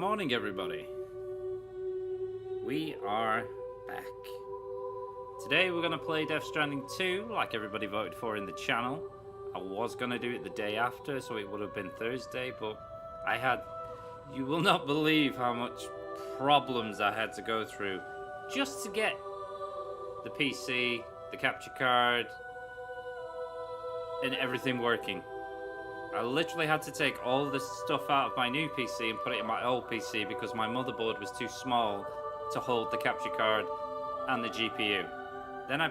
morning, everybody. We are back. Today we're going to play Death Stranding 2, like everybody voted for in the channel. I was going to do it the day after, so it would have been Thursday, but I had... You will not believe how much problems I had to go through just to get the PC, the capture card, and everything working. I literally had to take all this stuff out of my new PC and put it in my old PC because my motherboard was too small to hold the capture card and the GPU. Then I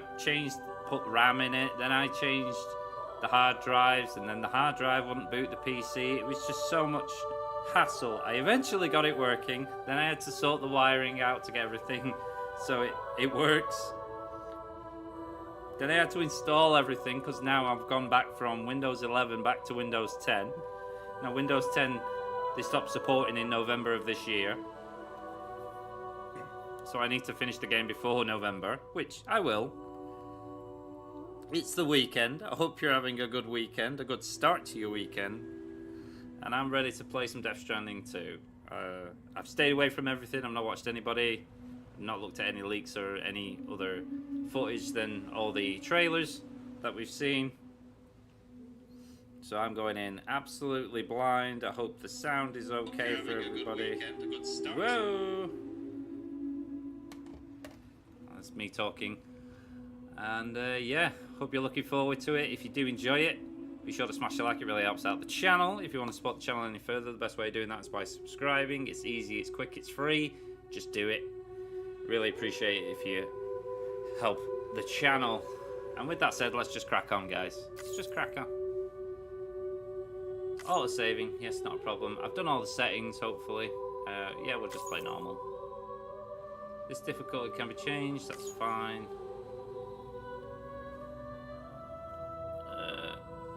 put RAM in it, then I changed the hard drives, and then the hard drive wouldn't boot the PC. It was just so much hassle. I eventually got it working, then I had to sort the wiring out to get everything so it works. Then I had to install everything because now I've gone back from Windows 11 back to Windows 10. Now Windows 10 they stopped supporting in November of this year. So I need to finish the game before November, which I will. It's the weekend. I hope you're having a good weekend, a good start to your weekend. And I'm ready to play some Death Stranding 2. I've stayed away from everything. I've not watched anybody. Not looked at any leaks or any other footage than all the trailers that we've seen. So I'm going in absolutely blind. I hope the sound is okay for everybody. Whoa! That's me talking. And yeah, hope you're looking forward to it. If you do enjoy it, be sure to smash the like. It really helps out the channel. If you want to support the channel any further, the best way of doing that is by subscribing. It's easy, it's quick, it's free. Just do it. Really appreciate it if you help the channel. And with that said, let's just crack on, guys. Let's just crack on. Auto saving, yes, not a problem. I've done all the settings, hopefully. Yeah, we'll just play normal. This difficulty can be changed, that's fine.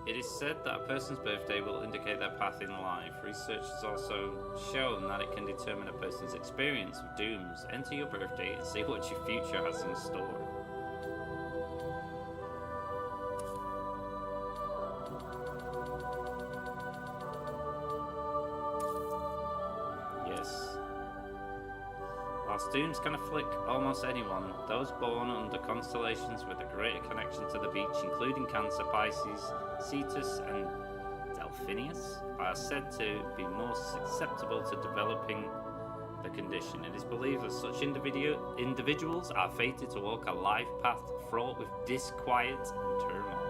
It is said that a person's birthday will indicate their path in life. Research has also shown that it can determine a person's experience of dooms. Enter your birthday and see what your future has in store. Yes. Whilst dooms can afflict almost anyone, those born under constellations with a greater connection to the beach, including Cancer, Pisces, Cetus and Delphinius, are said to be more susceptible to developing the condition. It is believed that such individuals are fated to walk a life path fraught with disquiet and turmoil.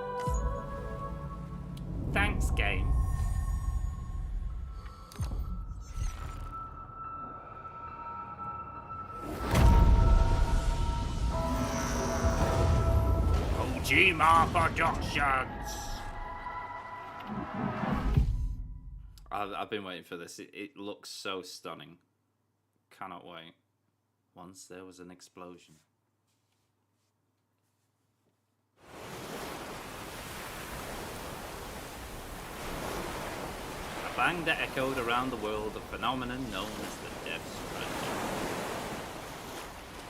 Thanks, game. Kojima Productions. I've been waiting for this. It looks so stunning. Cannot wait. Once there was an explosion. A bang that echoed around the world, a phenomenon known as the Death Stranding.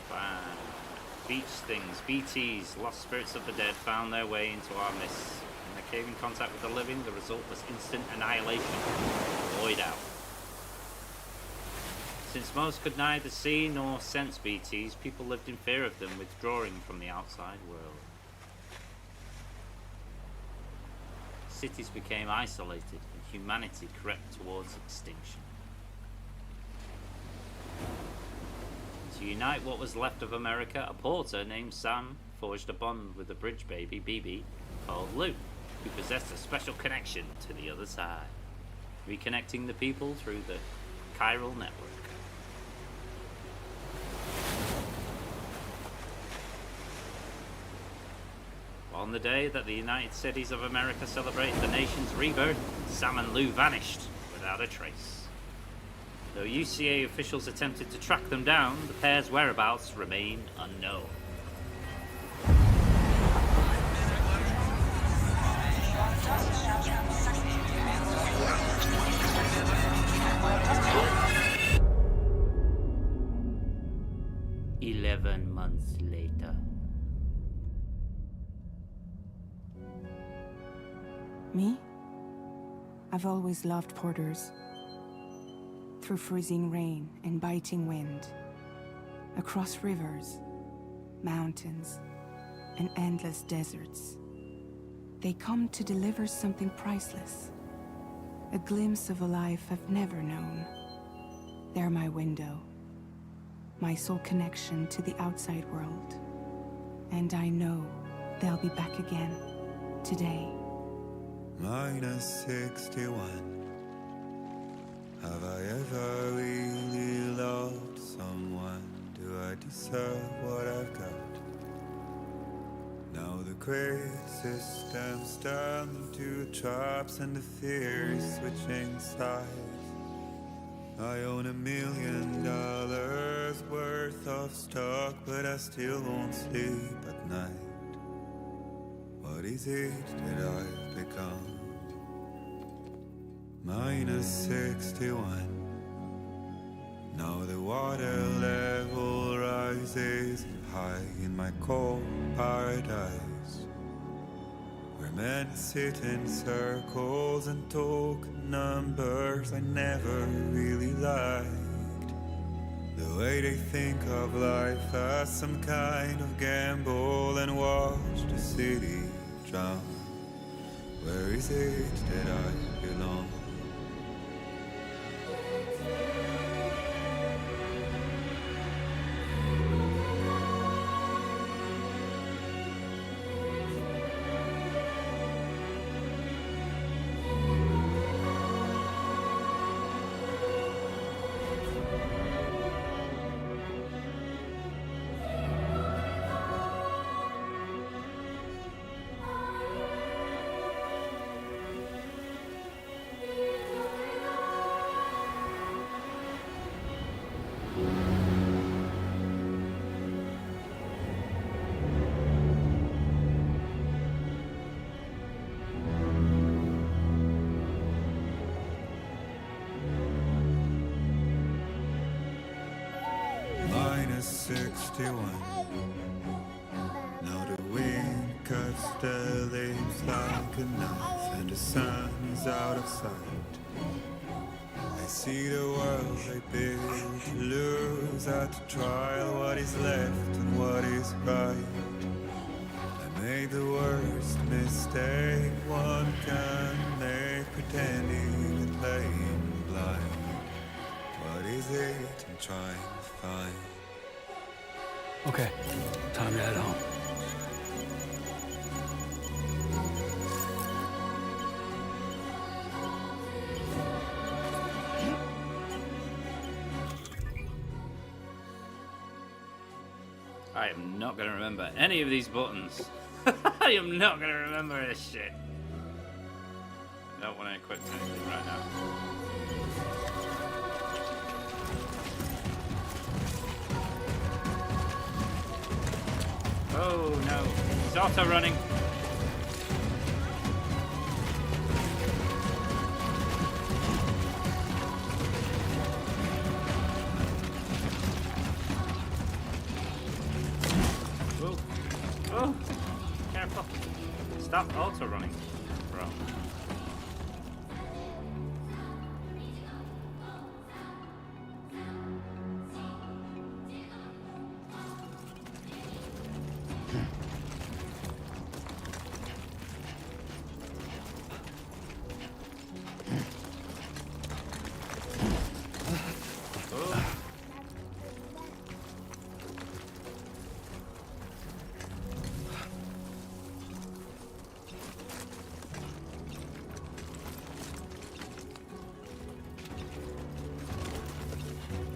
Bang. Beach things, BTs, lost spirits of the dead, found their way into our midst. When they came in contact with the living, the result was instant annihilation. Void out. Since most could neither see nor sense BTs, people lived in fear of them, withdrawing from the outside world. Cities became isolated, and humanity crept towards extinction. To unite what was left of America, a porter named Sam forged a bond with the bridge baby, BB, called Lou, who possessed a special connection to the other side, reconnecting the people through the chiral network. On the day that the United Cities of America celebrated the nation's rebirth, Sam and Lou vanished without a trace. Though UCA officials attempted to track them down, the pair's whereabouts remain unknown. "11 months later." Me? I've always loved porters. through freezing rain and biting wind, across rivers, mountains, and endless deserts. They come to deliver something priceless, a glimpse of a life I've never known. They're my window, my sole connection to the outside world. And I know they'll be back again, today. -61. Have I ever really loved someone? Do I deserve what I've got? Now the great system's turned into traps and the fear is switching sides. I own $1 million worth of stock, but I still won't sleep at night. What is it that I've become? -61. Now the water level rises high in my cold paradise, where men sit in circles and talk numbers I never really liked. The way they think of life as some kind of gamble and watch the city drown. Where is it that I belong? -61. Now the wind cuts the leaves like a knife, and the sun is out of sight. I see the world I built to lose at the trial, what is left and what is right. I made the worst mistake one can make, pretending and playing blind. What is it I'm trying to find? Okay, time to head home. I am not going to remember any of these buttons. I am not going to remember this shit. I don't want to equip anything right now. Oh no, he's auto running. Oh, oh, careful. Stop auto running, bro.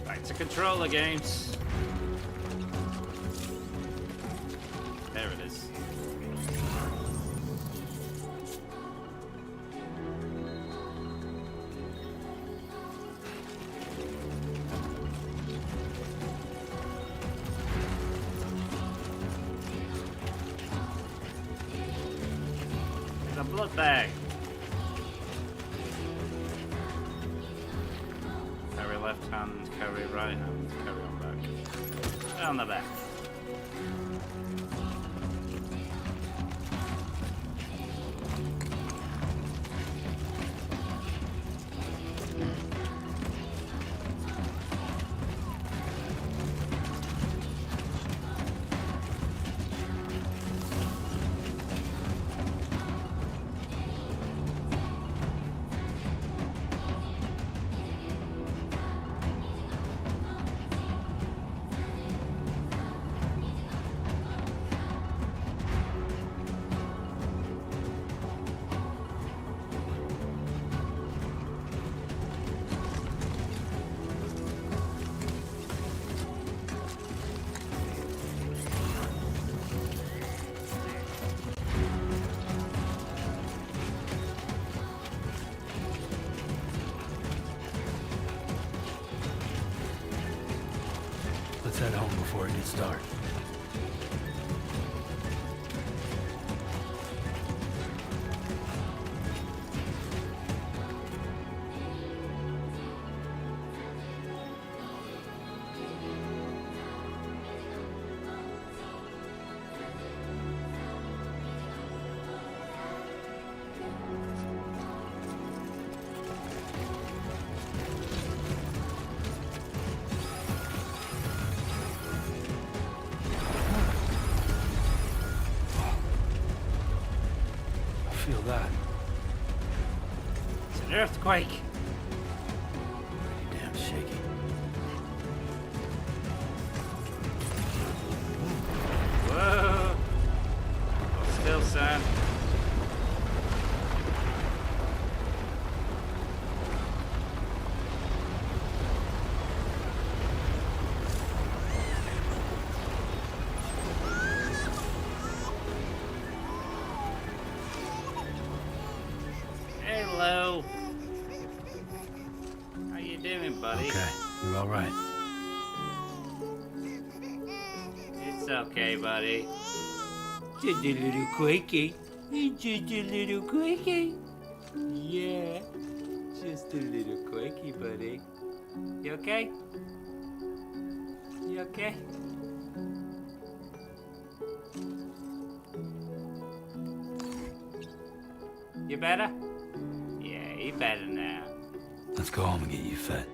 Back to controller games. There it is. There's a blood bag. Carry left hand, carry right hand, carry on back. On the back. Let's head home before it gets dark. Feel that. It's an earthquake. Pretty damn shaky. Whoa. Hold still, Sam. Hello. How you doing, buddy? Okay, you're all right. It's okay, buddy. Just a little quakey. Just a little quakey. Yeah. Just a little quakey, buddy. You okay? You okay? You better? Yeah, you better now. Let's go home and get you fed.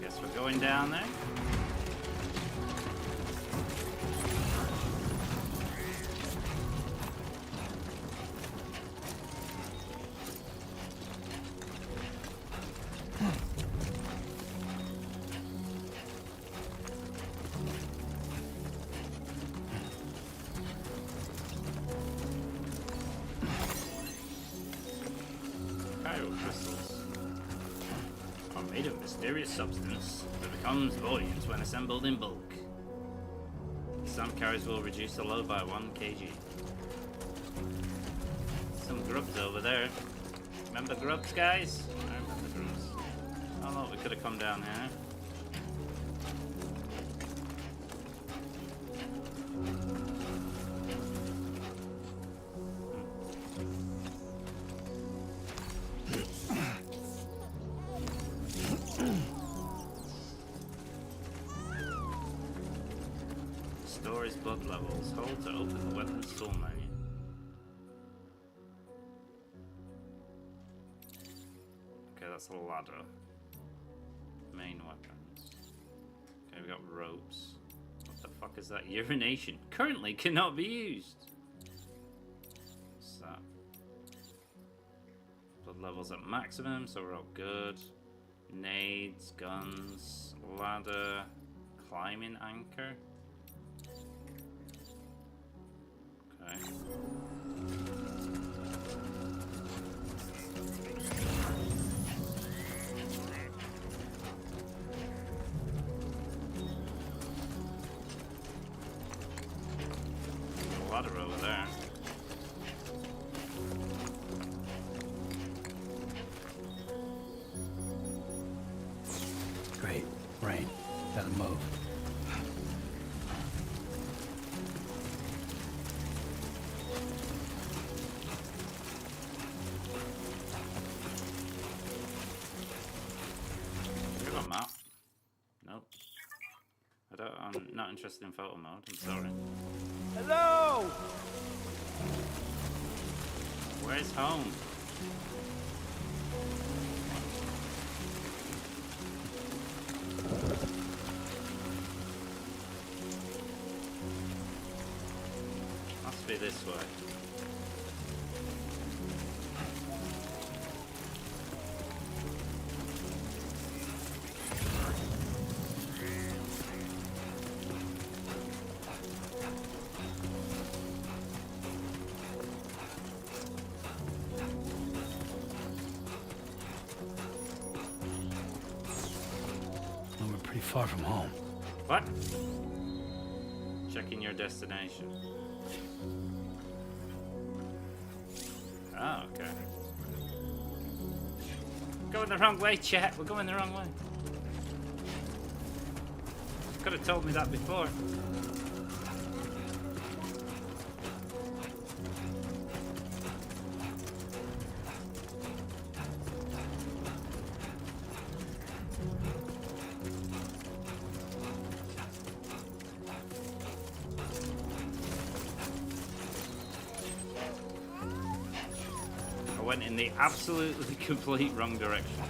Guess we're going down there. Cryo crystals are made of mysterious substance that becomes buoyant when assembled in bulk. Some carriers will reduce the load by 1 kg. Some grubs over there. Remember grubs, guys? I remember grubs. Oh look, we could have come down here. Store his blood levels. Hold to open the weapons tool menu. Okay, that's a ladder. Main weapons. Okay, we got ropes. What the fuck is that? Urination. Currently cannot be used. What's that? Blood levels at maximum, so we're all good. Nades, guns, ladder, climbing anchor. Okay. A ladder over there. Great. Rain. Gotta move. You got a map? Nope. I'm not interested in photo mode, I'm sorry. Hello! Where's home? Must be this way. Far from home. What? Checking your destination. Oh, okay. Going the wrong way, chat. We're going the wrong way. Could have told me that before. Went in the absolutely complete wrong direction.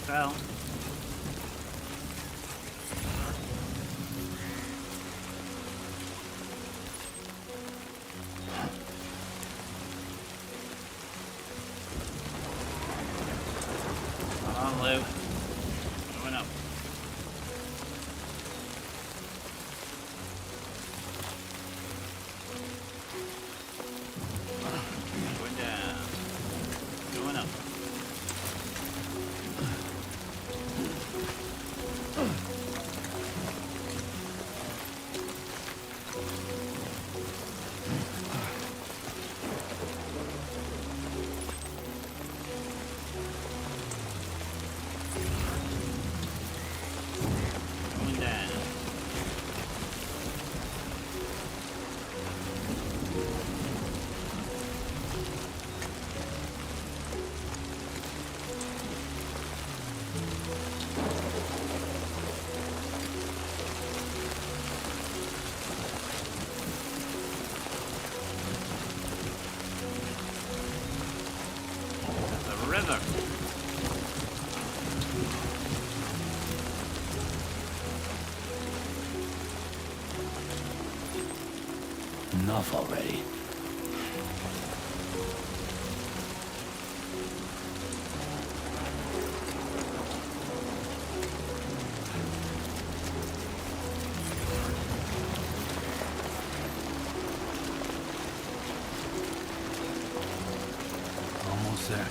Fell. Come on, Lou. Going up. Going down. Going up. River. Enough already. Almost there.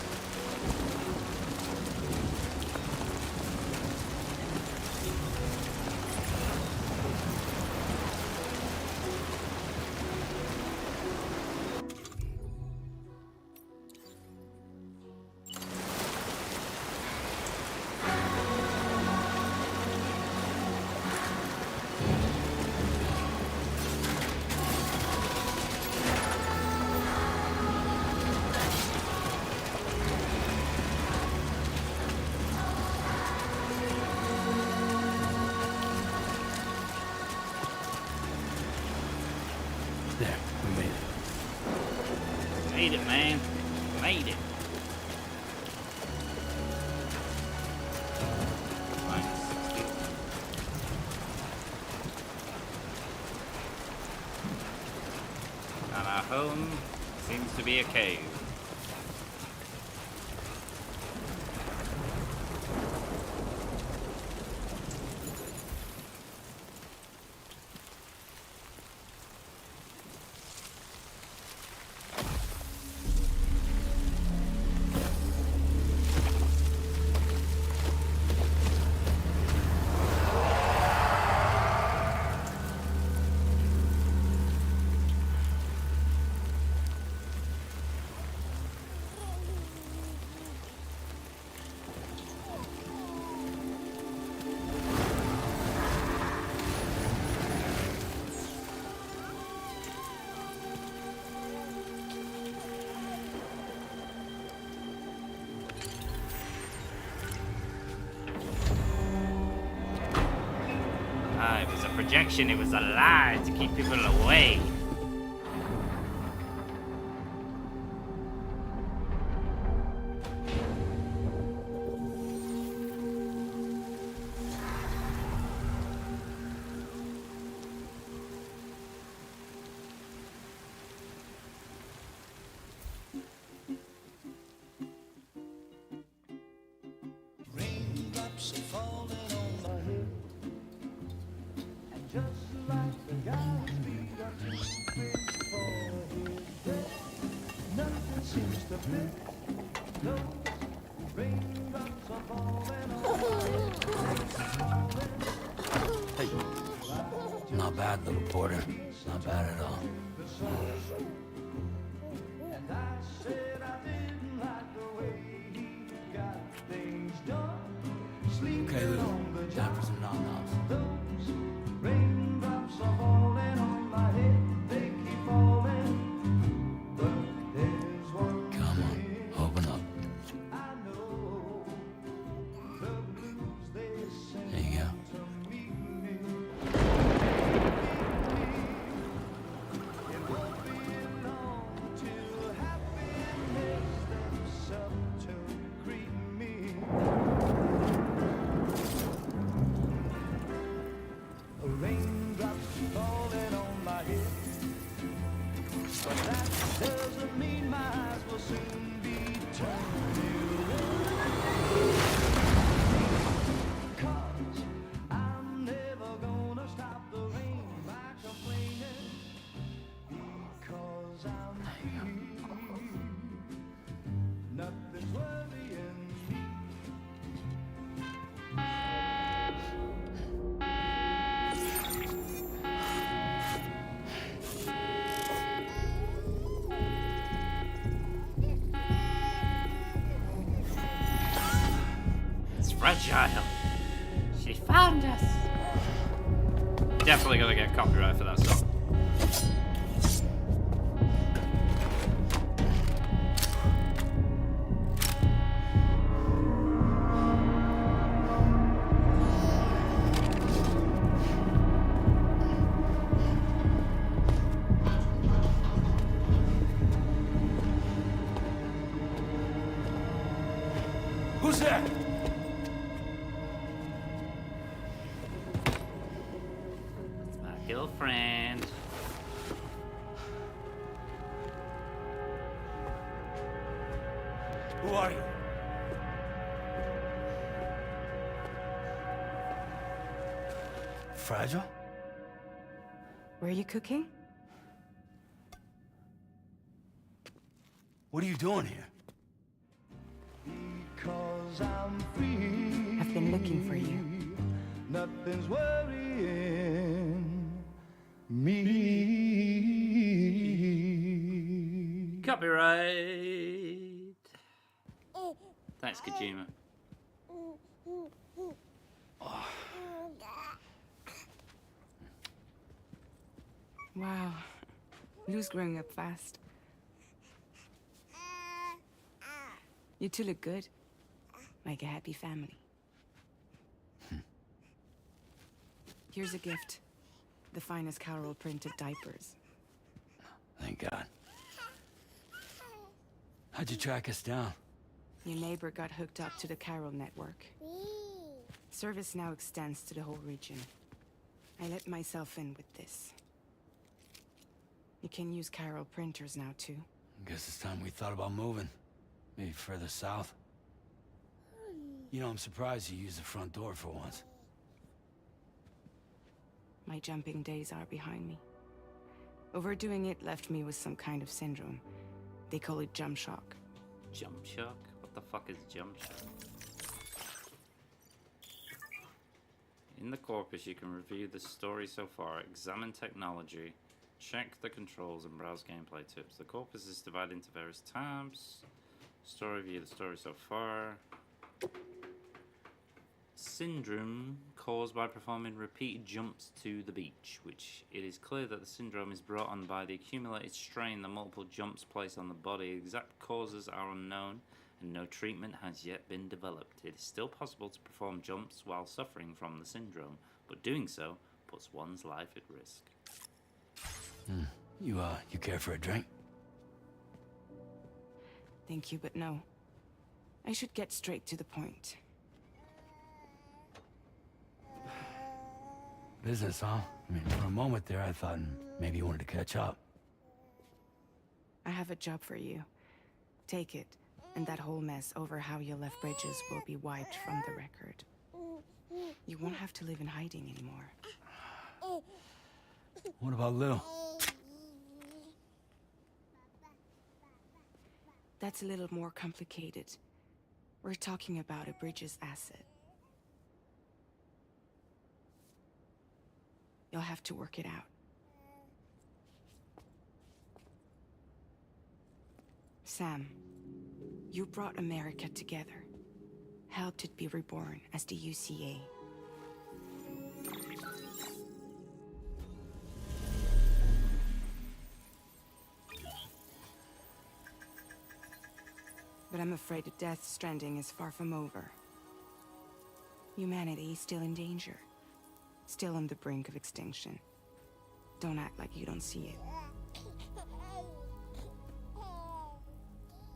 There, we made it. Made it, man. Made it. -60. And our home seems to be a cave. projection. It was a lie to keep people away. Not bad, little porter. Not bad at all. Okay, Lou. Time for some nom-noms. Come on, open up. There you go. Fragile. She found us. Definitely gonna get copyright for that song. Who's there? Girlfriend. Who are you? Fragile? Were you cooking? What are you doing here? I've been looking for you. Nothing's worrying me. Copyright. Thanks, Kojima. Wow. Lou's growing up fast. You two look good. Like a happy family. Here's a gift. The finest Carol printed diapers. Thank God. How'd you track us down? Your neighbor got hooked up to the Carol network. Service now extends to the whole region. I let myself in with this. You can use Carol printers now too. Guess it's time we thought about moving. Maybe further south. You know, I'm surprised you used the front door for once. My jumping days are behind me. Overdoing it left me with some kind of syndrome. They call it jump shock. Jump shock? What the fuck is jump shock? In the corpus, you can review the story so far, examine technology, check the controls, and browse gameplay tips. The corpus is divided into various tabs. Story view, the story so far. Syndrome caused by performing repeated jumps to the beach, which it is clear that the syndrome is brought on by the accumulated strain that multiple jumps place on the body. Exact causes are unknown, and no treatment has yet been developed. It is still possible to perform jumps while suffering from the syndrome, but doing so puts one's life at risk. You care for a drink? Thank you, but no. I should get straight to the point. Business, huh? I mean, for a moment there, I thought maybe you wanted to catch up. I have a job for you. Take it, and that whole mess over how you left Bridges will be wiped from the record. You won't have to live in hiding anymore. What about Lil? That's a little more complicated. We're talking about a Bridges asset. You'll have to work it out. Sam, you brought America together. Helped it be reborn as the UCA. But I'm afraid that Death Stranding is far from over. Humanity is still in danger. Still on the brink of extinction. Don't act like you don't see it.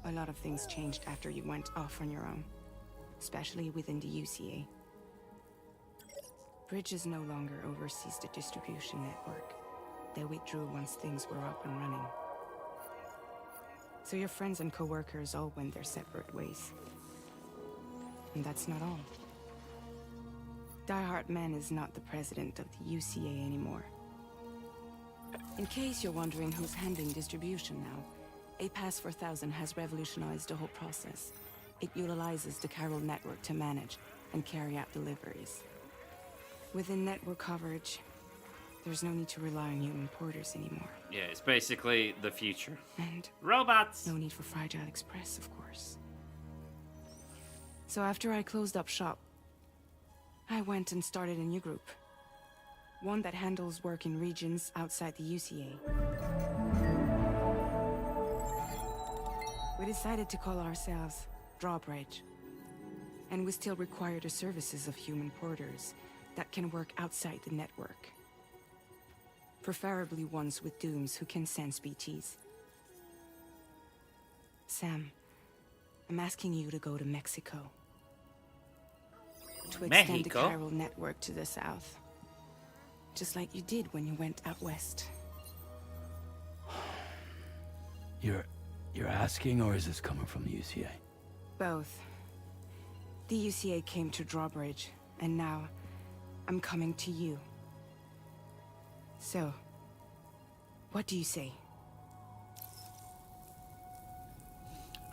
A lot of things changed after you went off on your own. Especially within the UCA. Bridges no longer oversees the distribution network. They withdrew once things were up and running. So your friends and co-workers all went their separate ways. And that's not all. Die Hard Man is not the president of the UCA anymore. In case you're wondering who's handling distribution now, A Pass 4000 has revolutionized the whole process. It utilizes the Chiral network to manage and carry out deliveries. Within network coverage, there's no need to rely on human porters anymore. Yeah, it's basically the future. And Robots! no need for Fragile Express, of course. So after I closed up shop, I went and started a new group. One that handles work in regions outside the UCA. We decided to call ourselves Drawbridge. And we still require the services of human porters that can work outside the network. Preferably ones with dooms who can sense BTs. Sam, I'm asking you to go to Mexico. To extend the Mexico? Chiral network to the south. Just like you did when you went out west. You're asking, or is this coming from the UCA? Both. The UCA came to Drawbridge, and now I'm coming to you. So, what do you say?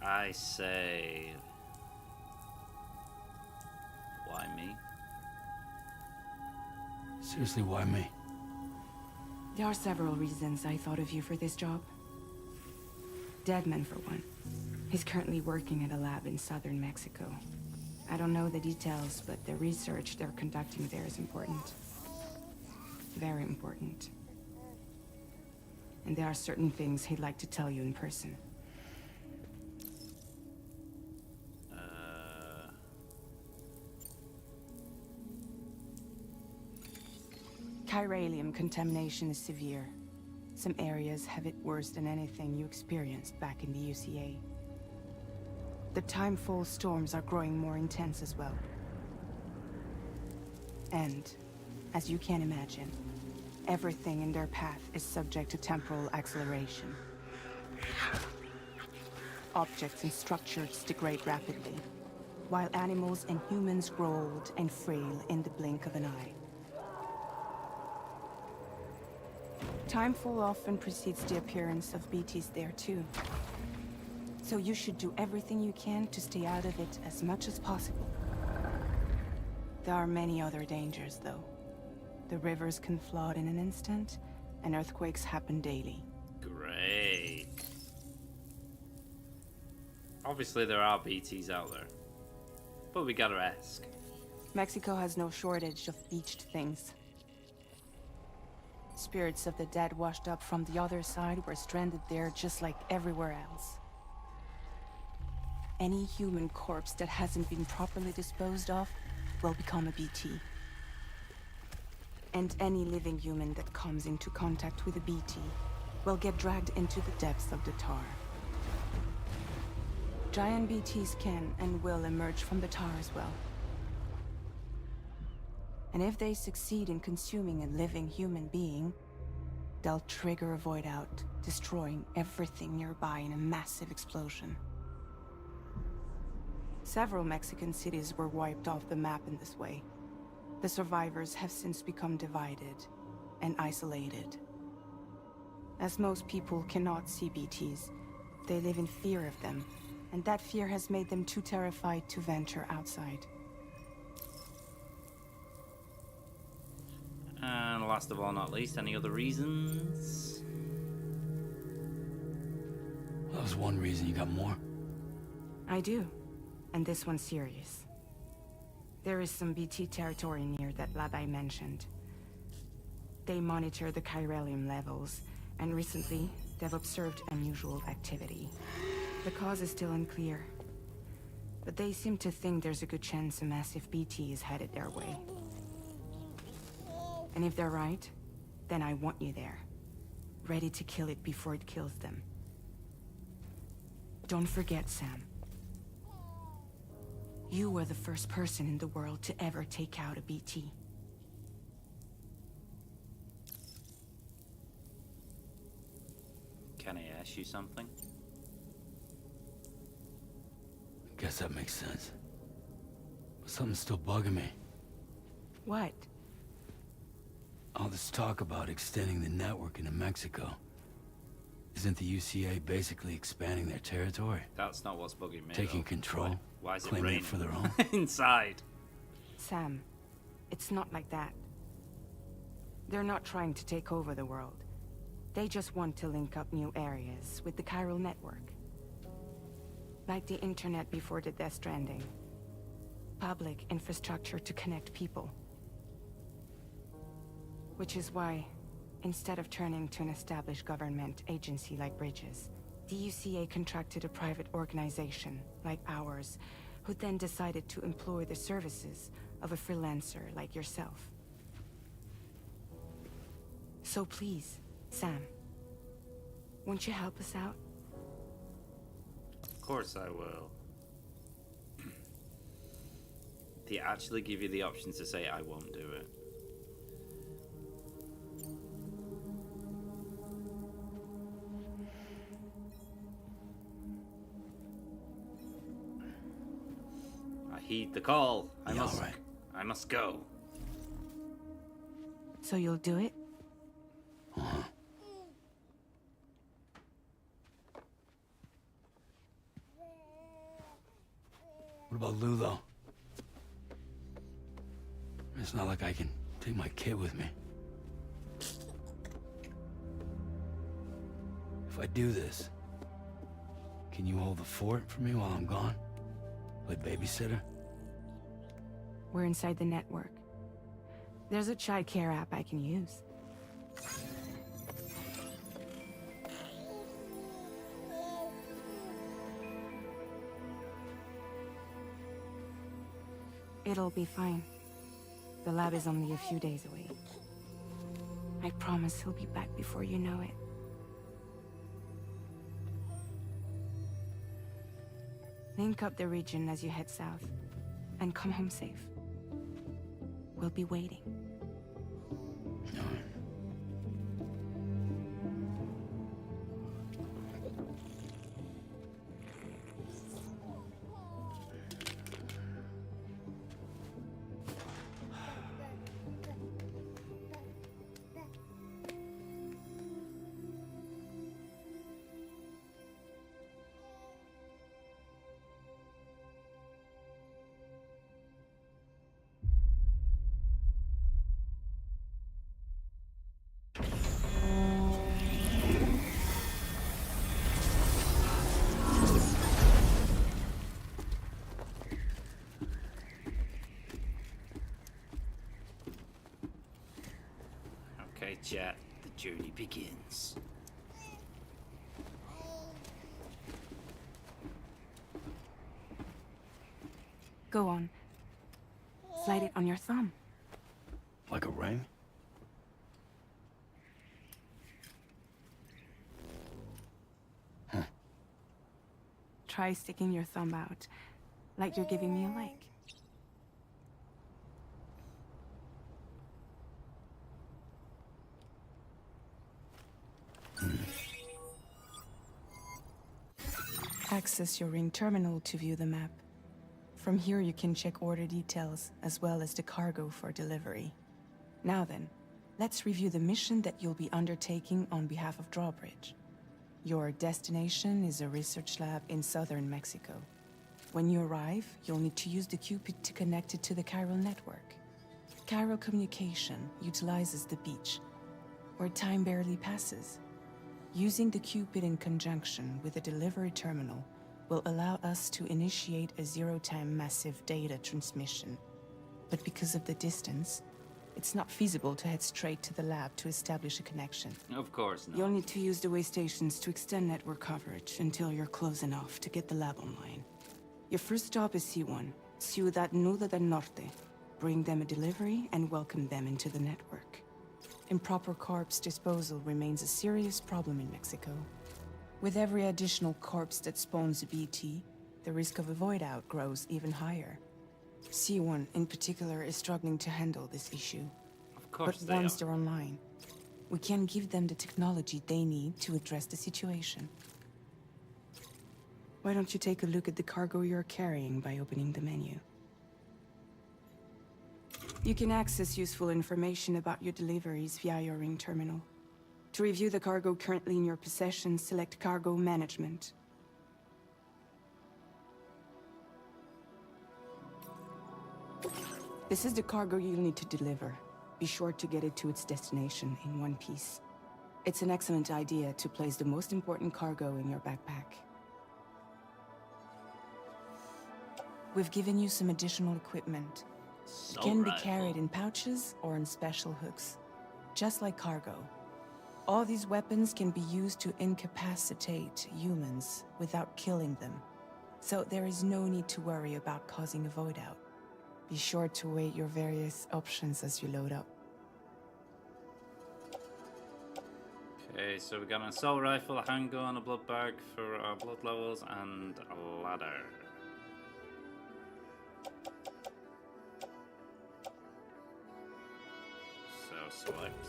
I say... Why me? Seriously, why me? There are several reasons I thought of you for this job. Deadman, for one. He's currently working at a lab in southern Mexico. I don't know the details, but the research they're conducting there is important. Very important. And there are certain things he'd like to tell you in person. Chiralium contamination is severe. Some areas have it worse than anything you experienced back in the UCA. The timefall storms are growing more intense as well. And, as you can imagine, everything in their path is subject to temporal acceleration. Objects and structures degrade rapidly, while animals and humans grow old and frail in the blink of an eye. Timefall often precedes the appearance of BTs there too. So you should do everything you can to stay out of it as much as possible. There are many other dangers, though. The rivers can flood in an instant, and earthquakes happen daily. Great. Obviously there are BTs out there. But we gotta ask. Mexico has no shortage of beached things. Spirits of the dead washed up from the other side were stranded there just like everywhere else. Any human corpse that hasn't been properly disposed of will become a BT. And any living human that comes into contact with a BT will get dragged into the depths of the tar. Giant BTs can and will emerge from the tar as well. And if they succeed in consuming a living human being, they'll trigger a void out, destroying everything nearby in a massive explosion. Several Mexican cities were wiped off the map in this way. The survivors have since become divided and isolated. As most people cannot see BTs, they live in fear of them, and that fear has made them too terrified to venture outside. And last of all, not least, any other reasons? That was one reason. You got more? I do, and this one's serious. There is some BT territory near that lab I mentioned. They monitor the chiralium levels, and recently, they've observed unusual activity. The cause is still unclear, but they seem to think there's a good chance a massive BT is headed their way. And if they're right, then I want you there, ready to kill it before it kills them. Don't forget, Sam. You were the first person in the world to ever take out a BT. Can I ask you something? Guess that makes sense. But something's still bugging me. What? All this talk about extending the network into Mexico. Isn't the UCA basically expanding their territory? That's not what's bugging me. Taking though. control? Why is it Claiming raining it for their own? inside? Sam, it's not like that. They're not trying to take over the world. They just want to link up new areas with the chiral network. Like the internet before the Death Stranding. Public infrastructure to connect people. Which is why, instead of turning to an established government agency like Bridges, the UCA contracted a private organization, like ours, who then decided to employ the services of a freelancer like yourself. So please, Sam, won't you help us out? Of course I will. They actually give you the option to say I won't do it. I heed the call. I Yeah, must. all right. I must go. So you'll do it? Uh-huh. What about Lou, though? It's not like I can take my kid with me. If I do this, can you hold the fort for me while I'm gone? Play babysitter? We're inside the network. There's a child care app I can use. It'll be fine. The lab is only a few days away. I promise he'll be back before you know it. Link up the region as you head south, and come home safe. We'll be waiting. All right. Okay, chat. The journey begins. Go on. Slide it on your thumb. Like a ring? Try sticking your thumb out, like you're giving me a like. Access your ring terminal to view the map. From here you can check order details, as well as the cargo for delivery. Now then, let's review the mission that you'll be undertaking on behalf of Drawbridge. Your destination is a research lab in southern Mexico. When you arrive, you'll need to use the Cupid to connect it to the chiral network. Chiral communication utilizes the beach, where time barely passes. Using the Cupid in conjunction with a delivery terminal will allow us to initiate a zero-time massive data transmission. But because of the distance, it's not feasible to head straight to the lab to establish a connection. Of course not. You'll need to use the way stations to extend network coverage until you're close enough to get the lab online. Your first stop is C1, Ciudad Nuda del Norte. Bring them a delivery and welcome them into the network. Improper corpse disposal remains a serious problem in Mexico. With every additional corpse that spawns a BT, the risk of a void out grows even higher. C1 in particular is struggling to handle this issue. Of course But they once are. they're online, we can give them the technology they need to address the situation. Why don't you take a look at the cargo you're carrying by opening the menu? You can access useful information about your deliveries via your ring terminal. To review the cargo currently in your possession, select Cargo Management. This is the cargo you'll need to deliver. Be sure to get it to its destination in one piece. It's an excellent idea to place the most important cargo in your backpack. We've given you some additional equipment. It can be carried in pouches or on special hooks, just like cargo. All these weapons can be used to incapacitate humans without killing them, so there is no need to worry about causing a void out. Be sure to weigh your various options as you load up. Okay, so we got an assault rifle, a handgun, a blood bag for our blood levels, and a ladder. So select.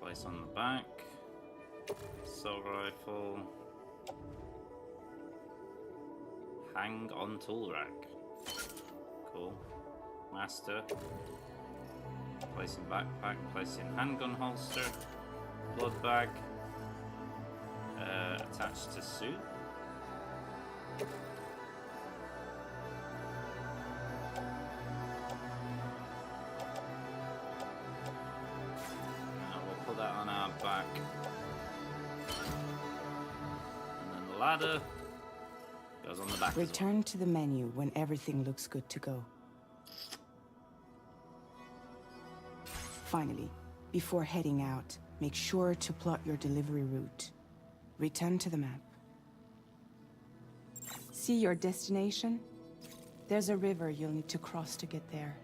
Place on the back. Assault rifle. Hang on tool rack. Cool. Master. Place in backpack. Place in handgun holster. Blood bag. Attached to suit. We'll put that on our back. And then the ladder goes on the back. Return to the menu when everything looks good to go. Finally, before heading out, make sure to plot your delivery route. Return to the map. See your destination? There's a river you'll need to cross to get there.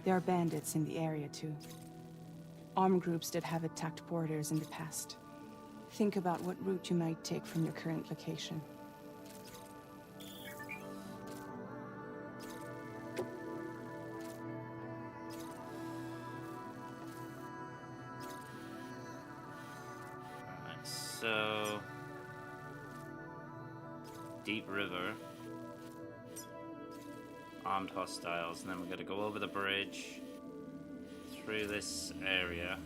There are bandits in the area too. Armed groups that have attacked borders in the past. Think about what route you might take from your current location. So, deep river, armed hostiles, and then we're going to go over the bridge through this area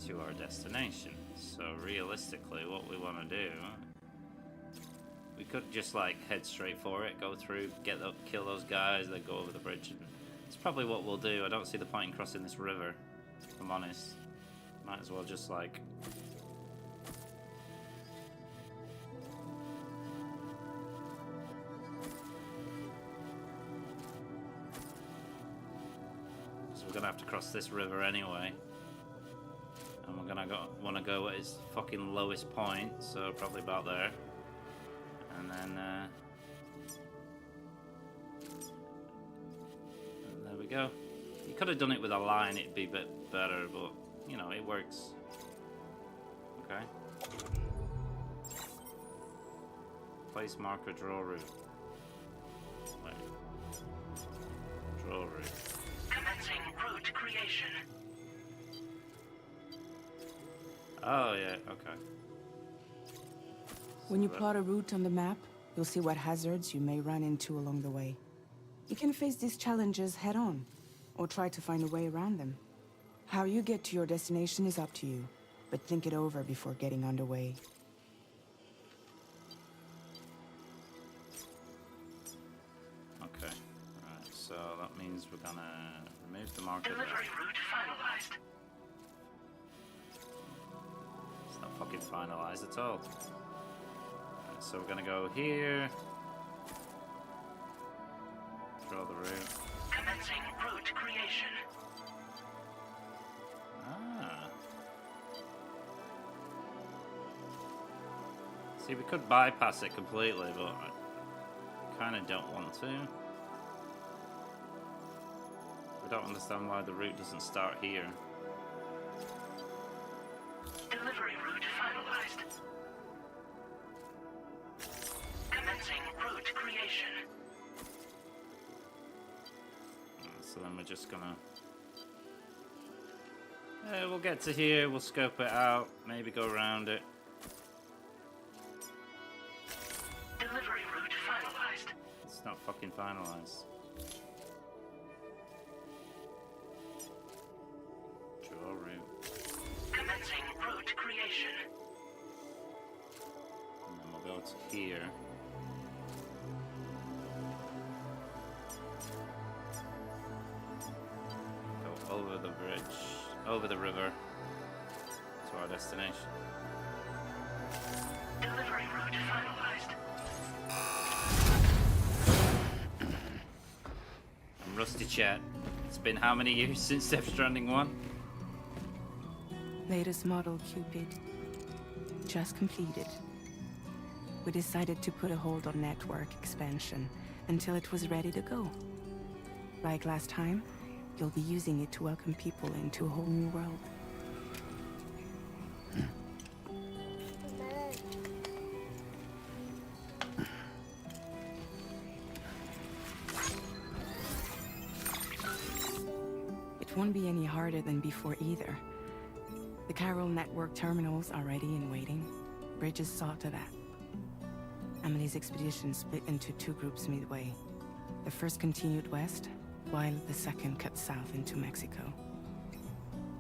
to our destination. So realistically, what we want to do, we could just like head straight for it, go through, kill those guys, then go over the bridge. And it's probably what we'll do. I don't see the point in crossing this river, if I'm honest. Might as well just like we're gonna have to cross this river anyway, and we're gonna want to go at its fucking lowest point, so probably about there, and then and there we go. You could have done it with a line; it'd be a bit better, but you know it works. Okay. Place marker, draw route. Wait. Draw route. Commencing route creation. Oh, yeah, okay. When you plot a route on the map, you'll see what hazards you may run into along the way. You can face these challenges head-on, or try to find a way around them. How you get to your destination is up to you, but think it over before getting underway. Okay, alright, so that means we're gonna remove the marker. Delivery route finalized. It's not fucking finalized at all. Alright, so we're gonna go here. Draw the route. Commencing route creation. Ah. See, we could bypass it completely, but I kind of don't want to. I don't understand why the route doesn't start here. Delivery route finalized. Commencing route creation. So then we're just gonna... we'll get to here, we'll scope it out, maybe go around it. Delivery route finalized. It's not fucking finalized. Draw route. Commencing route creation. And then we'll go to here. Go over the bridge, over the river, to our destination. Delivery route finalized. I'm Rusty Chat. It's been how many years since Death Stranding 1? Latest model, Cupid. Just completed. We decided to put a hold on network expansion until it was ready to go. Like last time, you'll be using it to welcome people into a whole new world. It won't be any harder than before either. The Chiral network terminals are ready and waiting. Bridges saw to that. Emily's expedition split into two groups midway. The first continued west, while the second cut south into Mexico.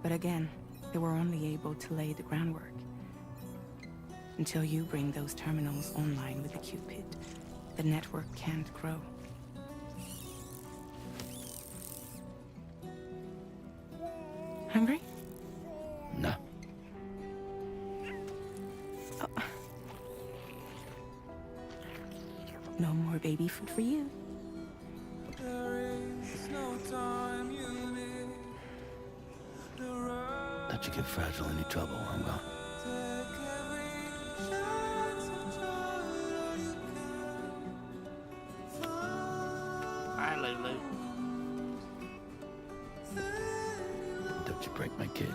But again, they were only able to lay the groundwork. Until you bring those terminals online with the Cupid, the network can't grow. Hungry? No. Oh. No more baby food for you. Let you get fragile any trouble, I'm gone. Hi, Lulu. Don't you break my kid.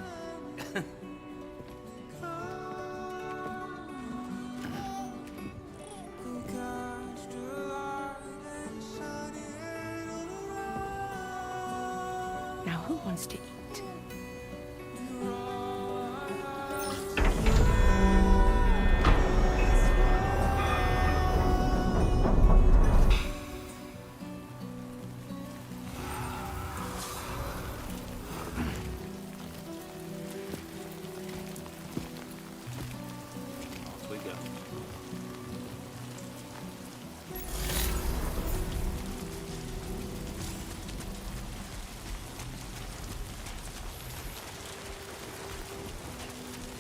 Now who wants to eat? Off we go.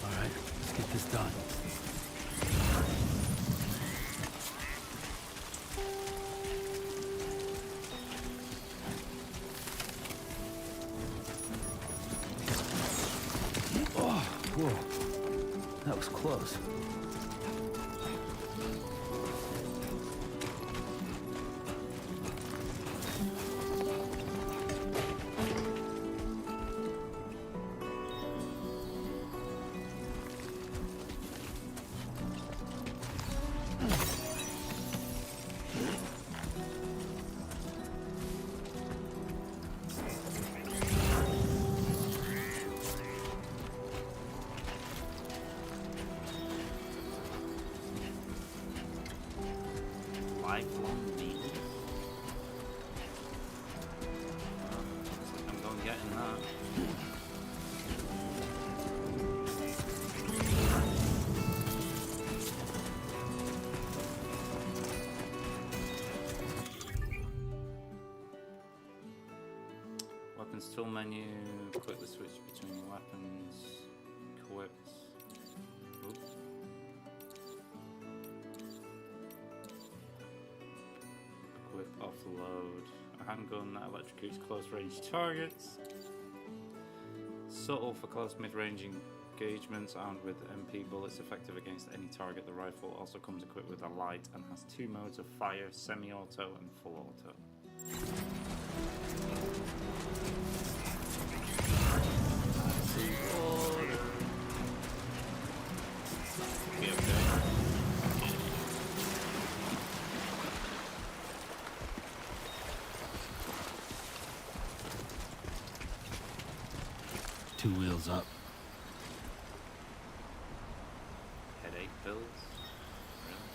All right, let's get this done. Oh, whoa. That was close. lifelong means. Looks like I'm going getting that. Weapons tool menu. Quickly switch between your weapons. Equipped. Oop. Equip, offload. A handgun that electrocutes close range targets. Subtle for close mid-range engagements, armed with MP bullets effective against any target. The rifle also comes equipped with a light and has 2 modes of fire, semi-auto and full auto. Be okay. Two wheels up. Headache pills? Really?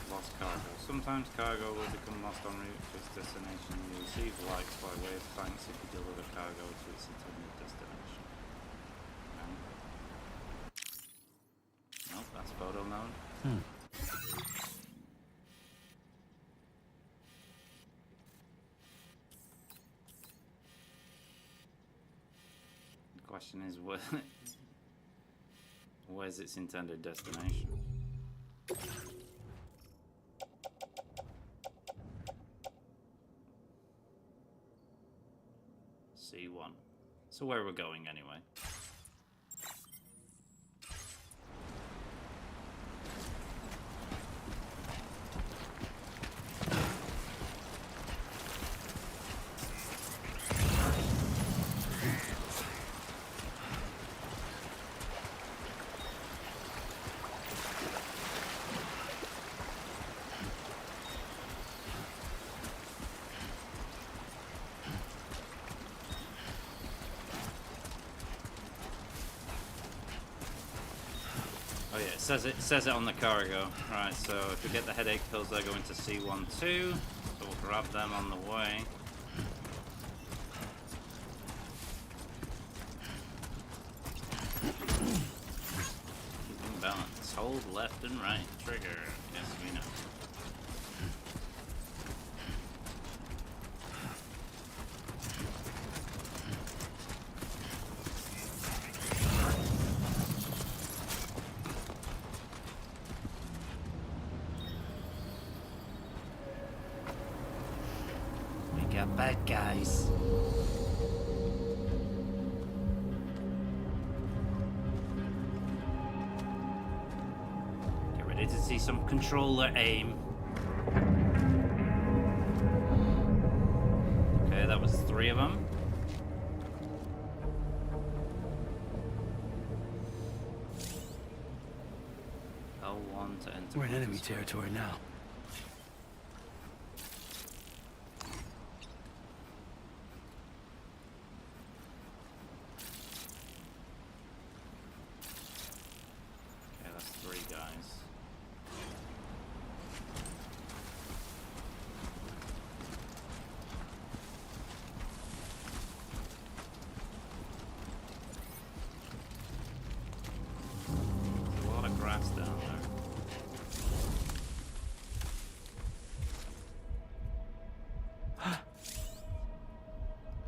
Lost cargo. Sometimes cargo will become lost en route to its destination. You receive lights by way of thanks if you deliver cargo to its intended destination. Nope, that's photo mode. The question is, where's its intended destination? C1. So where we're going anyway. Oh yeah, it says it on the cargo. Right, so if we get the headache pills, they're going to C1 too. So we'll grab them on the way. Keeping balance. Hold left and right. Trigger. Yes, we know. Bad guys. Get ready to see some controller aim. Okay, that was 3 of them. L1 to enter. We're in enemy territory now.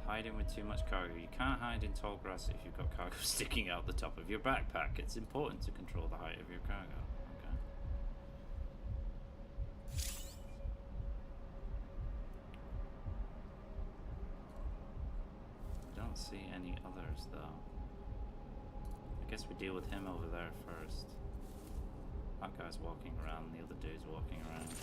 Hiding with too much cargo. You can't hide in tall grass if you've got cargo sticking out the top of your backpack. It's important to control the height of your cargo. Okay. Don't see any others though. I guess we deal with him over there first. That guy's walking around, the other dude's walking around.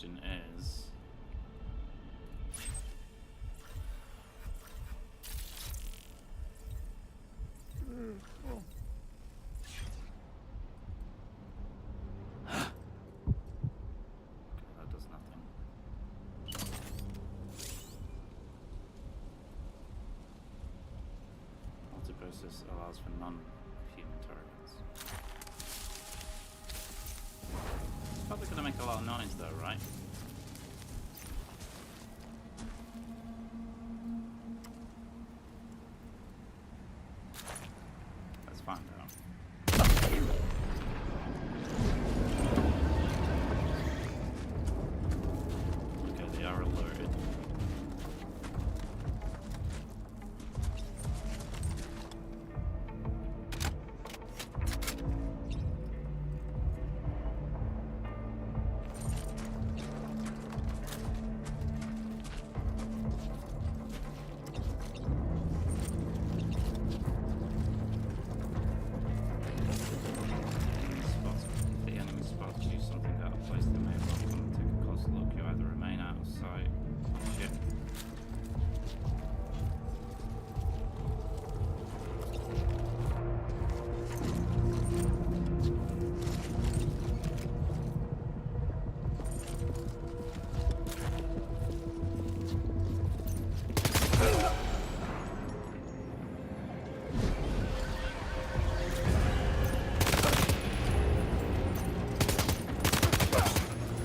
question is... That does nothing. Multi-process allows for non-human targets. It's probably gonna make a lot of noise though, right? Let's find out. Okay, they are alerted. If the enemy spots you something out of place, they may well come and take a close look. You either remain out of sight. Shit.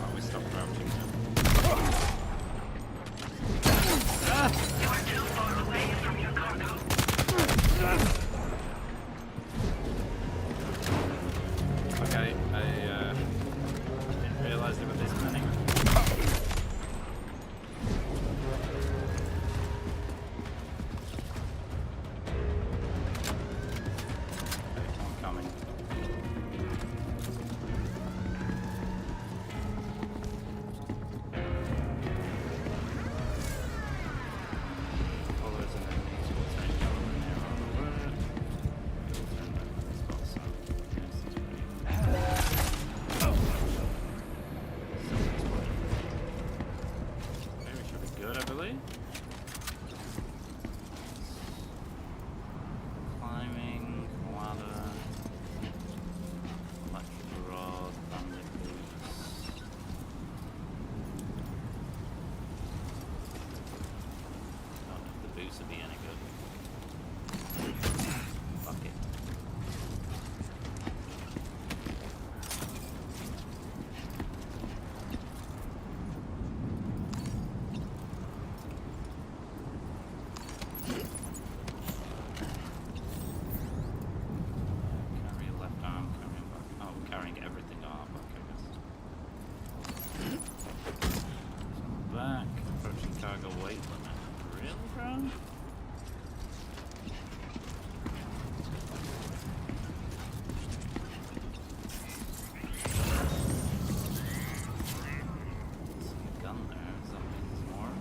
Oh, we stopped crouching now. You are too far away from your cargo. Okay, I didn't realize there were this many. Okay, one coming. Followers and enemies will turn yellow when they are on alert. They will turn red when they spot sound. Yes, it's pretty. Maybe we should be good, I believe. Climbing, ladder, electrical rod, bandit boots. Don't know if the boots would be any good. Fuck it. Carry your left arm, carrying back. Oh, we're carrying everything on back, I guess. Back, approaching cargo weight limit. Really, bro? See a gun there. Does that mean there's more?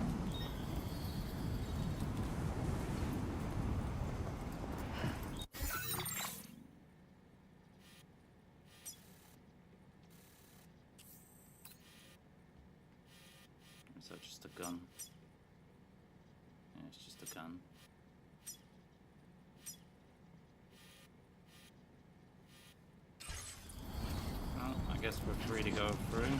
Is that just a gun? Yeah, it's just a gun. Well, I guess we're free to go through.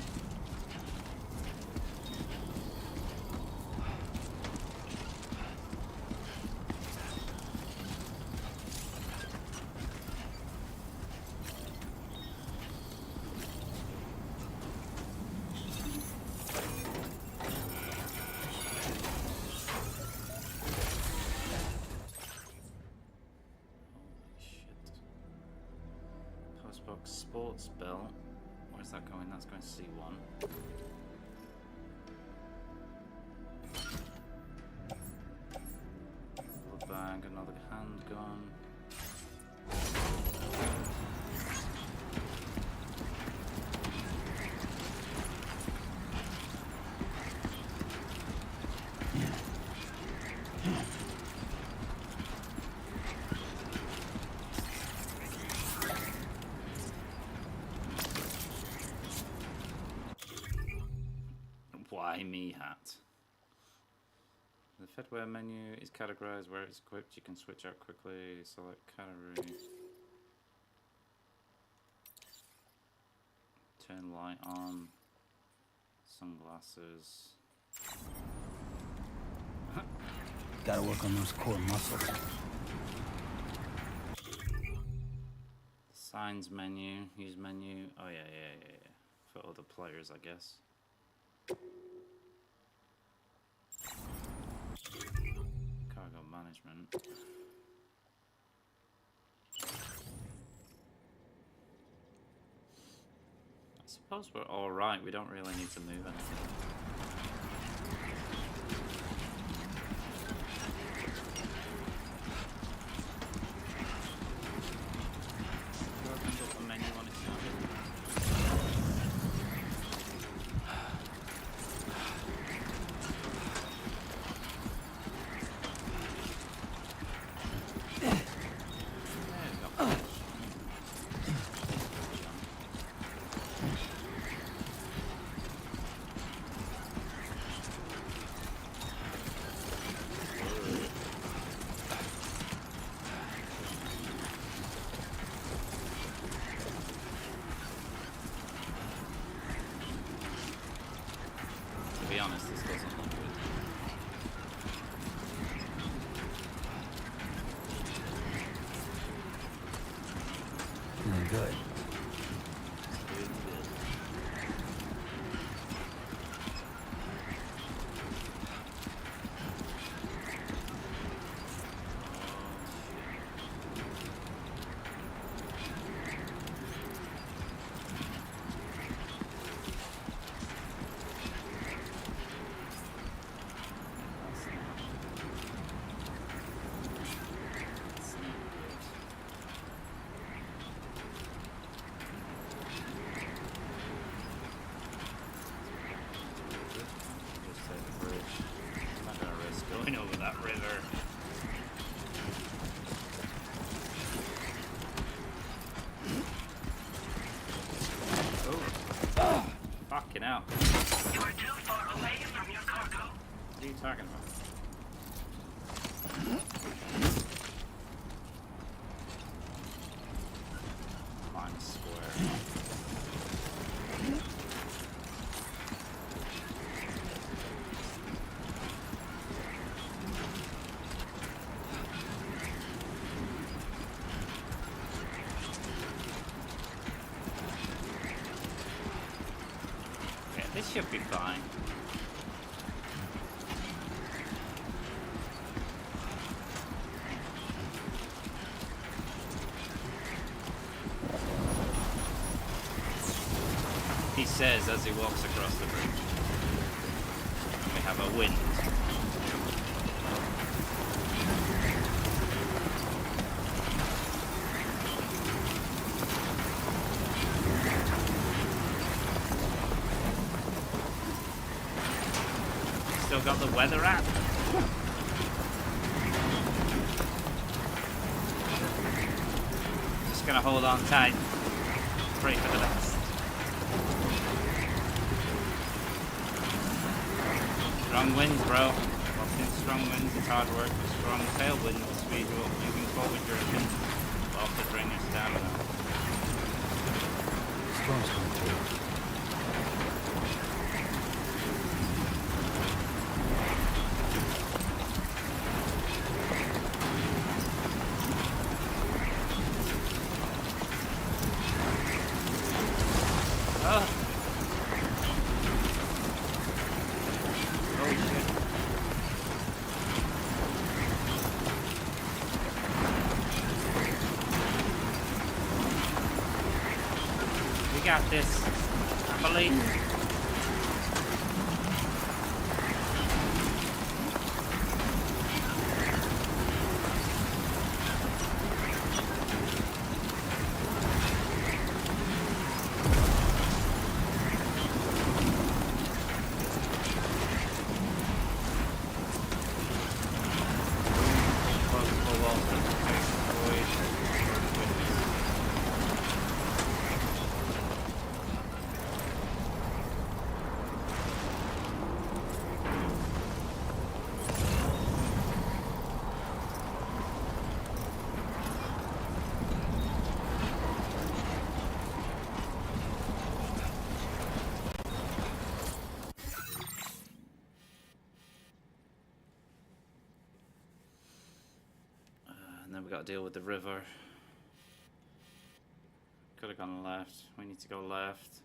Postbox sports belt. Where's that going? That's going C1. Blood bag, another handgun. Buy me hat. The Fedware menu is categorized where it's equipped. You can switch out quickly. Select category. Turn light on. Sunglasses. Gotta work on those core muscles. Signs menu. Use menu. Oh yeah. For other players, I guess. Cargo management. I suppose we're alright, we don't really need to move anything. Opens up the menu on its own. To be honest, this doesn't look good. Feeling good. Going over that river. Oh. Fucking hell. You are too far away from your cargo. What are you talking about? Climb square. This should be fine. He says as he walks across the bridge. And we have a wind. Still got the weather app. Just gonna hold on tight. Pray for the best. Strong winds, bro. Locked in strong winds, it's hard work. With strong tailwinds will speed you up moving forward during wind. Will often bring us down. Storm's coming through. Got this, I believe. we got to deal with the river. Could have gone left. We need to go left.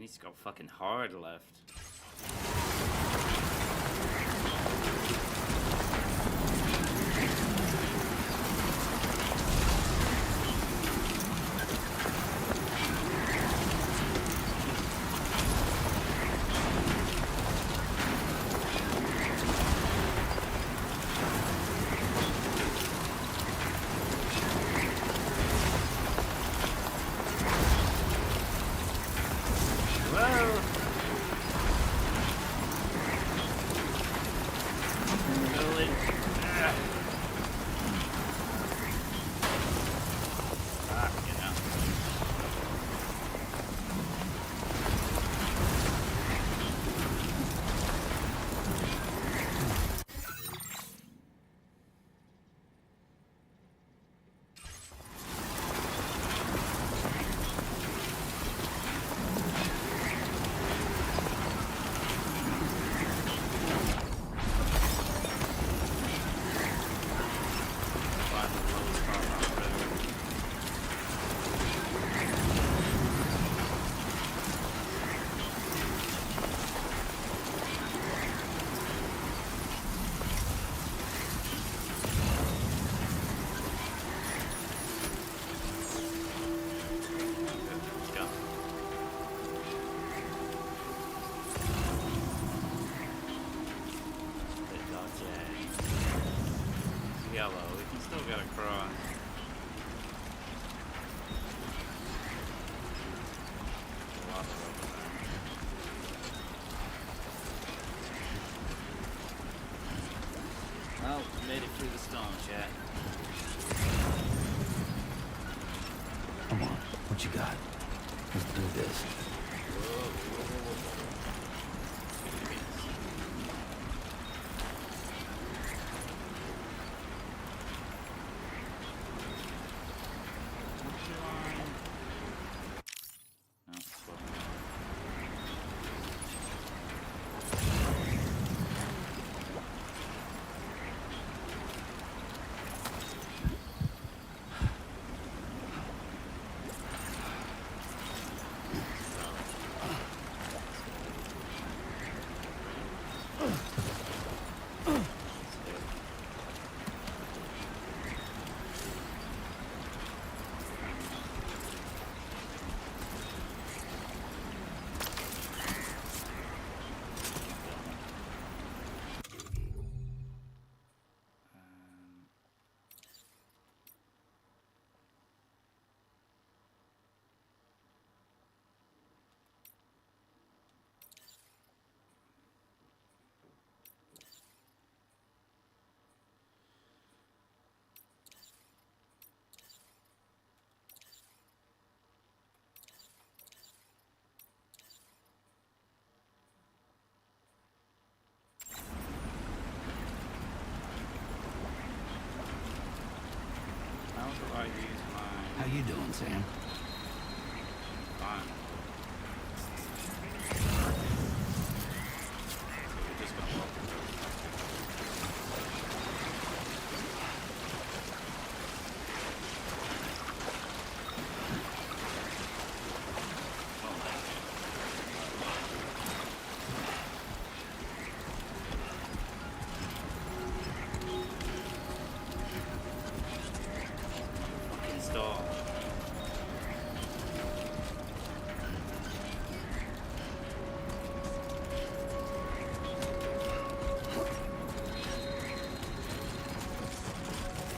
He's got fucking hard left. Yellow, we can still get across. Well, we made it through the storm, chat. Come on, what you got? Let's do this. How do I use mine? How you doing, Sam? fine. We're just gonna walk through. Fucking stall.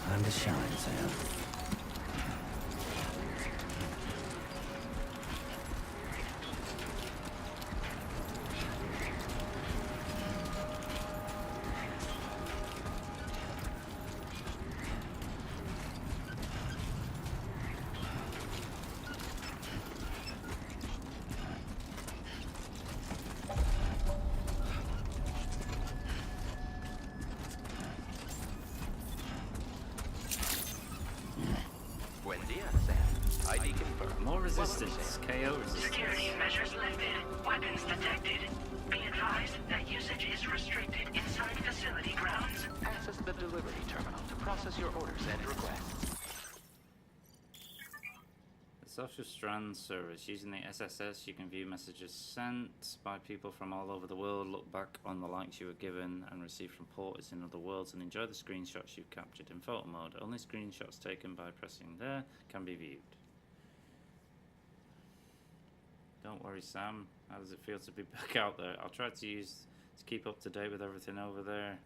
Time to shine, Sam. Buen dia, Sam. ID confirmed. More resistance. KO resistance. Security measures lifted. Weapons detected. Be advised that usage is restricted inside facility grounds. Access the delivery terminal to process your orders and requests. The Social Strand service. Using the SSS, you can view messages sent by people from all over the world, look back on the likes you were given and received from porters in other worlds, and enjoy the screenshots you've captured in photo mode. Only screenshots taken by pressing there can be viewed. Don't worry, Sam. How does it feel to be back out there? I'll try to keep up to date with everything over there.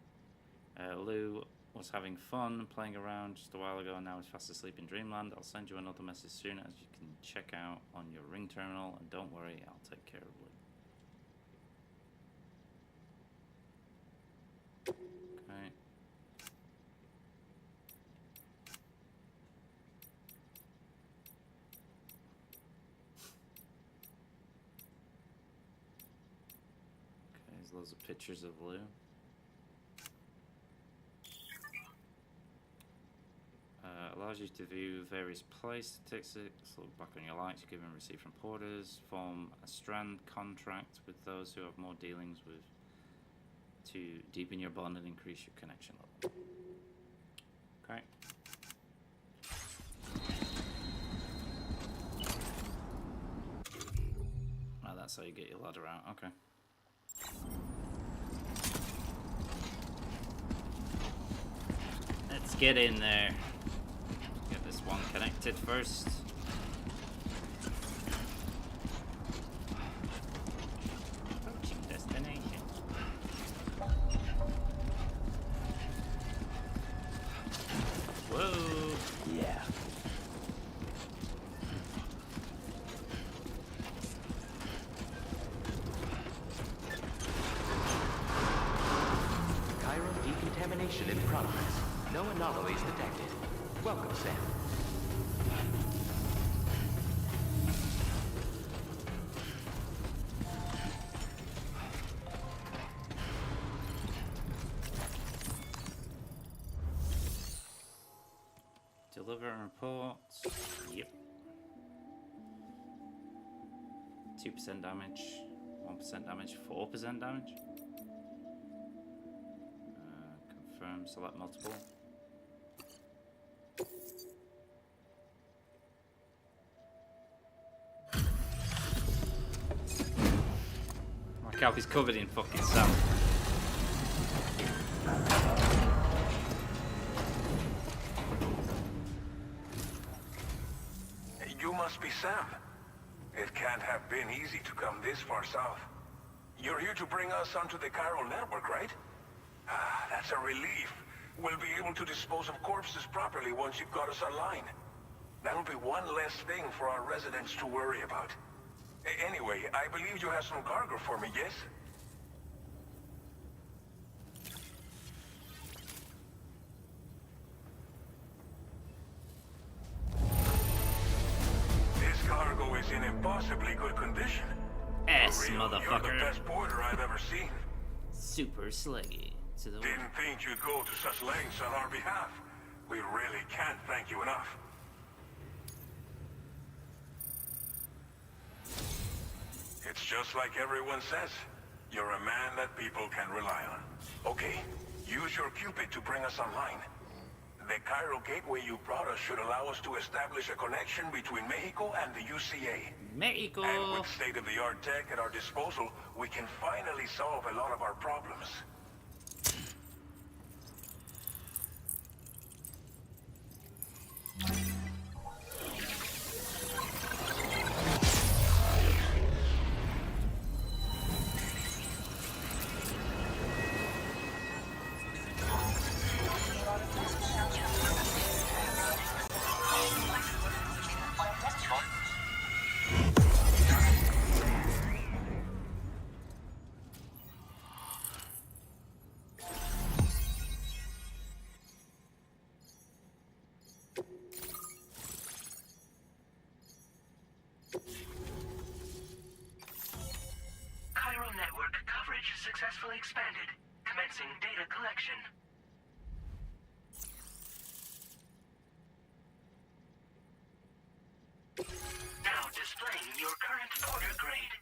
Lou was having fun playing around just a while ago, and now he's fast asleep in Dreamland. I'll send you another message soon, as you can check out on your ring terminal, and don't worry, I'll take care of Lou. Okay. There's loads of pictures of Lou. Allows you to view various play statistics, look back on your likes given and received from porters, form a strand contract with those who have more dealings with, to deepen your bond and increase your connection level. Okay. Oh, that's how you get your ladder out. Okay. Let's get in there. Get this one connected first. Approaching destination. Whoa. Yeah. Chiral decontamination in progress. No anomalies detected. Welcome, Sam. Deliver and report. Yep. 2% damage. 1% damage. 4% damage. Confirm. Select multiple. My calf is covered in fucking sand. You must be Sam. It can't have been easy to come this far south. You're here to bring us onto the chiral network, right? Ah, that's a relief. We'll be able to dispose of corpses properly once you've got us online. That'll be one less thing for our residents to worry about. Anyway, I believe you have some cargo for me, yes? This cargo is in impossibly good condition. S, For real, you're the motherfucker. best porter I've ever seen. Super sluggy. To the Didn't think you'd go to such lengths on our behalf. We really can't thank you enough. It's just like everyone says. You're a man that people can rely on. Okay, use your Cupid to bring us online. The Cairo gateway you brought us should allow us to establish a connection between Mexico and the UCA. Mexico! And with state-of-the-art tech at our disposal, we can finally solve a lot of our problems. Cairo network coverage successfully expanded. Commencing data collection. Now displaying your current Porter grade.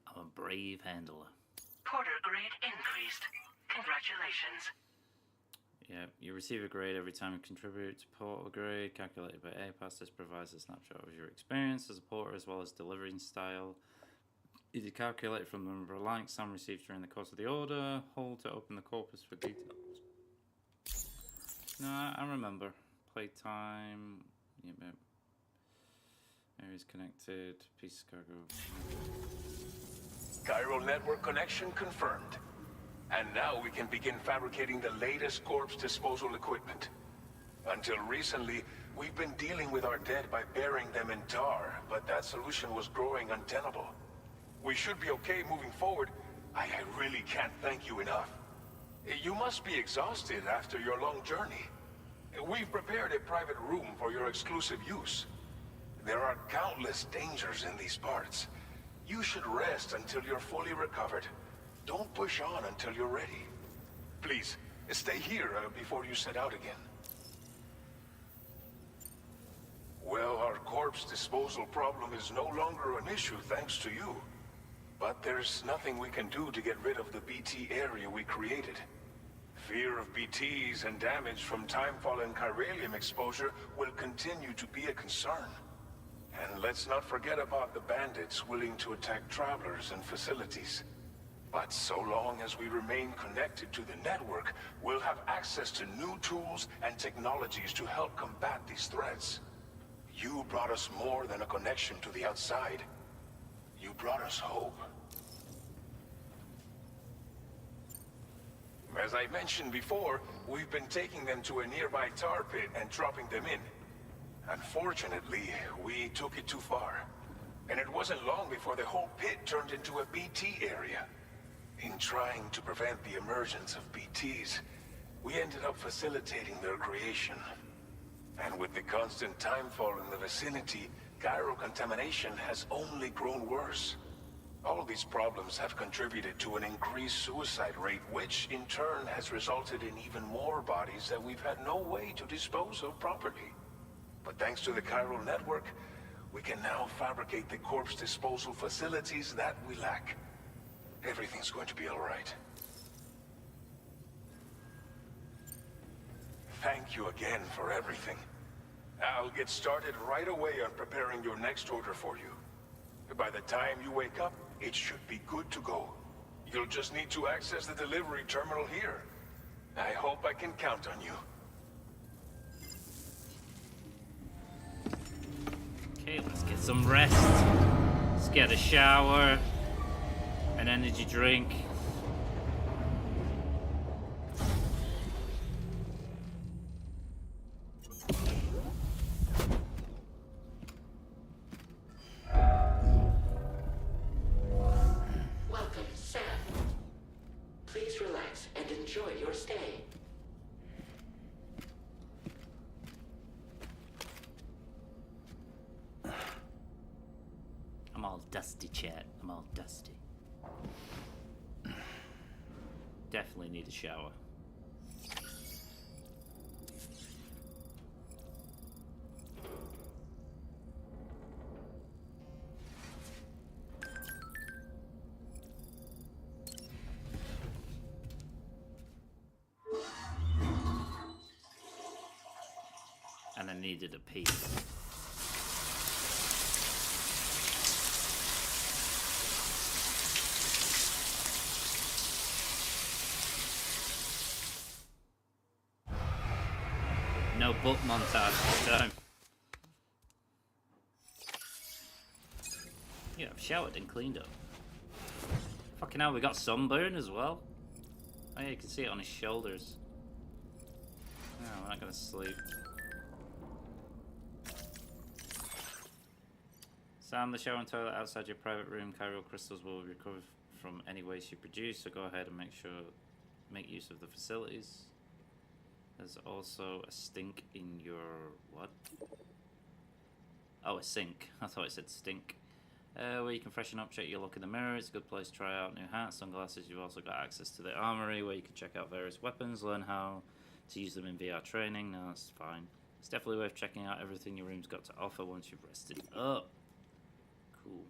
I'm a brave handler. Porter grade increased. Congratulations. Yeah, you receive a grade every time you contribute to portal grade, calculated by APAS. This provides a snapshot of your experience as a porter as well as delivering style. It is calculated from the number of likes Sam received during the course of the order. Hold to open the corpus for details. No, I remember. Playtime. Yep. Areas connected. Piece of cargo. Cairo network connection confirmed. And now we can begin fabricating the latest corpse disposal equipment. Until recently, we've been dealing with our dead by burying them in tar, but that solution was growing untenable. We should be okay moving forward. I really can't thank you enough. You must be exhausted after your long journey. We've prepared a private room for your exclusive use. There are countless dangers in these parts. You should rest until you're fully recovered. Don't push on until you're ready. Please, stay here before you set out again. Well, our corpse disposal problem is no longer an issue thanks to you. But there's nothing we can do to get rid of the BT area we created. Fear of BTs and damage from timefall and chiralium exposure will continue to be a concern. And let's not forget about the bandits willing to attack travelers and facilities. But so long as we remain connected to the network, we'll have access to new tools and technologies to help combat these threats. You brought us more than a connection to the outside. You brought us hope. As I mentioned before, we've been taking them to a nearby tar pit and dropping them in. Unfortunately, we took it too far. And it wasn't long before the whole pit turned into a BT area. In trying to prevent the emergence of BTs, we ended up facilitating their creation. And with the constant timefall in the vicinity, Cairo contamination has only grown worse. All these problems have contributed to an increased suicide rate, which in turn has resulted in even more bodies that we've had no way to dispose of properly. But thanks to the Cairo network, we can now fabricate the corpse disposal facilities that we lack. Everything's going to be all right. Thank you again for everything. I'll get started right away on preparing your next order for you. By the time you wake up, it should be good to go. You'll just need to access the delivery terminal here. I hope I can count on you. Okay, let's get some rest. Let's get a shower. An energy drink. Welcome, Sam. Please relax and enjoy your stay. I'm all dusty, chat. I'm all dusty. Definitely need a shower. And I needed a pee. No butt montage this time. Yeah, I've showered and cleaned up. Fucking hell, we got sunburn as well. Oh yeah, you can see it on his shoulders. No, we're not gonna sleep. Sound the shower and toilet outside your private room. Chiral crystals will recover from any waste you produce, so go ahead and make use of the facilities. There's also a stink in your what? Oh, a sink. I thought it said stink. Where you can freshen up, check your look in the mirror. It's a good place to try out new hats, sunglasses. You've also got access to the armory where you can check out various weapons, learn how to use them in VR training. No, that's fine. It's definitely worth checking out everything your room's got to offer once you've rested up. Cool.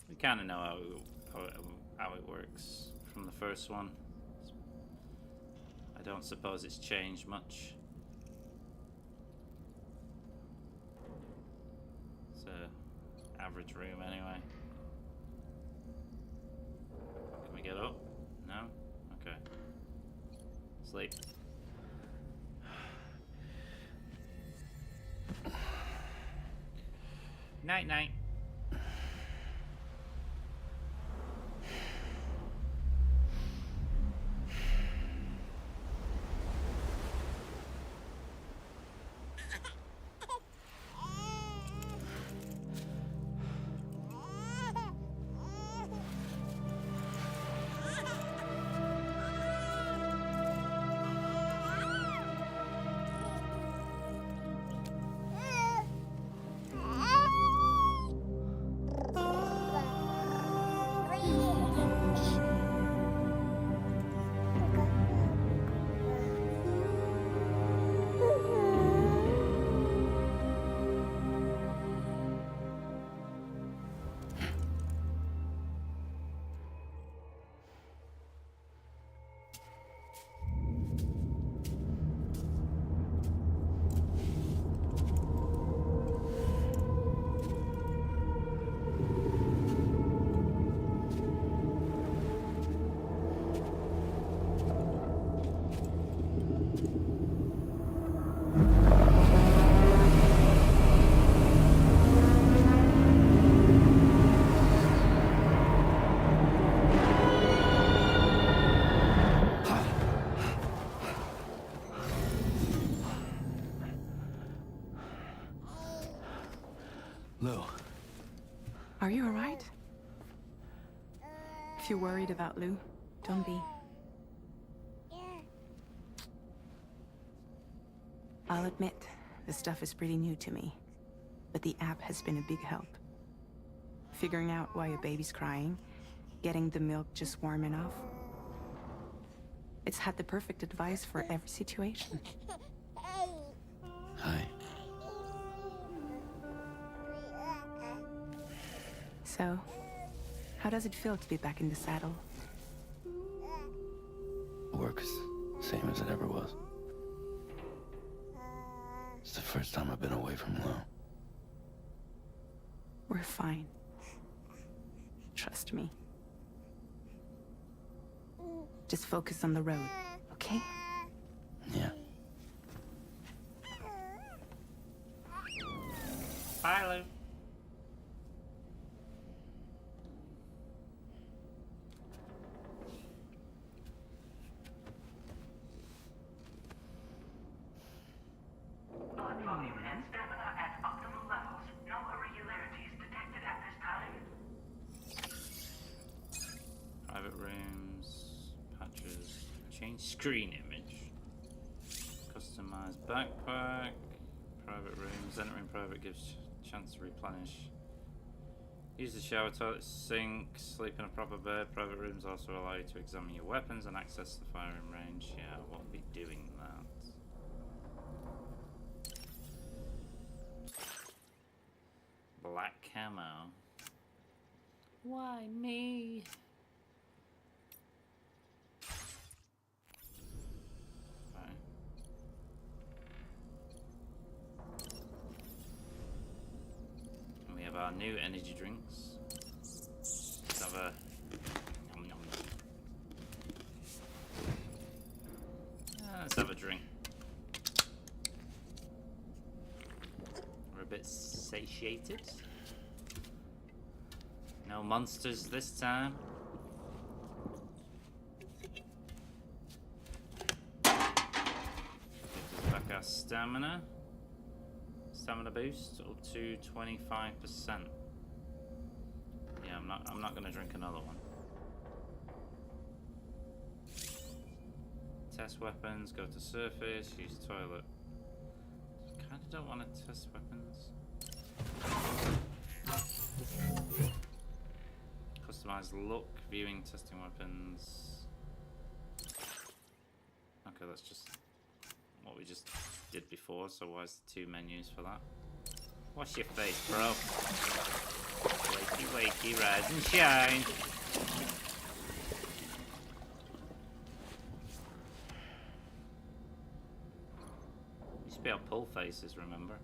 We kind of know how it works from the first one. I don't suppose it's changed much. It's a average room anyway. Can we get up? No? Okay. Sleep. Night night. Lou. Are you alright? If you're worried about Lou, don't be. I'll admit, this stuff is pretty new to me, but the app has been a big help. Figuring out why a baby's crying, getting the milk just warm enough. It's had the perfect advice for every situation. Hi. So, how does it feel to be back in the saddle? Work is the same as it ever was. It's the first time I've been away from Lou. We're fine. Trust me. Just focus on the road, okay? Yeah. Bye, Lou. Blood volume and stamina at optimal levels. No irregularities detected at this time. Private rooms, patches, change screen image, customize backpack, private rooms, entering private gives chance to replenish Use the shower, toilet, sink, sleep in a proper bed. Private rooms also allow you to examine your weapons and access the firing range. Yeah, I won't be doing that. Black camo. Why me? Right. And we have our new energy drinks. Let's have a yum, yum. Let's have a drink. We're a bit satiated. No monsters this time. Gives us back our stamina. Stamina boost up to 25%. Yeah, I'm not gonna drink another one. Test weapons, go to surface, use toilet. Kinda don't want to test weapons. Customize look, viewing, testing weapons. Okay, that's just what we just did before, so why is there 2 menus for that? Wash your face, bro. Wakey, wakey, rise and shine. Used to be able to pull faces, remember?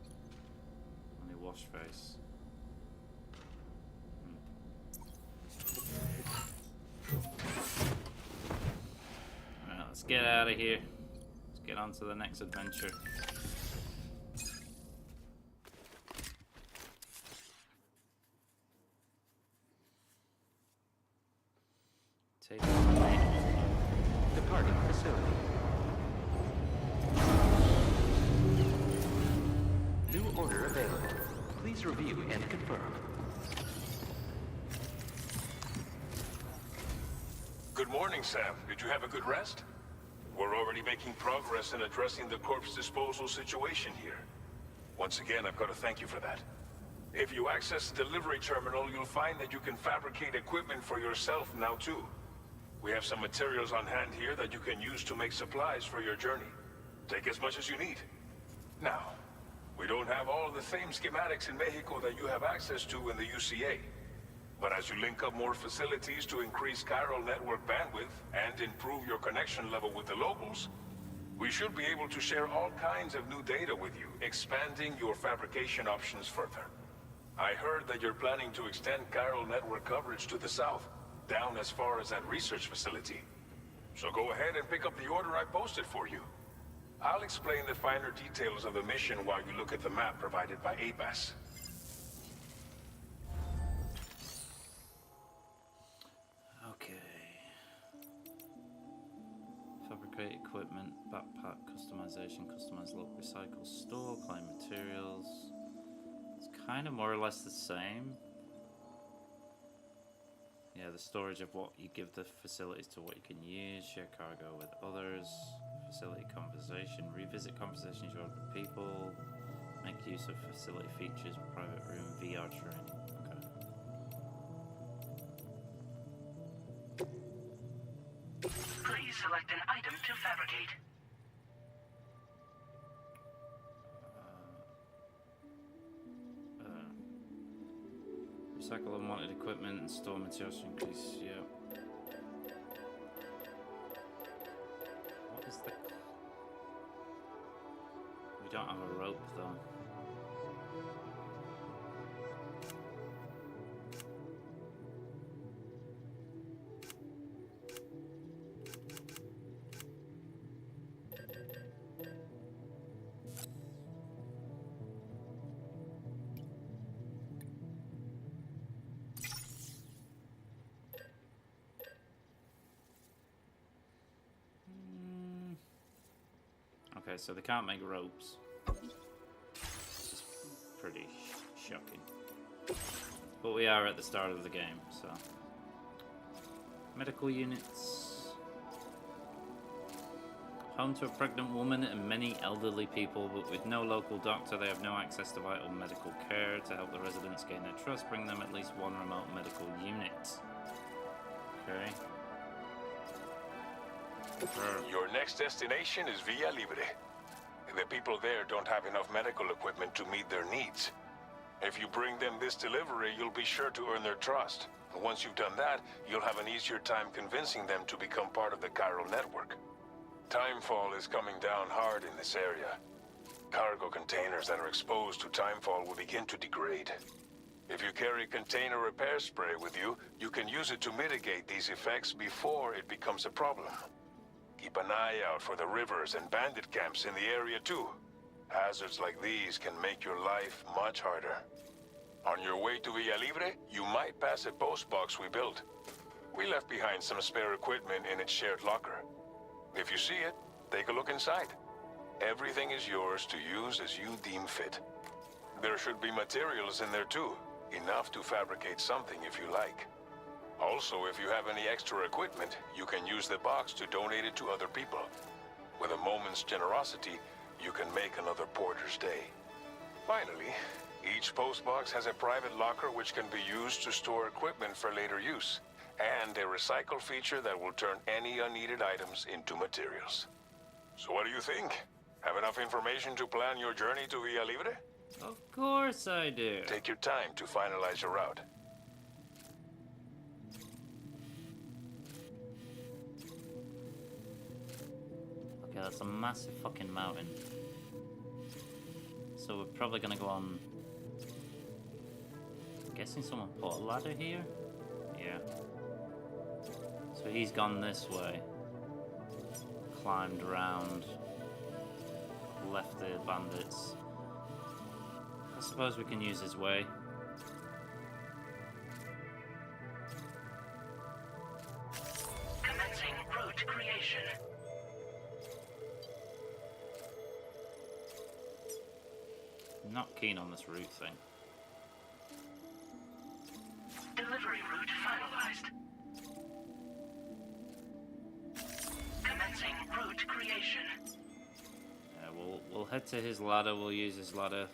Only wash face. Alright, let's get out of here. Let's get on to the next adventure. Take Departing facility. New order available. Please review and confirm. Good morning, Sam. Did you have a good rest? We're already making progress in addressing the corpse disposal situation here. Once again, I've got to thank you for that. If you access the delivery terminal, you'll find that you can fabricate equipment for yourself now too. We have some materials on hand here that you can use to make supplies for your journey. Take as much as you need. Now, we don't have all the same schematics in Mexico that you have access to in the UCA. But as you link up more facilities to increase chiral network bandwidth and improve your connection level with the locals, we should be able to share all kinds of new data with you, expanding your fabrication options further. I heard that you're planning to extend chiral network coverage to the south, down as far as that research facility. So go ahead and pick up the order I posted for you. I'll explain the finer details of the mission while you look at the map provided by ABAS. Okay. Fabricate equipment, backpack, customization, customize look, recycle, store, claim materials. It's kind of more or less the same. Yeah, the storage of what you give the facilities to what you can use, share cargo with others, facility conversation, revisit conversations you had with people, make use of facility features, private room, VR training. Okay. Please select an item to fabricate. Recycle unwanted equipment and store materials to increase, yeah. What is the... We don't have a rope though. Okay, so they can't make ropes. This is pretty shocking. But we are at the start of the game, so... Medical units. Home to a pregnant woman and many elderly people, but with no local doctor, they have no access to vital medical care. To help the residents gain their trust, bring them at least one remote medical unit. Okay. Your next destination is Villa Libre. The people there don't have enough medical equipment to meet their needs. If you bring them this delivery, you'll be sure to earn their trust. And once you've done that, you'll have an easier time convincing them to become part of the chiral network. Timefall is coming down hard in this area. Cargo containers that are exposed to timefall will begin to degrade. If you carry container repair spray with you, you can use it to mitigate these effects before it becomes a problem. Keep an eye out for the rivers and bandit camps in the area too. Hazards like these can make your life much harder. On your way to Villa Libre, you might pass a post box we built. We left behind some spare equipment in its shared locker. If you see it, take a look inside. Everything is yours to use as you deem fit. There should be materials in there too, enough to fabricate something if you like. Also, if you have any extra equipment, you can use the box to donate it to other people. With a moment's generosity, you can make another porter's day. Finally, each postbox has a private locker which can be used to store equipment for later use, and a recycle feature that will turn any unneeded items into materials. So what do you think? Have enough information to plan your journey to Villa Libre? Of course I do. Take your time to finalize your route. Okay, that's a massive fucking mountain. So we're probably gonna go on... I'm guessing someone put a ladder here? Yeah. So he's gone this way. Climbed around. Left the bandits. I suppose we can use his way. Commencing route creation. Not keen on this route thing. Delivery route finalized. Commencing route creation. Yeah, we'll head to his ladder. We'll use his ladder.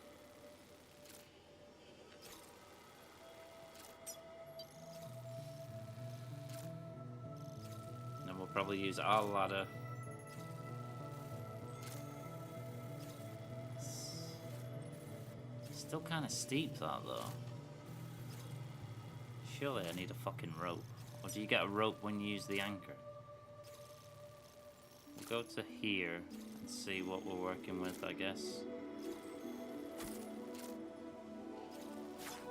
And then we'll probably use our ladder. Still kind of steep, that though. Surely I need a fucking rope. Or do you get a rope when you use the anchor? We'll go to here and see what we're working with, I guess.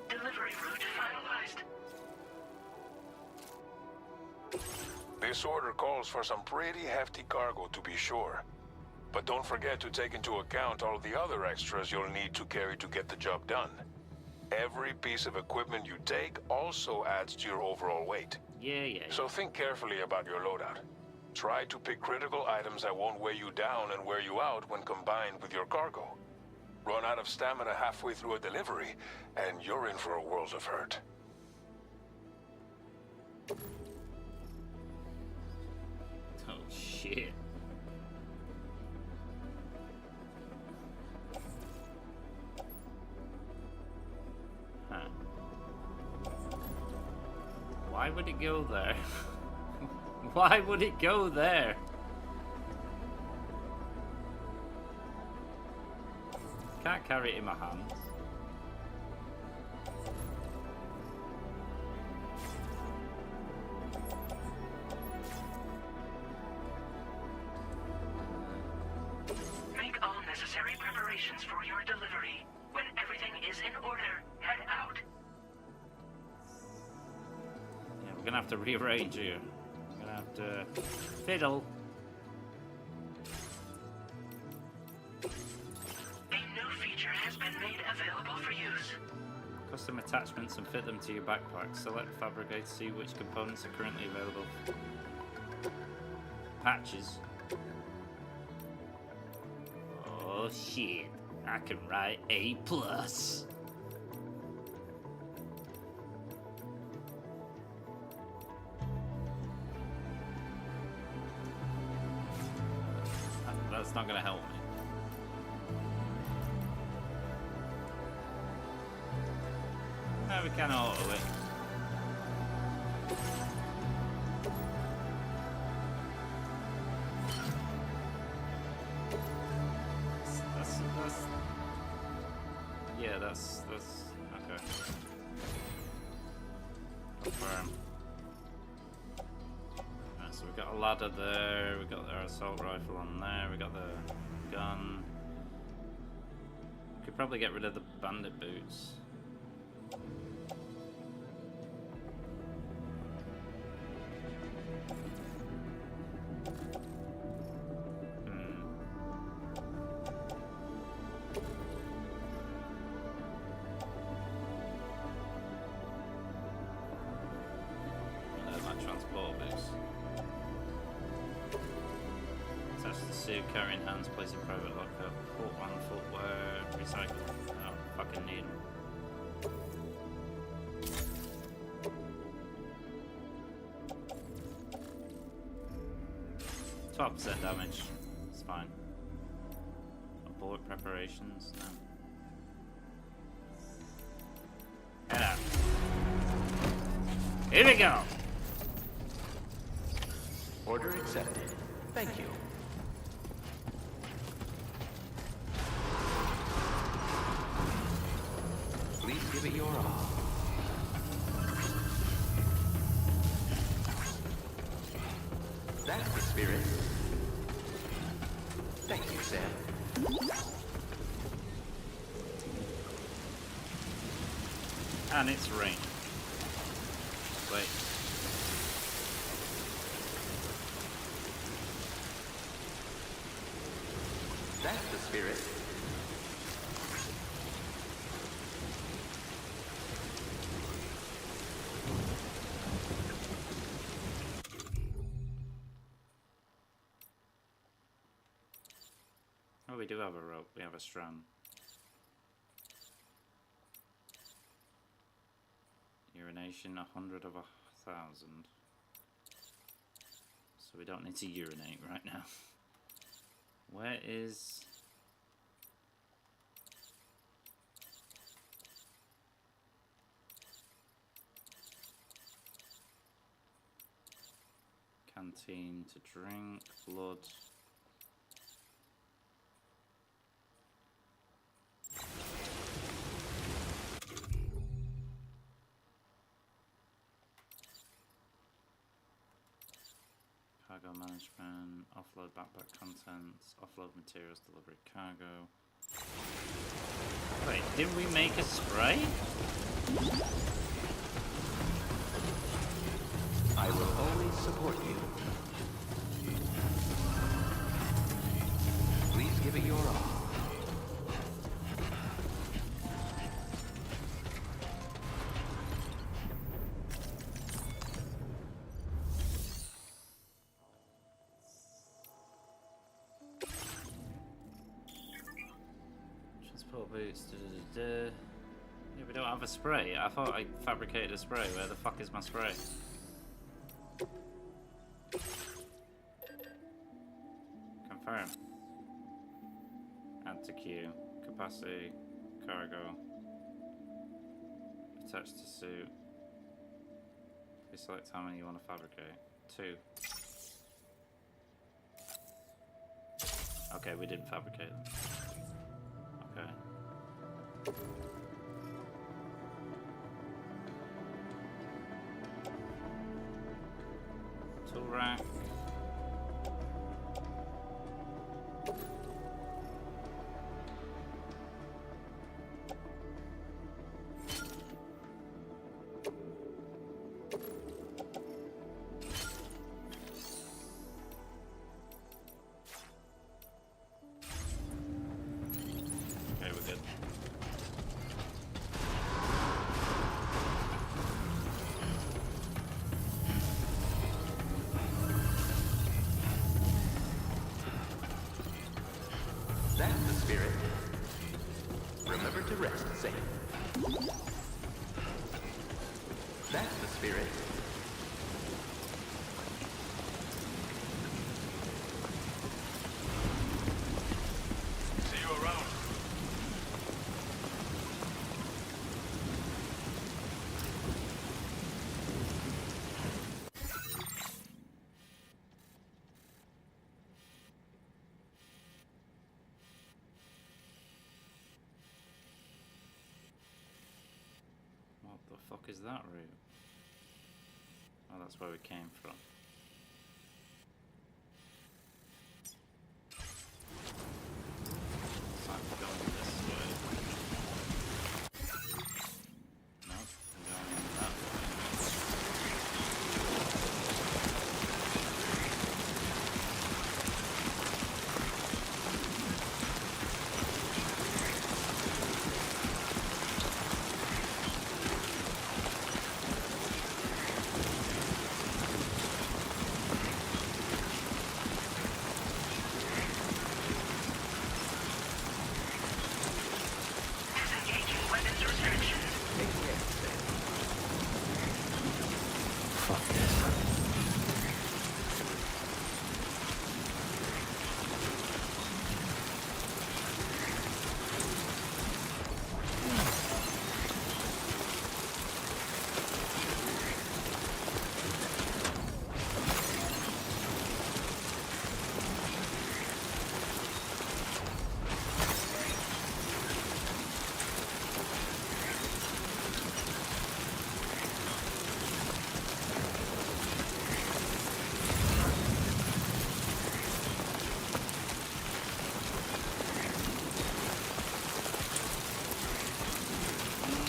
Delivery route finalized. This order calls for some pretty hefty cargo to be sure. But don't forget to take into account all the other extras you'll need to carry to get the job done. Every piece of equipment you take also adds to your overall weight. Yeah. So think carefully about your loadout. Try to pick critical items that won't weigh you down and wear you out when combined with your cargo. Run out of stamina halfway through a delivery, and you're in for a world of hurt. Oh shit. Why would it go there? Why would it go there? Can't carry it in my hands. Make all necessary preparations for your delivery. When everything is in order, head out. Yeah, we're gonna have to rearrange here. We're gonna have to fiddle. A new feature has been made available for use. Custom attachments and fit them to your backpack. Select fabricate to see which components are currently available. Patches. Oh shit. I can write A+. That's not gonna help me. No, we can auto it. That's yeah, that's okay. Confirm. Right, so we got a ladder there, we got our assault rifle on there, we got the gun. Could probably get rid of the bandit boots. Carrying hands, placing private locker, put on footwear, recycle. Oh, fucking need them. 12% damage. It's fine. Abort preparations. No. Head out. Here we go. Order accepted. Thank you. Please give it your all. That's the spirit. Thank you, Sam. And it's rain. Wait. That's the spirit. Oh, we do have a rope. We have a strand. Urination, 100 of 1,000. So we don't need to urinate right now. Where is... Canteen to drink, blood. Cargo management, offload backpack contents, offload materials, delivery cargo. Wait, didn't we make a spray? I will always support you. Please give it your all. Transport boots, Yeah, we don't have a spray. I thought I fabricated a spray. Where the fuck is my spray? Confirm. Add to queue. Capacity. Cargo. Attached to suit. Please select how many you want to fabricate. 2. Okay, we didn't fabricate them. Okay. Tool rack. Okay, we're good. That's the spirit. Remember to rest safe. That's the spirit. The fuck is that route? Oh, that's where we came from. So I'm going this way. Nope, I'm going that way. Disengaging weapons restrictions. Fuck this.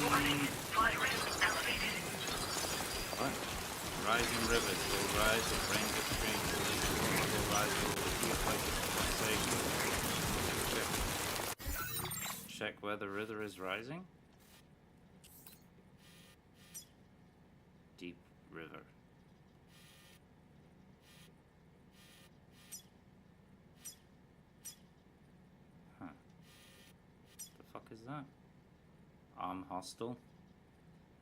Warning. Fly risk elevated. What? Rising rivers will rise at range of streams. Release will rise will repeat like check where the river is rising. Deep river. Huh. The fuck is that? Arm hostile.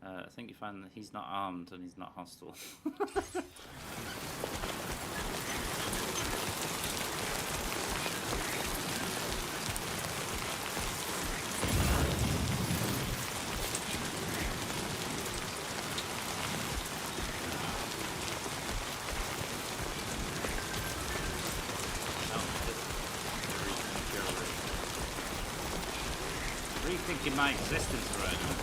I think you find that he's not armed and he's not hostile. Rethinking my existence right now.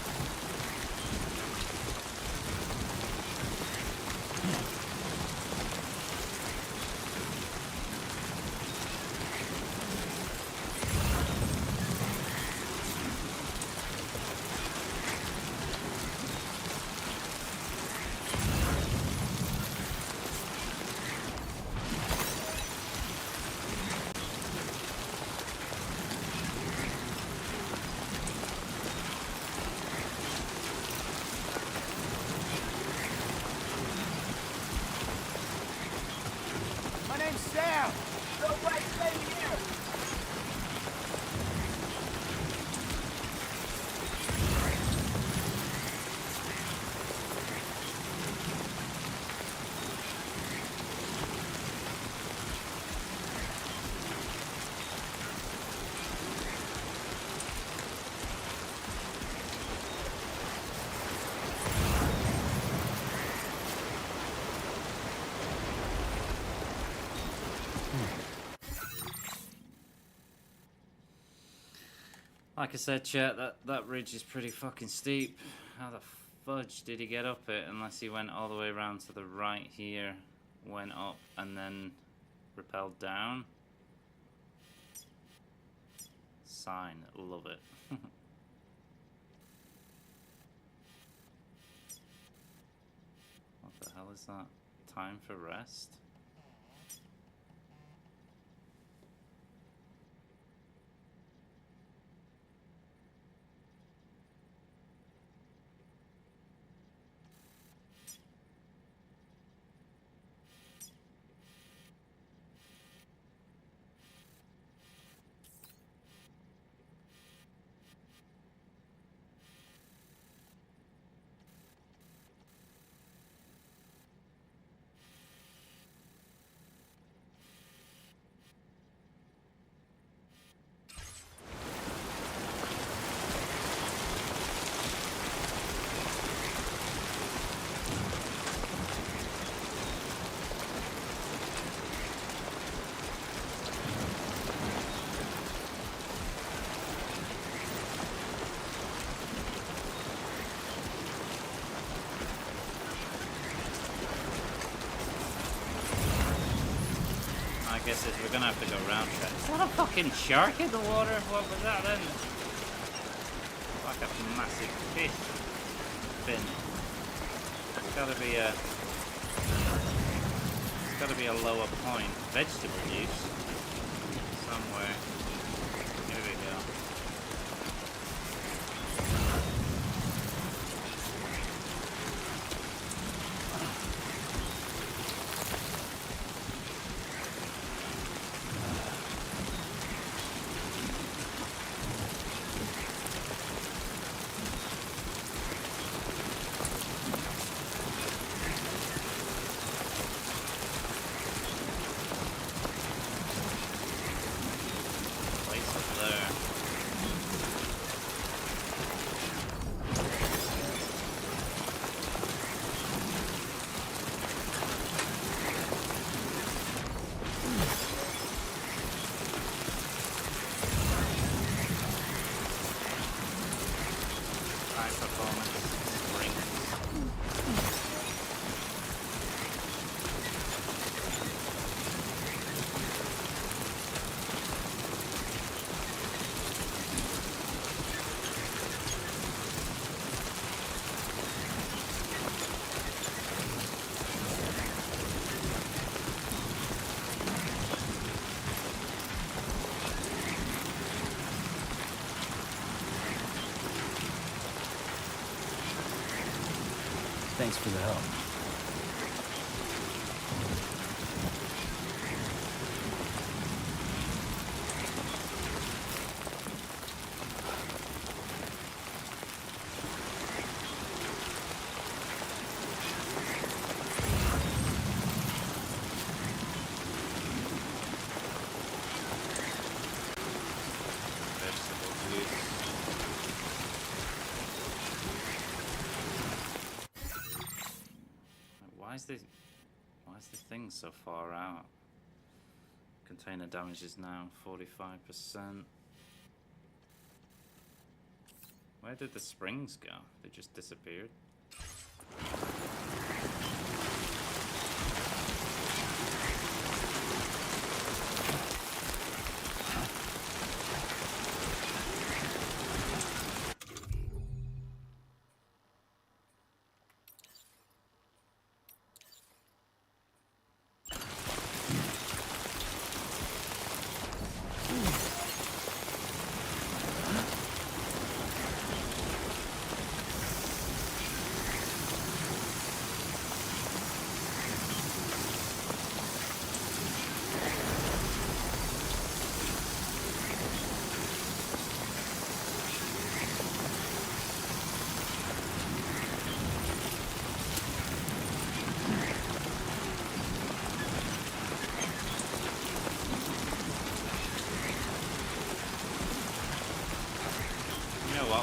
My name's Sam. No way, stay here. Like I said, chat, that ridge is pretty fucking steep. How the fudge did he get up it? Unless he went all the way around to the right here, went up, and then rappelled down. Sign, love it. What the hell is that? Time for rest? guess is we're gonna have to go round trip. Is that a fucking shark in the water? What was that then? Like a massive fish fin. It's gotta be a lower point. Vegetable use somewhere. Here we go. Thanks for the help. Why is the thing so far out? Container damage is now 45%. Where did the springs go? They just disappeared.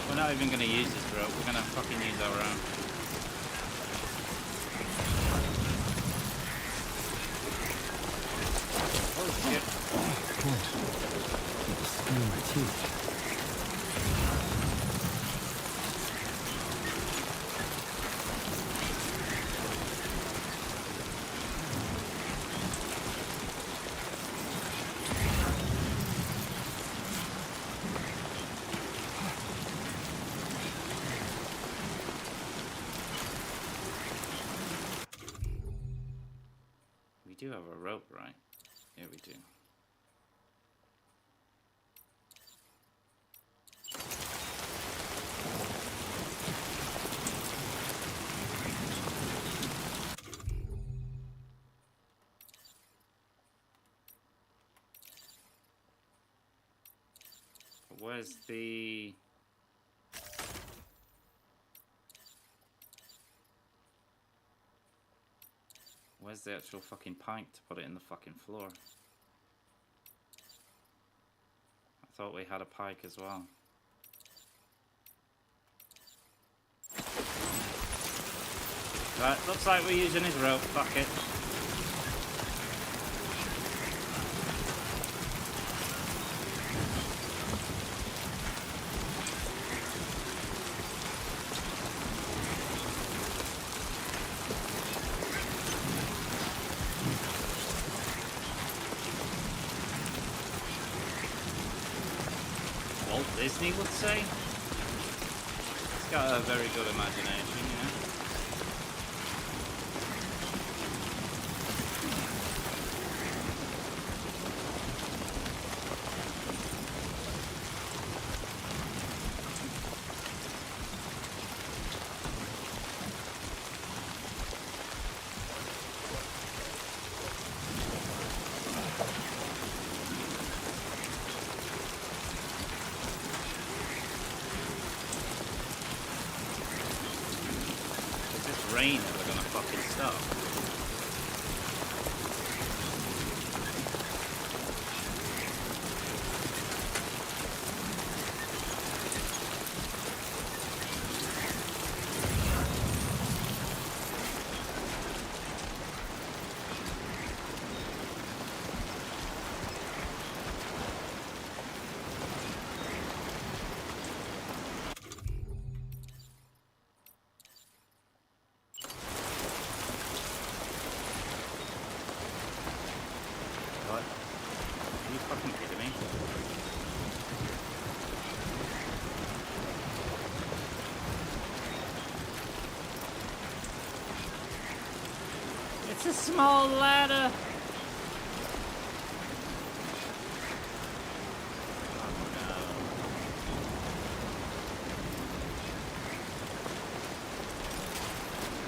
We're not even going to use this rope, we're going to fucking use our own. Oh shit. Skin my teeth. We do have a rope, right? Yeah, we do. Where's the... Where's the actual fucking pike to put it in the fucking floor? I thought we had a pike as well. Right, looks like we're using his rope. Fuck it. Disney would say. It's got a very good imagination, you know. Rain ever gonna fucking stop? It's a small ladder. Oh no.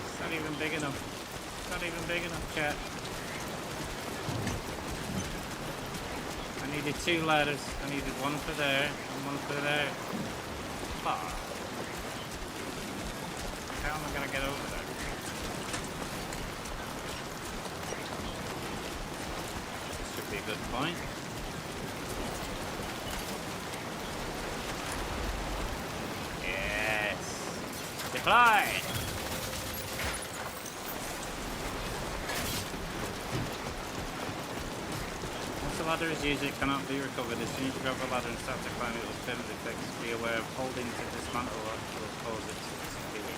It's not even big enough. It's not even big enough, chat. I needed 2 ladders. I needed one for there and one for there. Fuck. How am I gonna get over there? Be a good point. Yes. Deploy. Once the ladder is used, it cannot be recovered. As soon as you grab a ladder and start to climb, it will permanently fix. Be aware of holding to dismantle or it will cause it to disappear.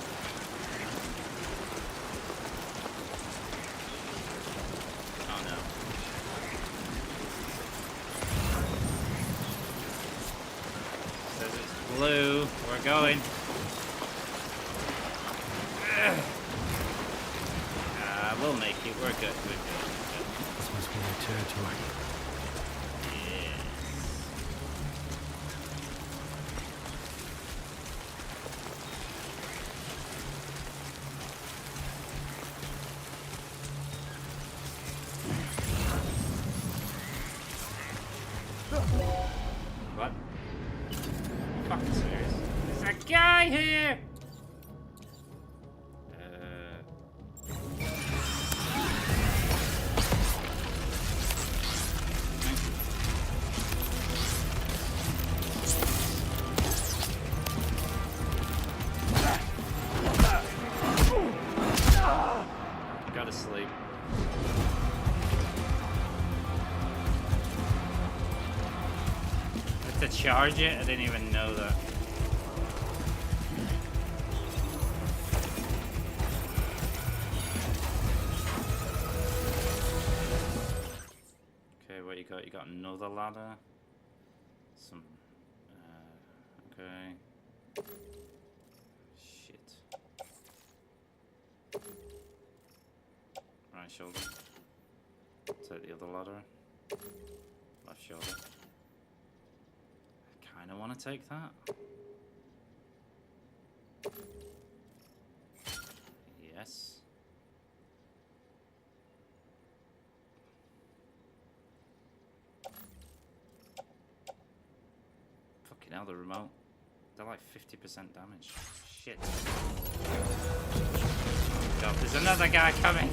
Oh no. Says it's blue. We're going. We'll make it. We're good. We're good. This must be their territory. Yes. What? Fucking serious? There's a guy here! Gotta sleep. To charge it? I didn't even know that. Okay, what you got? You got another ladder? Some... okay. Shit. Right shoulder. Take the other ladder. Left shoulder. I don't want to take that. Yes. Fucking hell, the remote. They're like 50% damage. Shit. Oh god, there's another guy coming.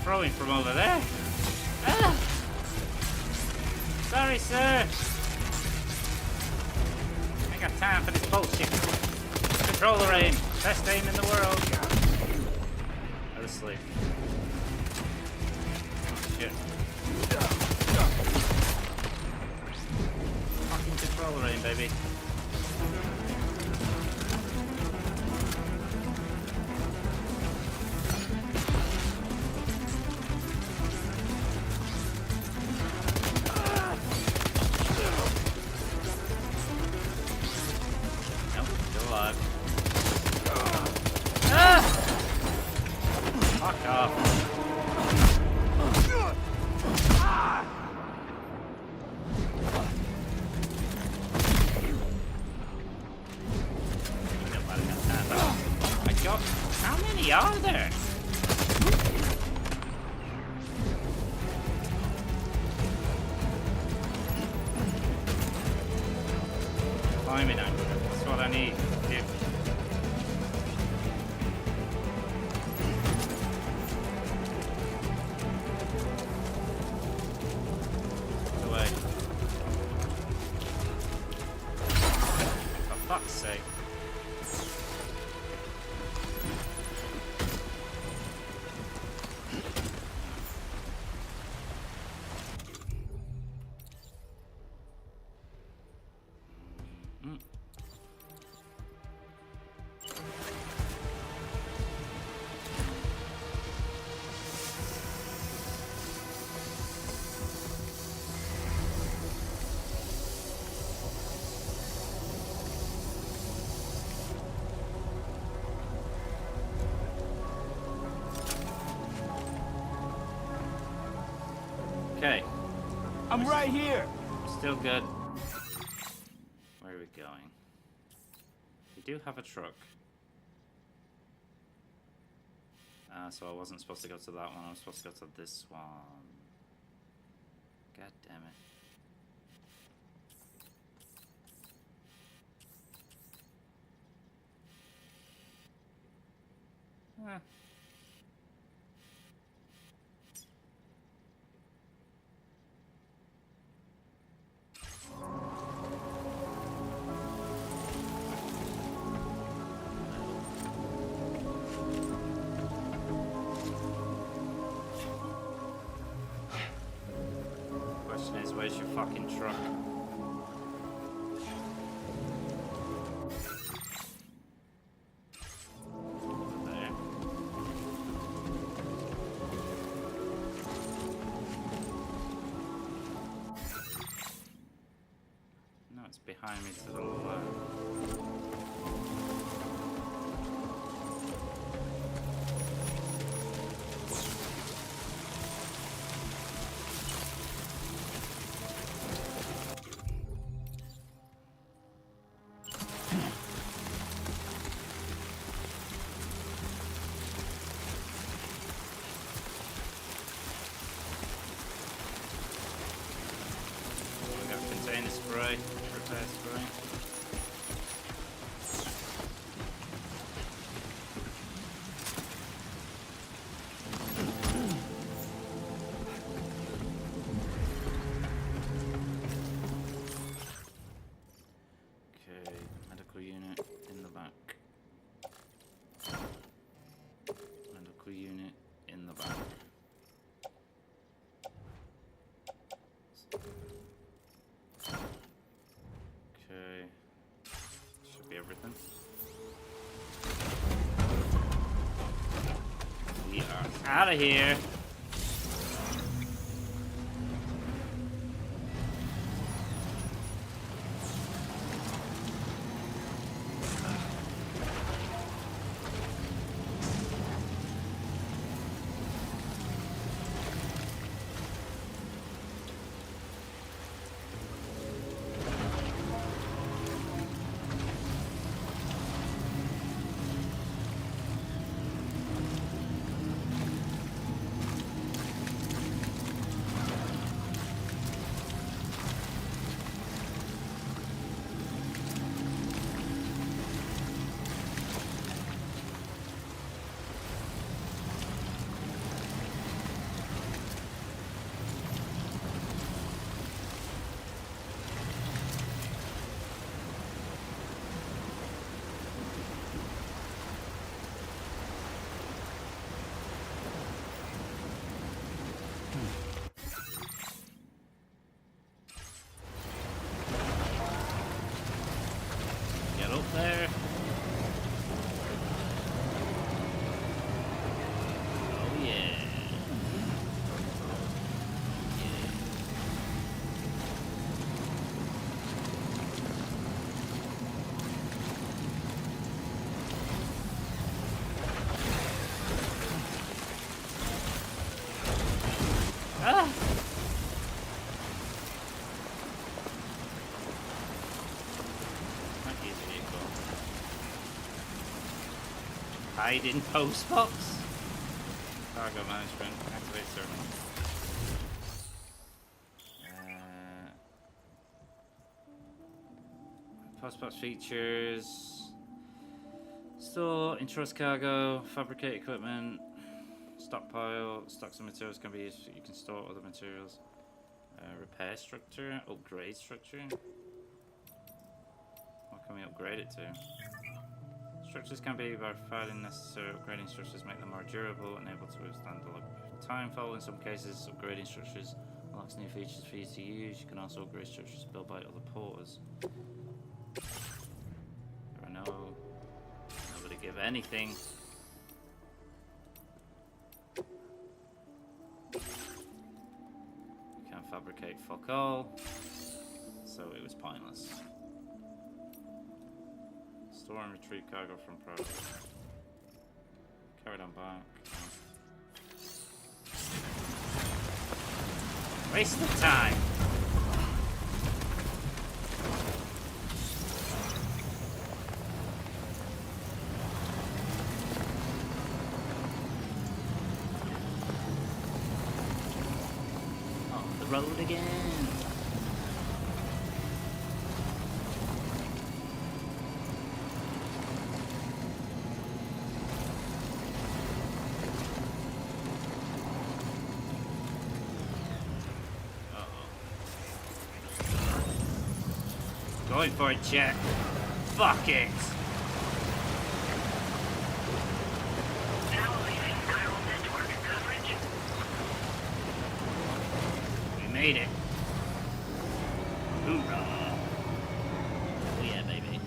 Throwing from over there. Ah! Sorry, sir. I ain't got time for this bullshit. Controller aim! Best aim in the world! Go to sleep. Oh, shit. Fucking controller aim, baby. Are there? Climbing angle. That's what I need. Dude. Away. For fuck's sake. Okay. I'm right here. Still good. Where are we going? We do have a truck. So I wasn't supposed to go to that one. I was supposed to go to this one. God damn it. Where's your fucking truck? There. No, it's behind me to the left. Spray, repair spray. Okay, medical unit in the back. Medical unit in the back. Should be everything. We are out of here. hide in post box. Cargo management. Activate terminal. Postbox features. Store, entrust cargo, fabricate equipment, stockpile, stocks and materials can be used. You can store other materials. Repair structure, upgrade structure. What can we upgrade it to? Structures can be verified in necessary upgrading structures make them more durable and able to withstand a long timefall. In some cases, upgrading structures unlocks new features for you to use. You can also upgrade structures built by other porters. There are nobody give anything. You can't fabricate fuck all, so it was pointless. Store and retrieve cargo from product. Carried on back. Waste of time. Off the road again. Going for it, Jack. Fuck it. Now leaving chiral network coverage. We made it. Hoorah. Oh yeah, baby.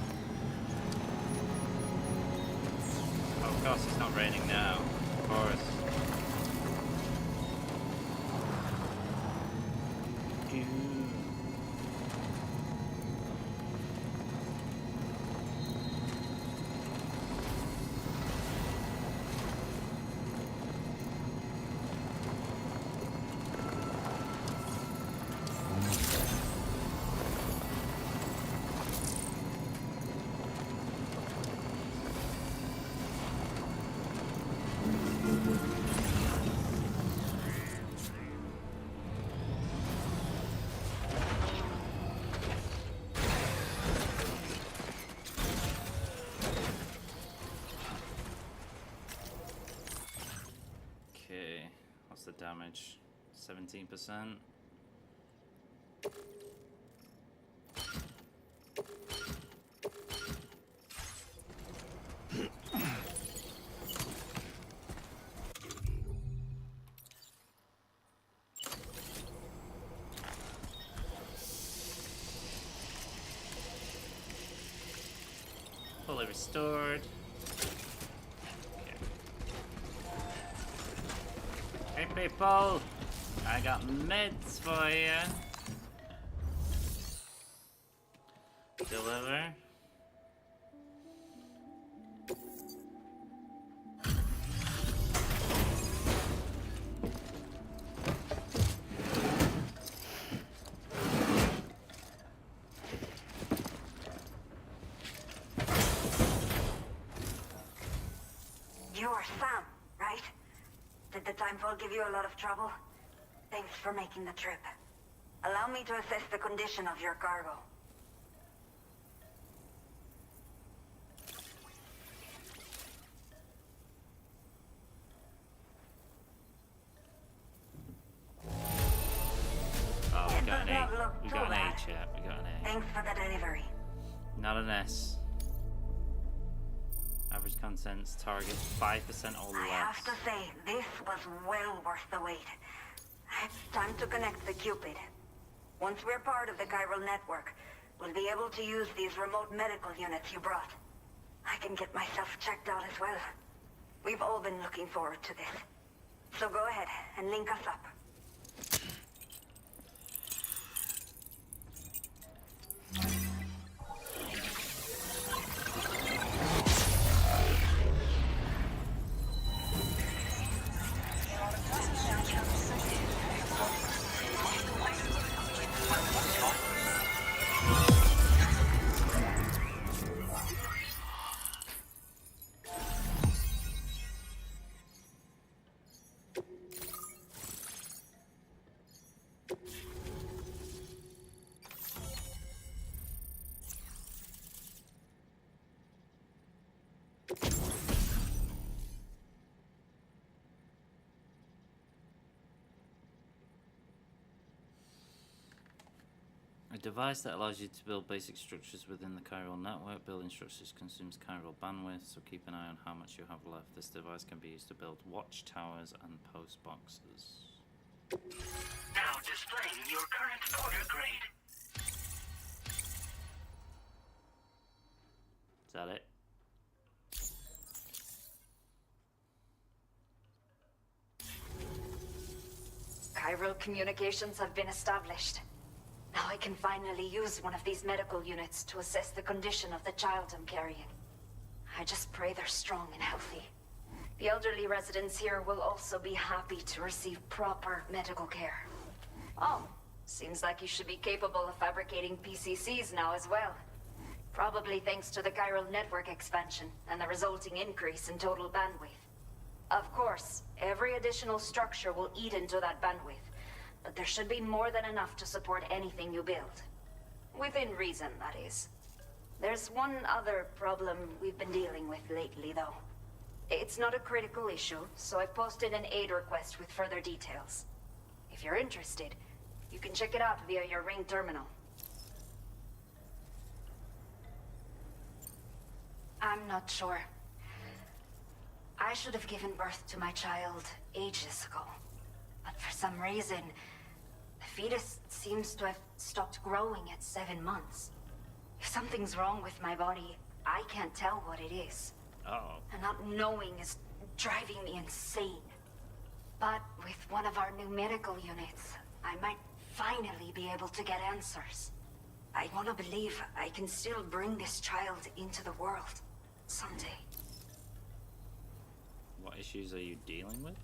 Oh, of course it's not raining now. Of course. The damage 17%. Fully restored. Hey people, I got meds for you. Deliver. You're Sam, right? Did the timefall give you a lot of trouble? Thanks for making the trip. Allow me to assess the condition of your cargo. Oh, we got an A. We got an A, chat. We got an A. Thanks for the delivery. Not an S. Average contents target 5% or less. I have to say, this was well worth the wait. It's time to connect the Cupid. Once we're part of the chiral network, we'll be able to use these remote medical units you brought. I can get myself checked out as well. We've all been looking forward to this. So go ahead and link us up. A device that allows you to build basic structures within the chiral network. Building structures consumes chiral bandwidth, so keep an eye on how much you have left. This device can be used to build watchtowers and post boxes. Now displaying your current order grade. Is that it? Chiral communications have been established. Now I can finally use one of these medical units to assess the condition of the child I'm carrying. I just pray they're strong and healthy. The elderly residents here will also be happy to receive proper medical care. Oh, seems like you should be capable of fabricating PCCs now as well. Probably thanks to the chiral network expansion and the resulting increase in total bandwidth. Of course, every additional structure will eat into that bandwidth, but there should be more than enough to support anything you build. Within reason, that is. There's one other problem we've been dealing with lately, though. It's not a critical issue, so I've posted an aid request with further details. If you're interested, you can check it out via your Ring terminal. I'm not sure. I should have given birth to my child ages ago. But for some reason, the fetus seems to have stopped growing at 7 months. If something's wrong with my body, I can't tell what it is. Uh-oh. And not knowing is driving me insane. But with one of our new medical units, I might finally be able to get answers. I want to believe I can still bring this child into the world someday. What issues are you dealing with?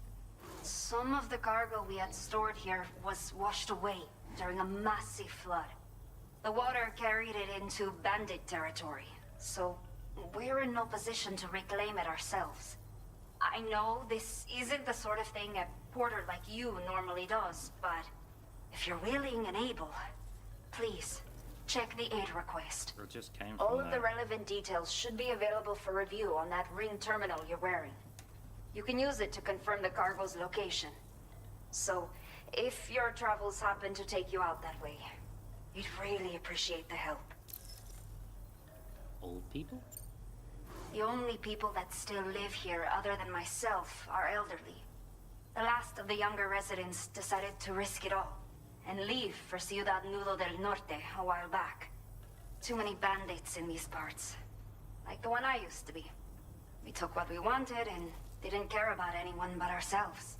Some of the cargo we had stored here was washed away during a massive flood. The water carried it into bandit territory, so we're in no position to reclaim it ourselves. I know this isn't the sort of thing a porter like you normally does, but if you're willing and able, please check the aid request. It just came from All of the there. relevant details should be available for review on that Ring terminal you're wearing. You can use it to confirm the cargo's location. So, if your travels happen to take you out that way, we'd really appreciate the help. Old people? The only people that still live here other than myself are elderly. The last of the younger residents decided to risk it all and leave for Ciudad Nudo del Norte a while back. Too many bandits in these parts. Like the one I used to be. We took what we wanted and didn't care about anyone but ourselves.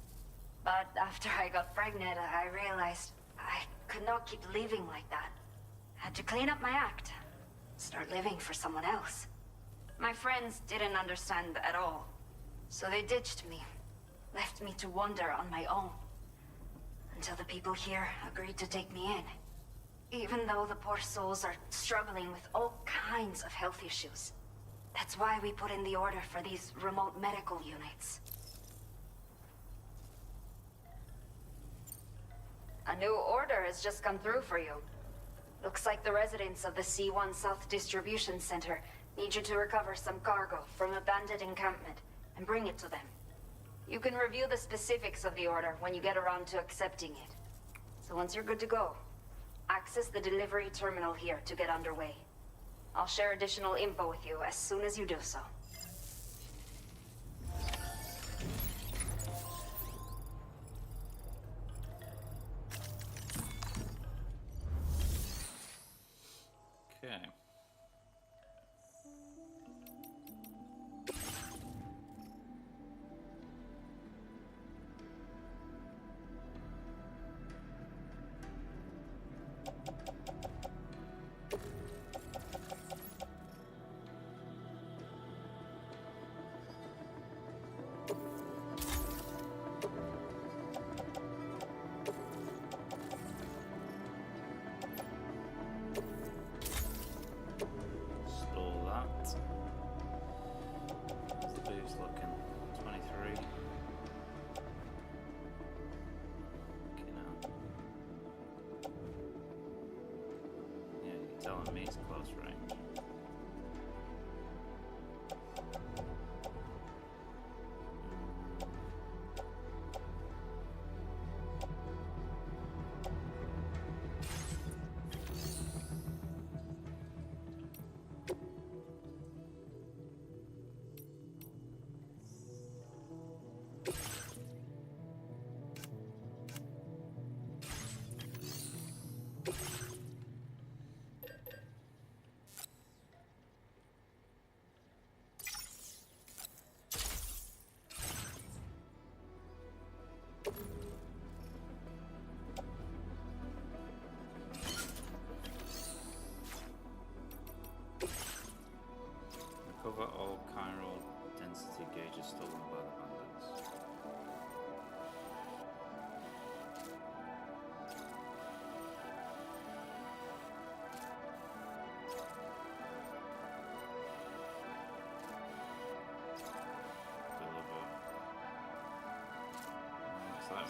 But after I got pregnant, I realized I could not keep living like that. Had to clean up my act. Start living for someone else. My friends didn't understand at all. So they ditched me. Left me to wander on my own. Until the people here agreed to take me in. Even though the poor souls are struggling with all kinds of health issues. That's why we put in the order for these remote medical units. A new order has just come through for you. Looks like the residents of the C1 South Distribution Center need you to recover some cargo from a bandit encampment and bring it to them. You can review the specifics of the order when you get around to accepting it. So once you're good to go, access the delivery terminal here to get underway. I'll share additional info with you as soon as you do so. Okay. Stole that. How's the booze looking? 23. Okay, now. Yeah, you're telling me it's close range.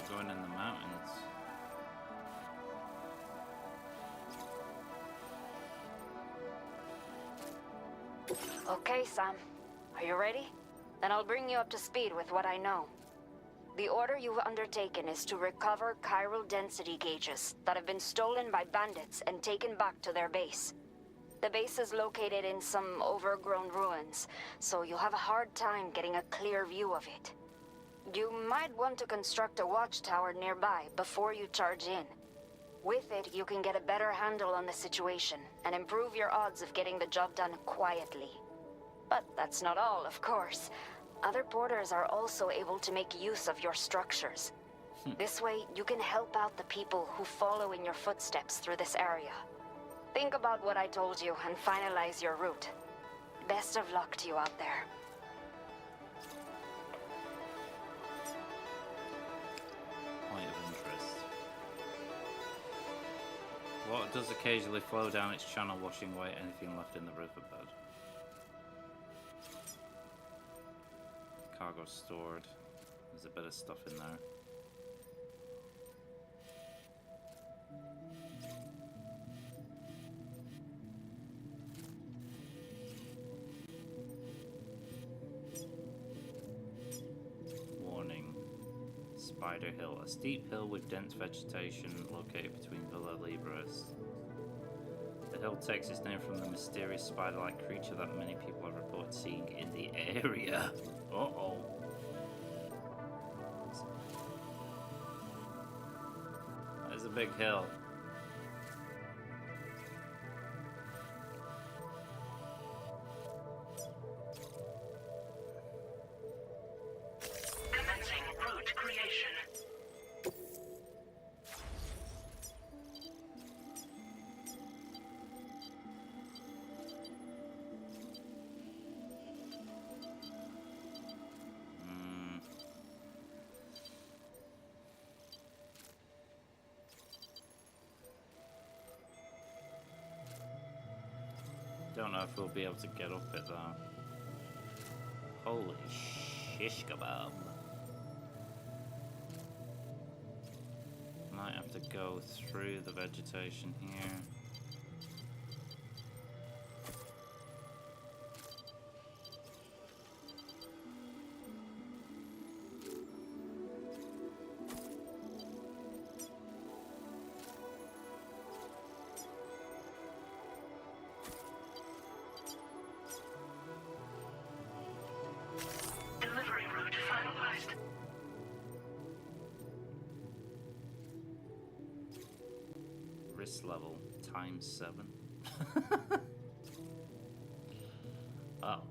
Not going in the mountains. Okay, Sam. Are you ready? Then I'll bring you up to speed with what I know. The order you've undertaken is to recover chiral density gauges that have been stolen by bandits and taken back to their base. The base is located in some overgrown ruins, so you'll have a hard time getting a clear view of it. You might want to construct a watchtower nearby before you charge in. With it, you can get a better handle on the situation and improve your odds of getting the job done quietly. But that's not all, of course. Other porters are also able to make use of your structures. This way, you can help out the people who follow in your footsteps through this area. Think about what I told you and finalize your route. Best of luck to you out there. Point of interest. Water does occasionally flow down its channel, washing away anything left in the riverbed. Cargo stored. There's a bit of stuff in there. Warning. Spider Hill. A steep hill with dense vegetation located between Villa Libres. The hill takes its name from the mysterious spider-like creature that many people have reported seeing in the area. Uh-oh. There's a big hill. Commencing route creation. Don't know if we'll be able to get up it though. Holy shish kebab. Might have to go through the vegetation here. Delivery route finalized. Risk level ×7. Oh.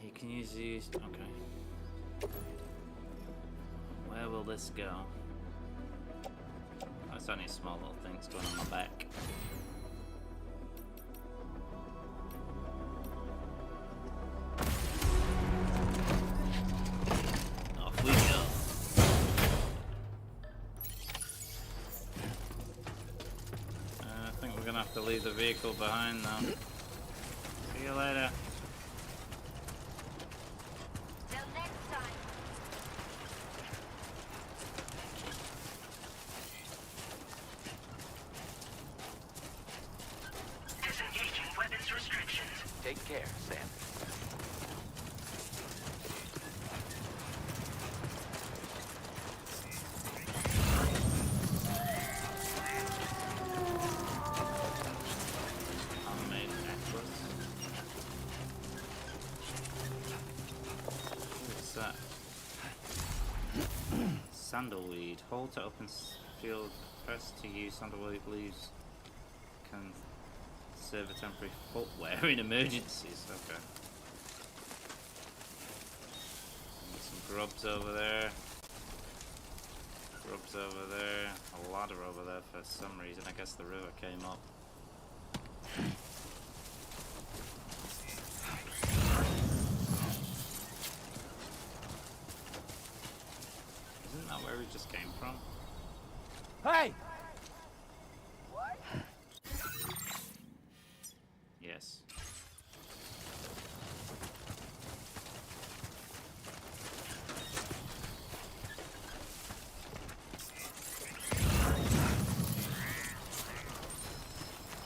You can use these. Okay. Where will this go? Oh, it's only a small little thing. It's going on my back. Off we go. I think we're gonna have to leave the vehicle behind now. See you later. Till next time. Disengaging weapons restrictions. Take care, Sam. Handmade necklace. What's that? Sandalweed. Hold to open field. Press to use sandalweed leaves. Can serve a temporary footwear in emergencies. Okay. Some grubs over there. Grubs over there. A ladder over there for some reason. I guess the river came up. Isn't that where we just came from? Hey! What?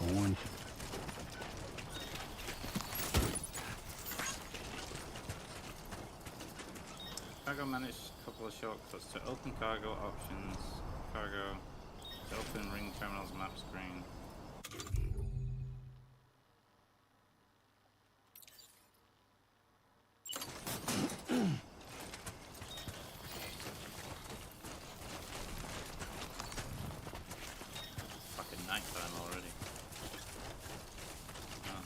forewarned you. Cargo managed a couple of shortcuts to open cargo options. Cargo to open ring terminals map screen. Fucking nighttime already. Oh.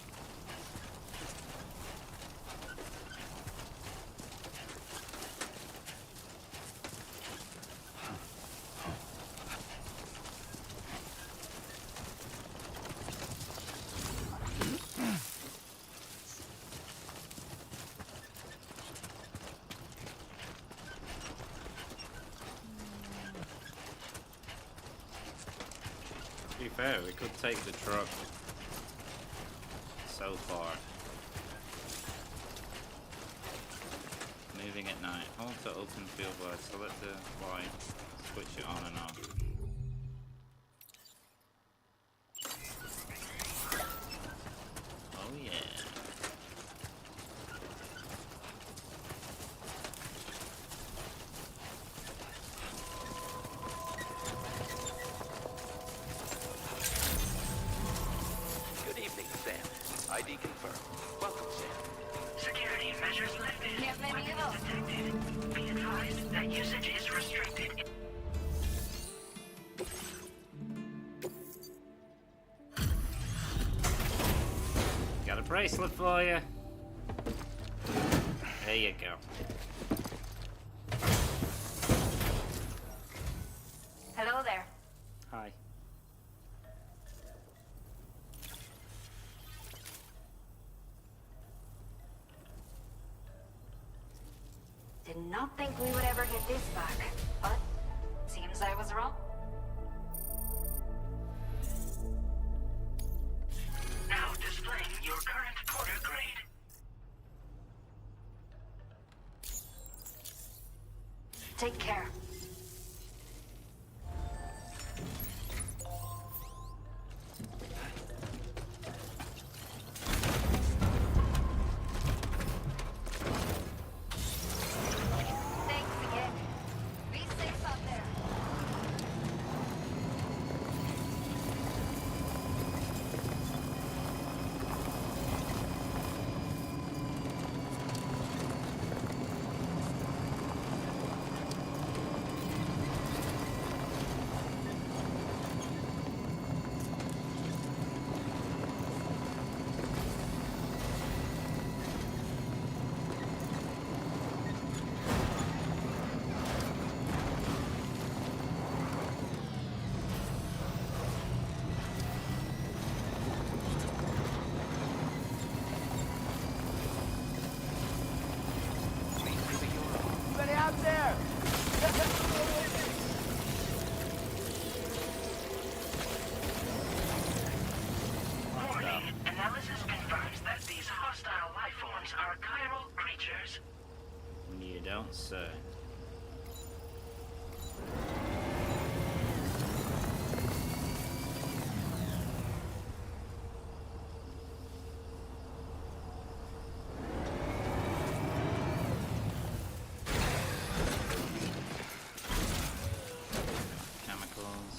To be fair, we could take the truck so far. Moving at night. Hold to open field by select the light. Switch it on and off. Oh yeah. Good evening, Sam. ID confirmed. Welcome, Sam. Security measures lifted. Weapons detected. Be advised that usage is restricted. Got a bracelet for you. There you go. Hello there. Hi. Did not think we would ever get this back, but seems I was wrong. Now displaying your current quarter grade. Take care. Thanks again. Be safe out there. Anybody out there? Warning. Analysis confirms that these hostile life forms are chiral creatures. You don't say. Chemicals.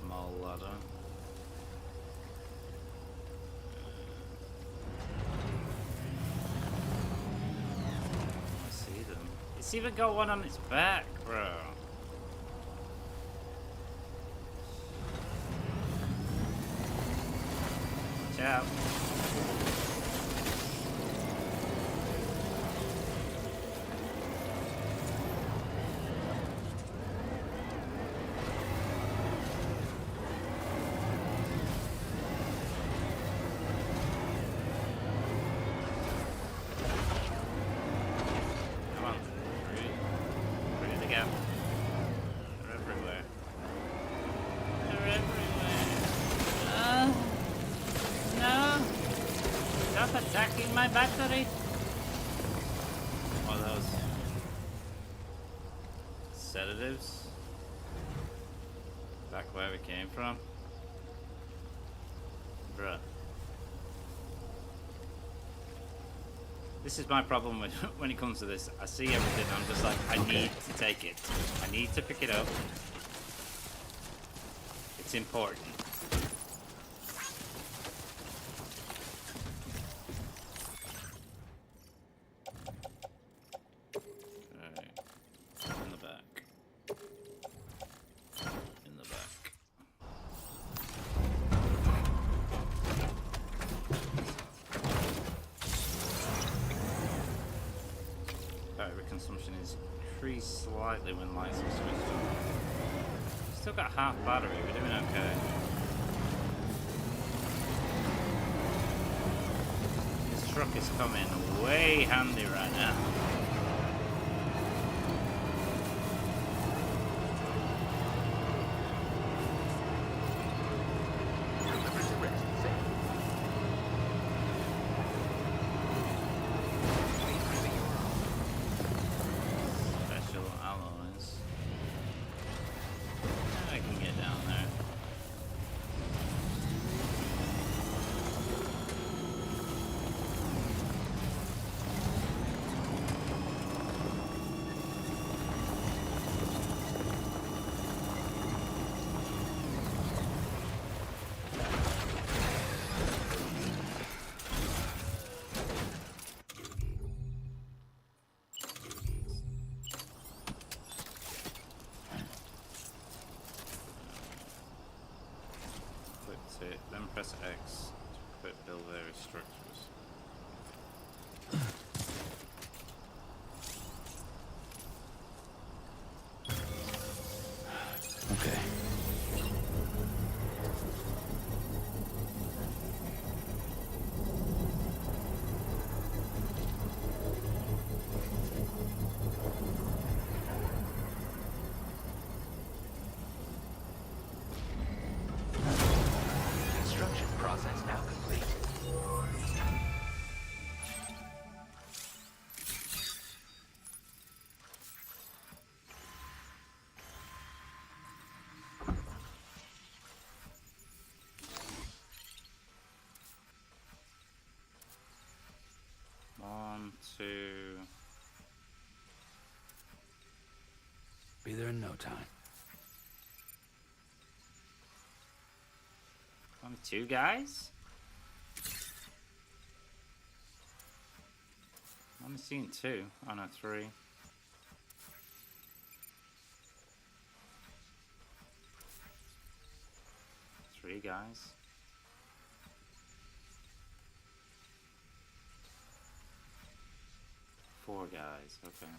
Small ladder. I see them. It's even got one on its back, bro. Watch out. Stop attacking my battery! What are those? Sedatives? Back where we came from? Bruh. This is my problem with when it comes to this. I see everything, I'm just like, I need to take it. I need to pick it up. It's important. Alright. In the back. In the back. Battery consumption is increased slightly when lights are switched on. Still got half battery, we're doing okay. This truck is coming way handy right now. Special alloys. I can get down there. Click it, then press X to quit build various structures. Okay. Construction process now complete. One, two. Be there in no time. Only two guys? I'm only seeing two. Oh no, three. Three guys. Four guys, okay.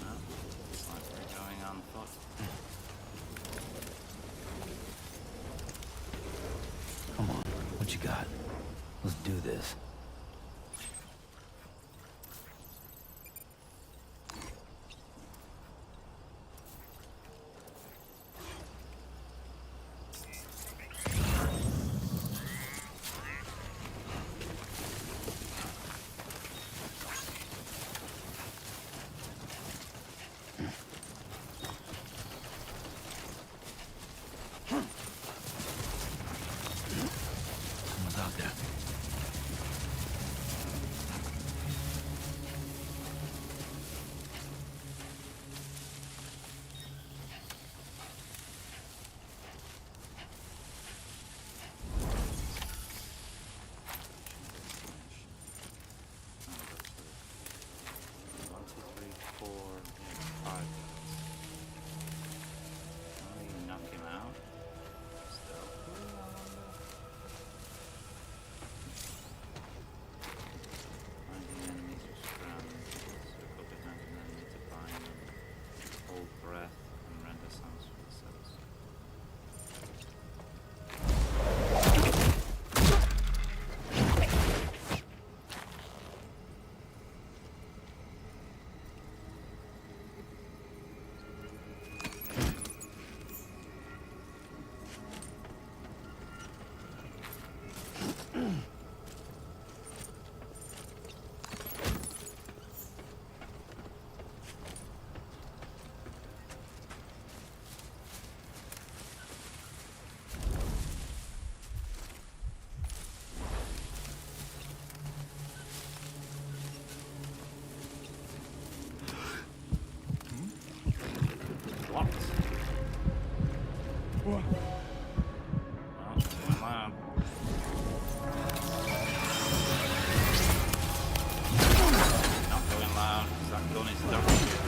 Oh, looks like we're going on foot. Come on, what you got? Let's do this. Someone's out there. Doing loud. Not going loud, because that gun is dog shit.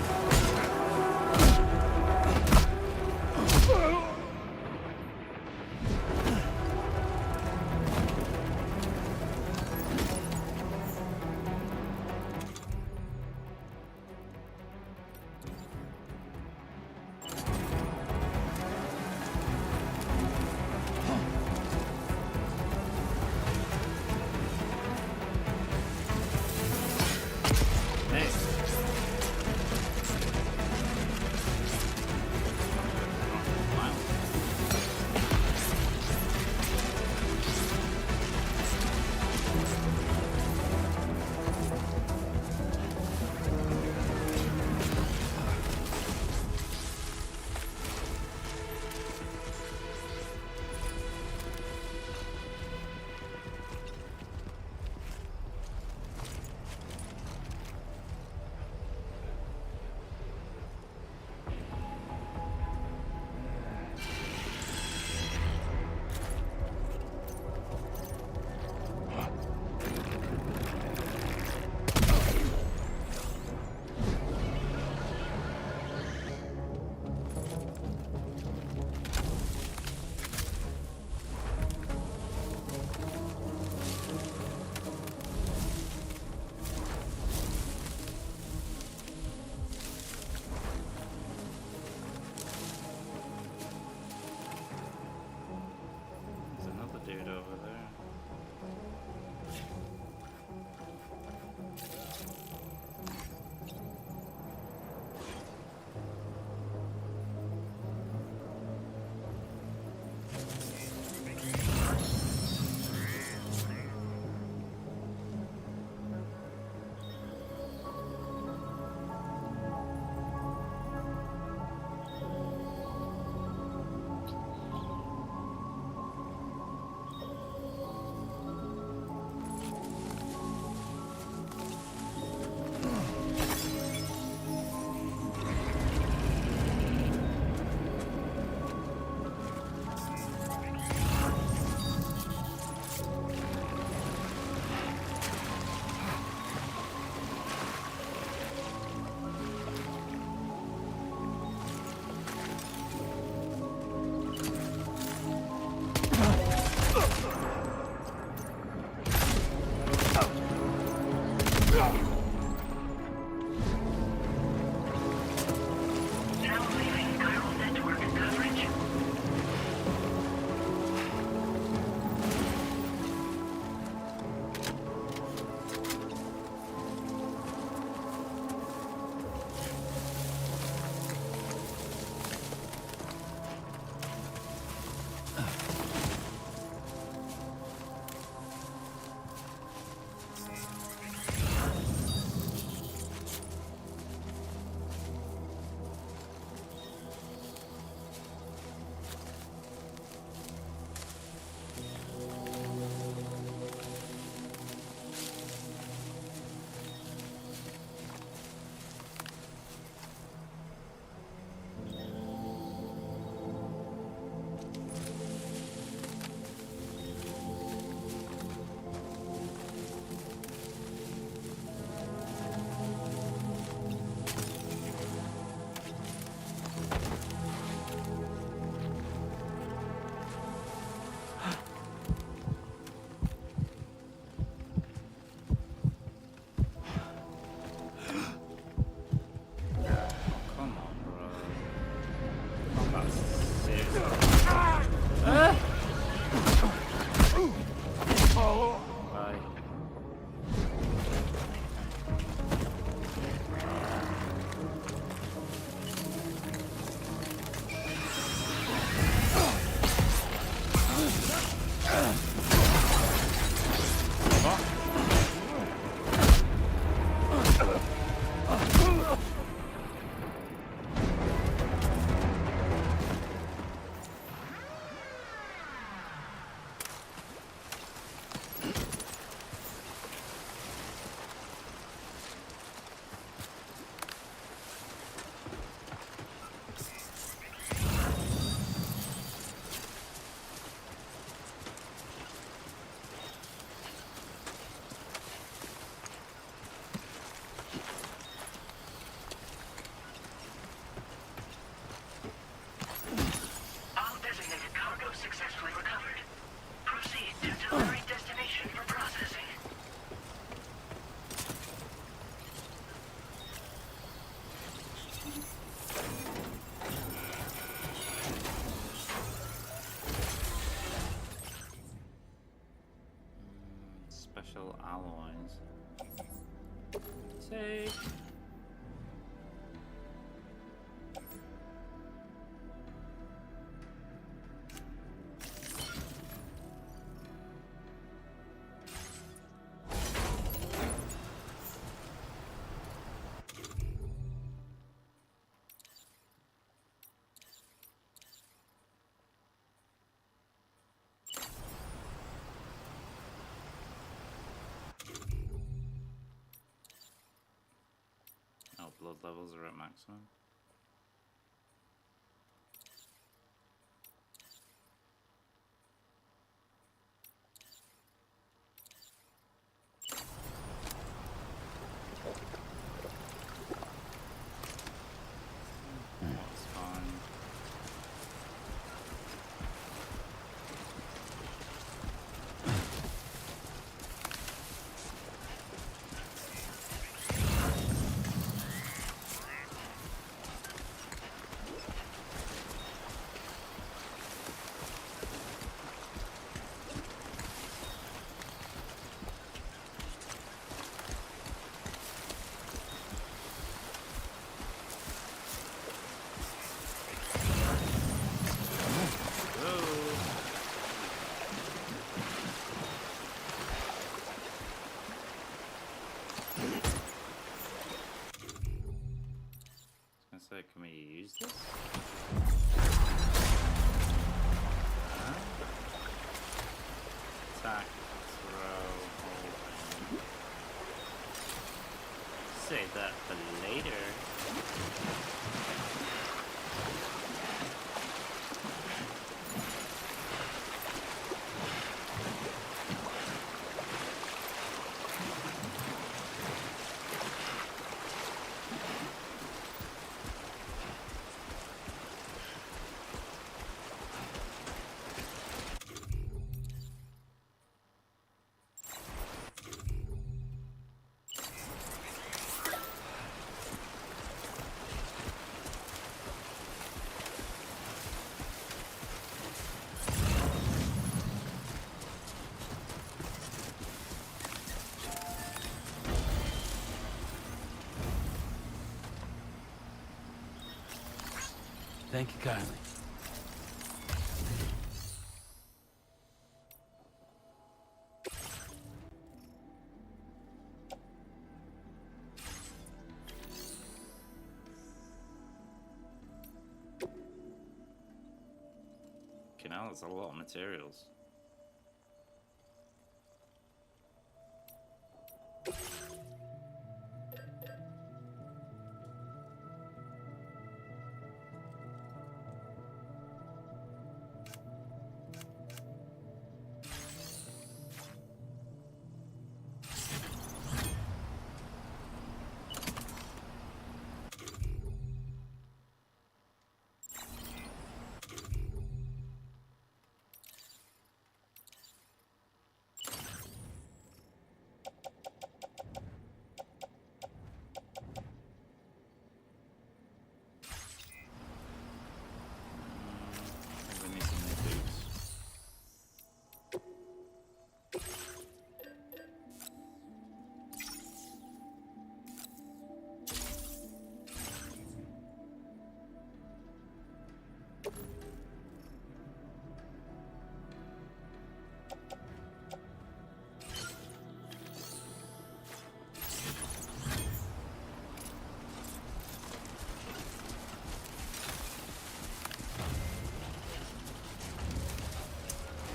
alloys. Save. Oh, blood levels are at maximum. That's fine. So can we use this? Attack, throw, hold. Save that for later. Thank you kindly. Okay, now that's a lot of materials. We need some new boots.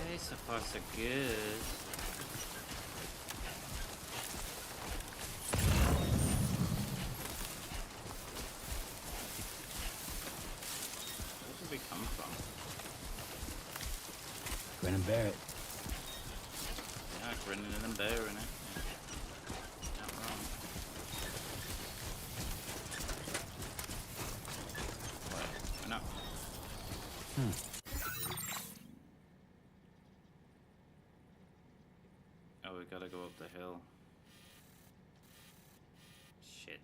Okay, so far so good. Where did we come from? Grin and bear it. Yeah, grinning and bearing it. Not wrong. Wait, no. Oh, we gotta go up the hill. Shit.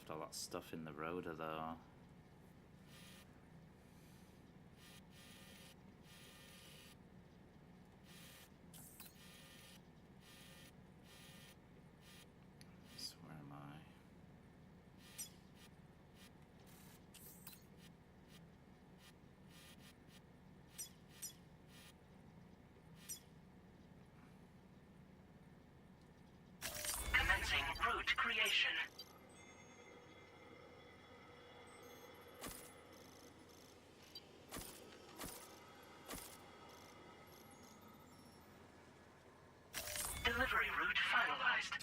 left all that stuff in the rotor though. So where am I? Commencing route creation. Delivery route finalized.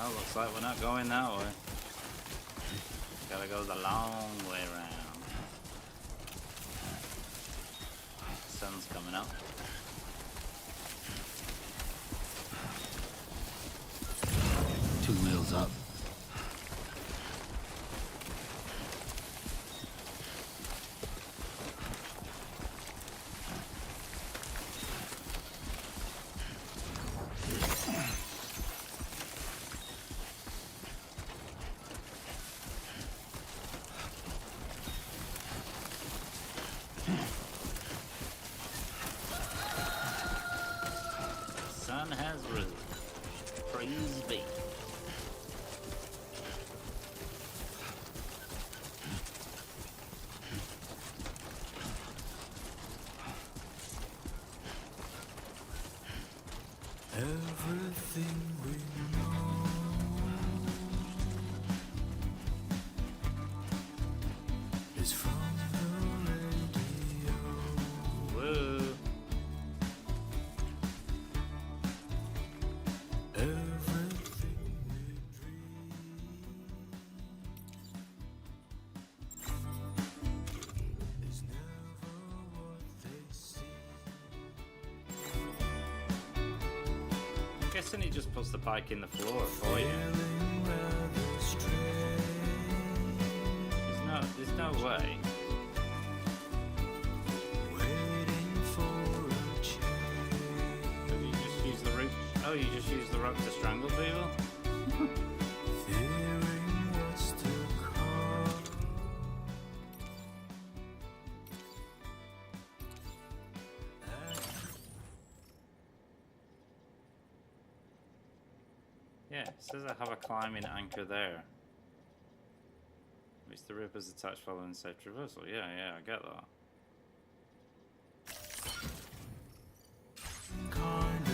Oh, looks like we're not going that way. Gotta go the long way around. Sun's coming up. Two wheels up. Sun has risen. Praise be. Everything we know is from the radio. Woo. Everything we dream is never what they seem. I'm guessing he just puts the pike in the floor for you. Feeling rather strange. There's no way. Waiting for a change. Did you just use the rope? Oh, you just use the rope to strangle people? Fearing what's to come. Yeah, it says I have a climbing anchor there. Which the rope is attached following safe traversal. Yeah, I get that. Kind of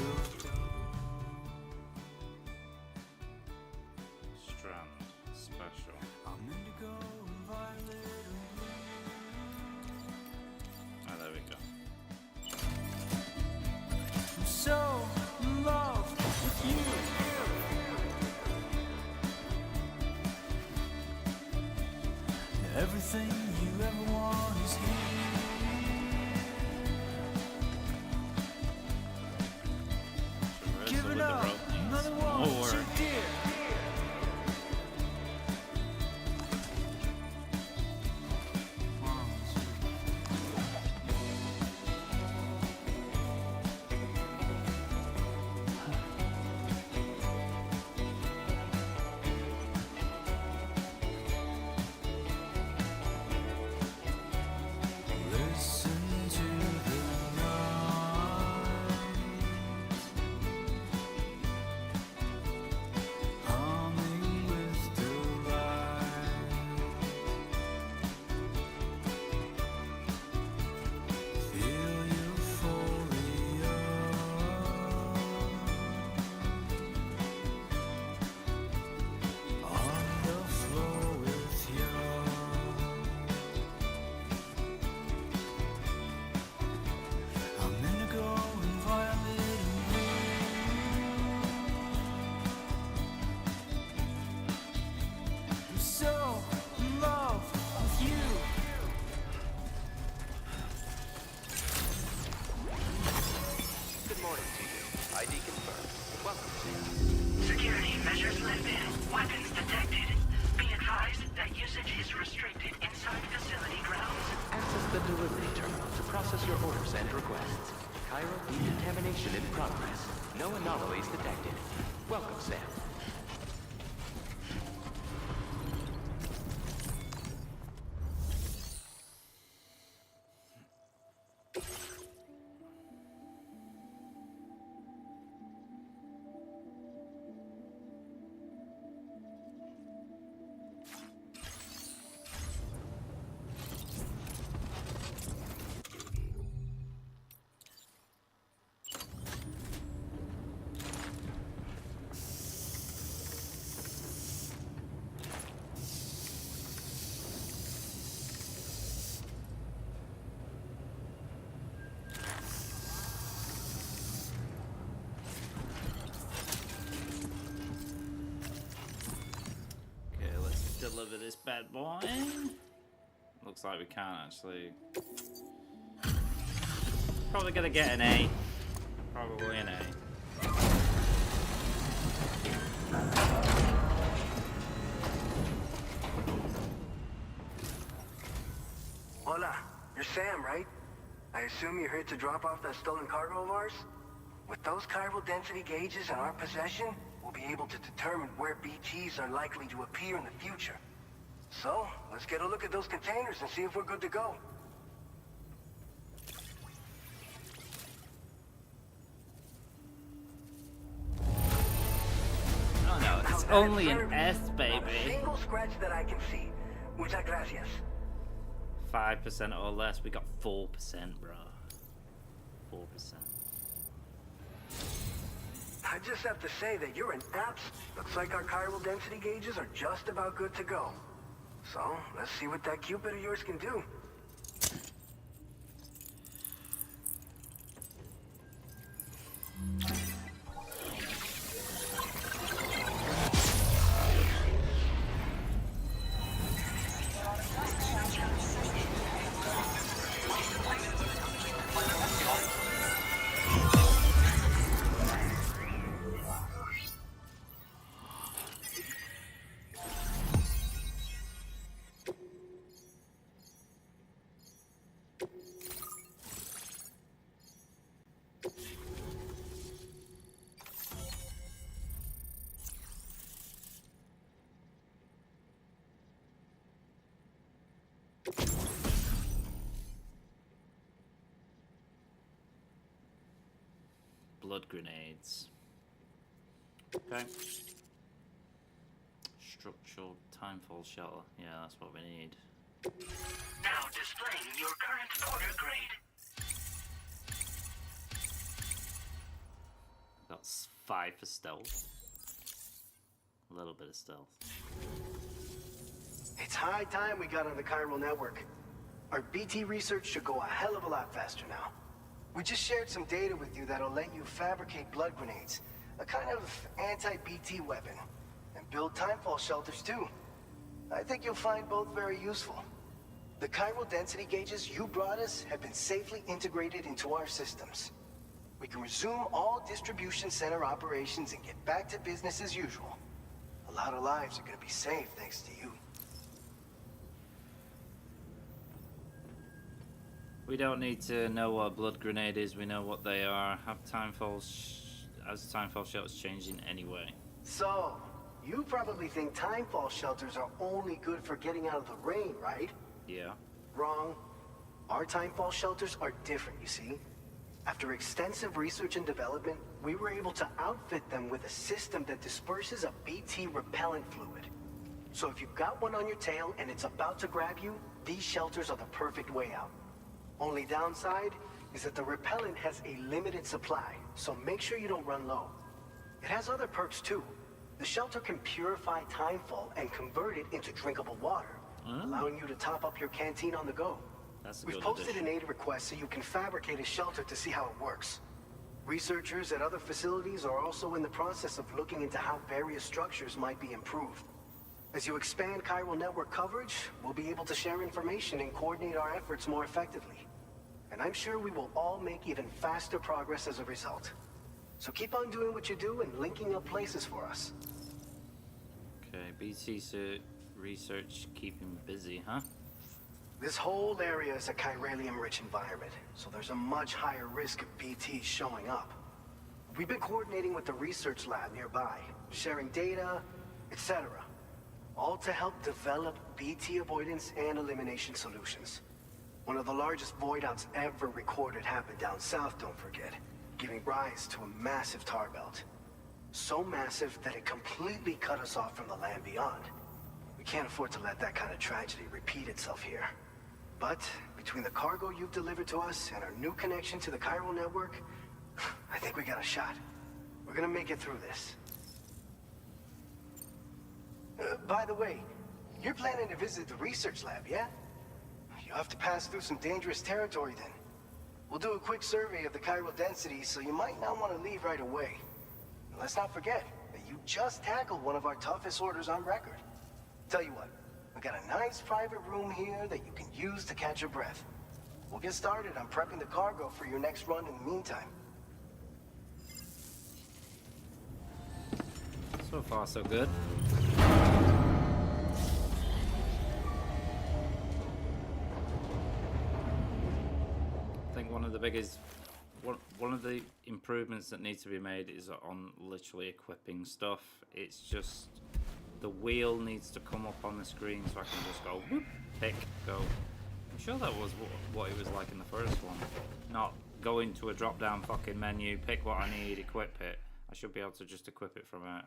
Strand. Special. I'm indigo and violet and blue. Oh, there we go. I'm so in love with you. Everything you ever want is here. Traversal Give with it the up, rope needs another one more too work. dear. Weapons detected. Be advised that usage is restricted inside facility grounds. Access the delivery terminal to process your orders and requests. Cairo decontamination in progress. No anomalies detected. Welcome, Sam. Deliver this bad boy. Looks like we can't actually. Probably gonna get an A. Probably an A. Hola, you're Sam, right? I assume you're here to drop off that stolen cargo of ours? With those chiral density gauges in our possession, we'll be able to determine where BTs are likely to appear in the future. So, let's get a look at those containers and see if we're good to go. Oh no, it's only an S, baby. Not a single scratch that I can see. Muchas gracias. 5% or less. We got 4%, bro. 4%. I just have to say that you're an abs. Looks like our chiral density gauges are just about good to go. So, let's see what that Cupid of yours can do. Blood grenades. Okay. Structural timefall shelter. Yeah, that's what we need. Now displaying your current order grade. Got 5 for stealth. A little bit of stealth. It's high time we got on the chiral network. Our BT research should go a hell of a lot faster now. We just shared some data with you that'll let you fabricate blood grenades, a kind of anti-BT weapon, and build timefall shelters too. I think you'll find both very useful. The chiral density gauges you brought us have been safely integrated into our systems. We can resume all distribution center operations and get back to business as usual. A lot of lives are gonna be saved thanks to you. We don't need to know what a blood grenade is. We know what they are. Have timefall shelters changing anyway. So, you probably think timefall shelters are only good for getting out of the rain, right? Yeah. Wrong. Our timefall shelters are different, you see. After extensive research and development, we were able to outfit them with a system that disperses a BT repellent fluid. So if you've got one on your tail and it's about to grab you, these shelters are the perfect way out. Only downside is that the repellent has a limited supply, so make sure you don't run low. It has other perks too. The shelter can purify timefall and convert it into drinkable water, allowing you to top up your canteen on the go. We've posted an aid request so you can fabricate a shelter to see how it works. Researchers at other facilities are also in the process of looking into how various structures might be improved. As you expand chiral network coverage, we'll be able to share information and coordinate our efforts more effectively. And I'm sure we will all make even faster progress as a result. So keep on doing what you do and linking up places for us. Okay, BT research keeping busy, huh? This whole area is a chiralium-rich environment, so there's a much higher risk of BTs showing up. We've been coordinating with the research lab nearby, sharing data, etc. All to help develop BT avoidance and elimination solutions. One of the largest void outs ever recorded happened down south, don't forget, giving rise to a massive tar belt. So massive that it completely cut us off from the land beyond. We can't afford to let that kind of tragedy repeat itself here. But between the cargo you've delivered to us and our new connection to the chiral network, I think we got a shot. We're gonna make it through this. By the way, you're planning to visit the research lab, yeah? You'll have to pass through some dangerous territory then. We'll do a quick survey of the chiral density, so you might not want to leave right away. And let's not forget that you just tackled one of our toughest orders on record. Tell you what, we got a nice private room here that you can use to catch your breath. We'll get started on prepping the cargo for your next run in the meantime. So far, so good. I think one of the biggest, one of the improvements that needs to be made is on literally equipping stuff. It's just the wheel needs to come up on the screen so I can just go whoop, pick, go. I'm sure that was what it was like in the first one. Not go into a drop-down fucking menu, pick what I need, equip it. I should be able to just equip it from a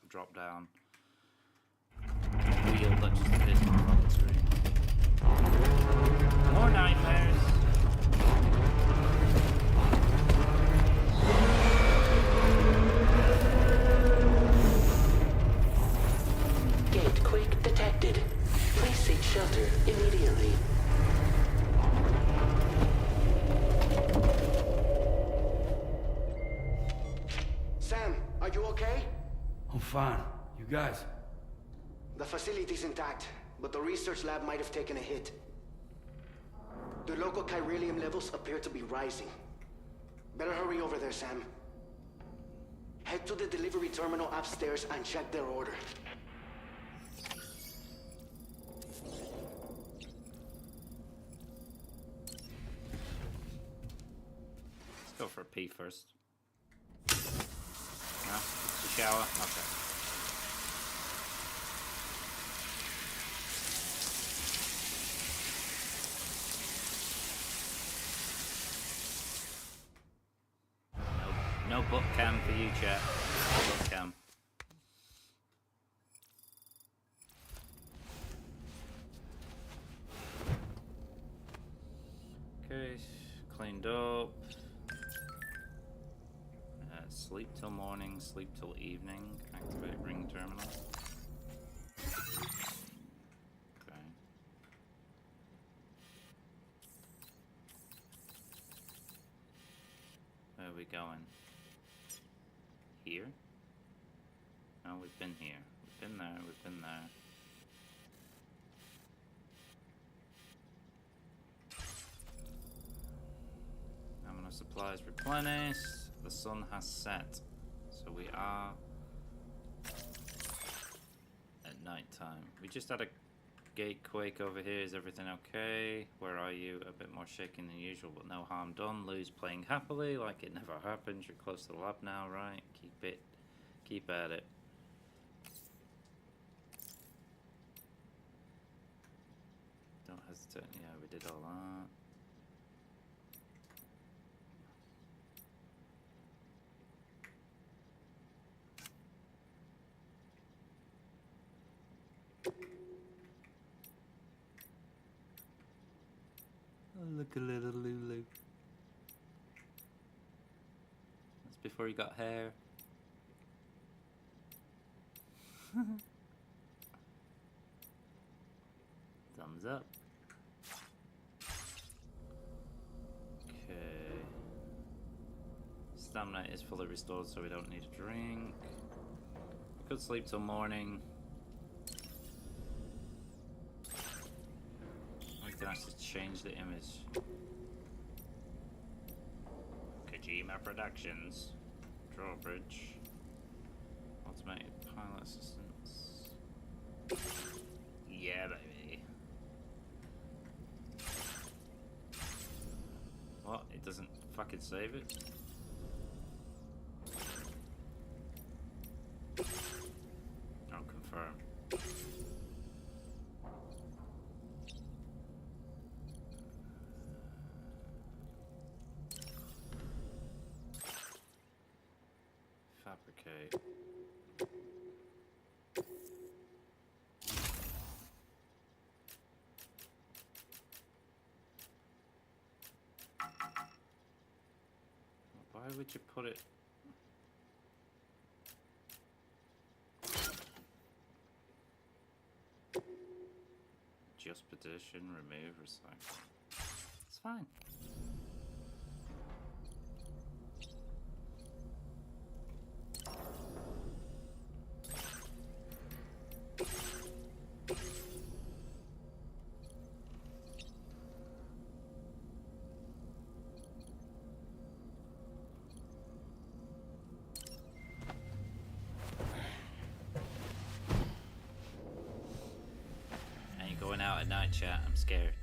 drop-down wheel that just appears on the screen. More nightmares. Gate quake detected. Please seek shelter immediately. Sam, are you okay? I'm fine. You guys? The facility's intact, but the research lab might have taken a hit. The local chiralium levels appear to be rising. Better hurry over there, Sam. Head to the delivery terminal upstairs and check their order. Let's go for a pee first. No? It's a shower? Okay. No book cam for you, chat. No book cam. Okay, cleaned up. Sleep till morning, sleep till evening. Activate ring terminal. Okay. Where are we going? Here? No, we've been here. We've been there, we've been there. Ammo supplies replenished. The sun has set, so we are at night time. We just had a gate quake over here. Is everything okay? Where are you? A bit more shaking than usual, but no harm done. Lou's playing happily, like it never happened. You're close to the lab now, right? Keep at it. Don't hesitate. Yeah, we did all that. Look a little Lulu. That's before he got hair. Thumbs up. Okay. Stamina is fully restored, so we don't need a drink. We could sleep till morning. We can actually change the image. Kojima Productions. Drawbridge. Automated pilot assistance. save it. I'll confirm. Fabricate. Why would you put it? Just petition, remove, recycle. It's fine. Going out at night, chat. I'm scared.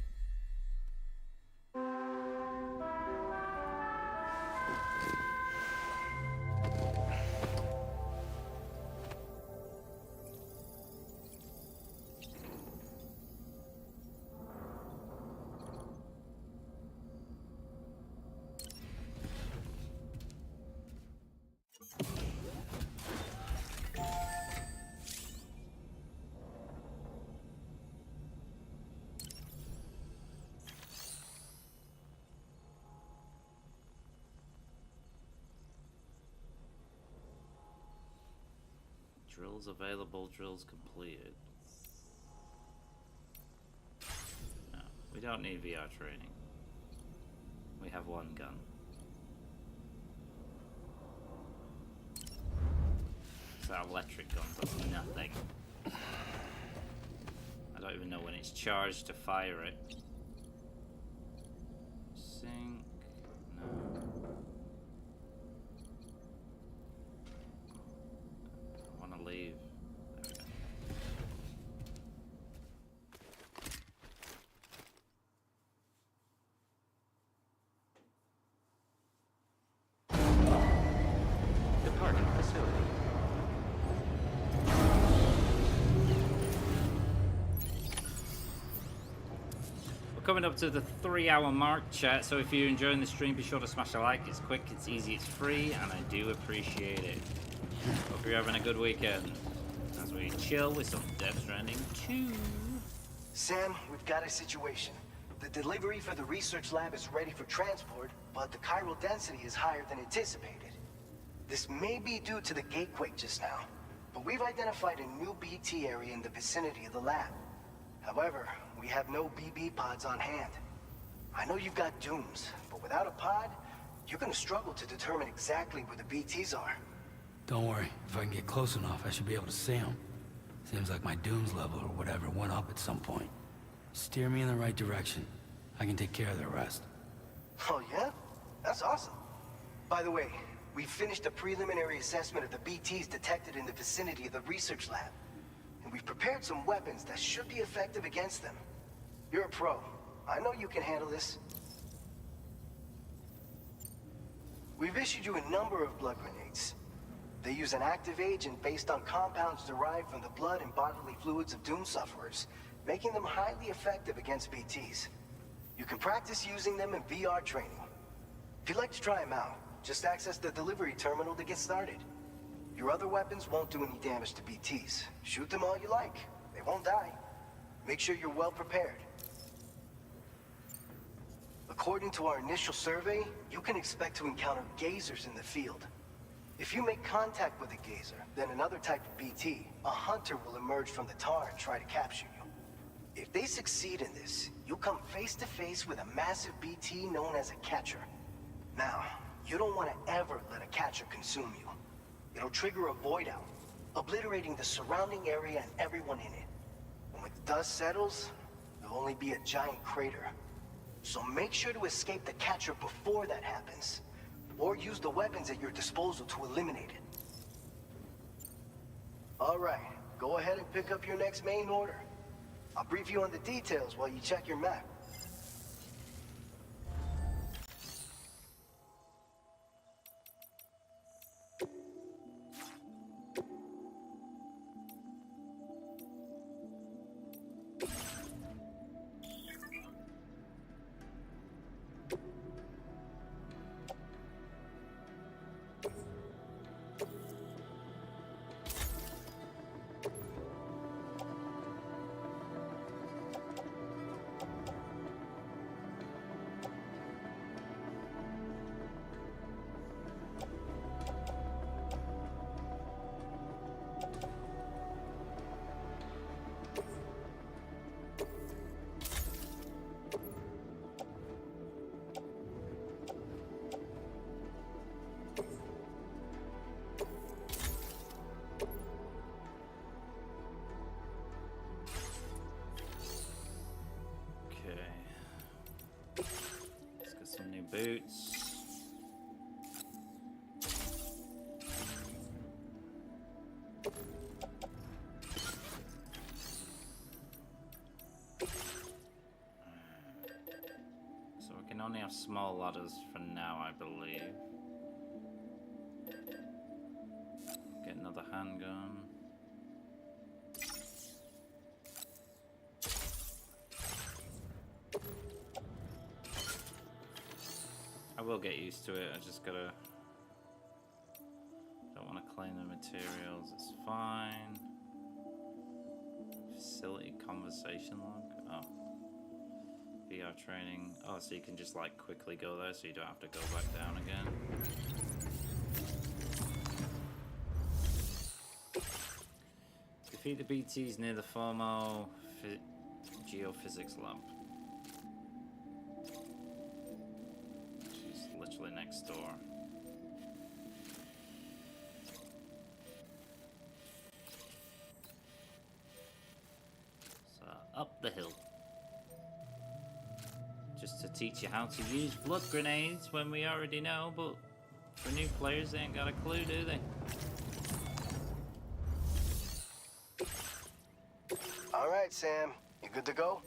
Drills available, drills completed. No, we don't need VR training. We have one gun. So that electric gun does nothing. I don't even know when it's charged to fire it. Sync. No. Leave. Departing facility. We're coming up to the 3-hour mark, chat, so if you're enjoying the stream, be sure to smash a like. It's quick, it's easy, it's free, and I do appreciate it. Hope you're having a good weekend as we chill with some Death Stranding 2. Sam, we've got a situation. The delivery for the research lab is ready for transport, but the chiral density is higher than anticipated. This may be due to the gatequake just now, but we've identified a new BT area in the vicinity of the lab. However, we have no BB pods on hand. I know you've got dooms, but without a pod, you're gonna struggle to determine exactly where the BTs are. Don't worry, if I can get close enough, I should be able to see them. Seems like my dooms level or whatever went up at some point. Steer me in the right direction. I can take care of the rest. Oh yeah? That's awesome. By the way, we finished a preliminary assessment of the BTs detected in the vicinity of the research lab. And we've prepared some weapons that should be effective against them. You're a pro. I know you can handle this. We've issued you a number of blood grenades. They use an active agent based on compounds derived from the blood and bodily fluids of Doom sufferers, making them highly effective against BTs. You can practice using them in VR training. If you'd like to try them out, just access the delivery terminal to get started. Your other weapons won't do any damage to BTs. Shoot them all you like. They won't die. Make sure you're well prepared. According to our initial survey, you can expect to encounter gazers in the field. If you make contact with a gazer, then another type of BT, a hunter will emerge from the tar and try to capture you. If they succeed in this, you'll come face to face with a massive BT known as a catcher. Now, you don't want to ever let a catcher consume you. It'll trigger a void out, obliterating the surrounding area and everyone in it. When the dust settles, there'll only be a giant crater. So make sure to escape the catcher before that happens. Or use the weapons at your disposal to eliminate it. Alright, go ahead and pick up your next main order. I'll brief you on the details while you check your map. boots. So we can only have small ladders for now, I believe. Get another handgun. I will get used to it, I just gotta... Don't want to claim the materials, it's fine. Facility conversation log? Oh. VR training. Oh, so you can just like quickly go there so you don't have to go back down again. Defeat the BTs near the Formo Geophysics lab. She's literally next door. So, up the hill. Just to teach you how to use blood grenades when we already know, but for new players they ain't got a clue, do they? Alright, Sam. You good to go?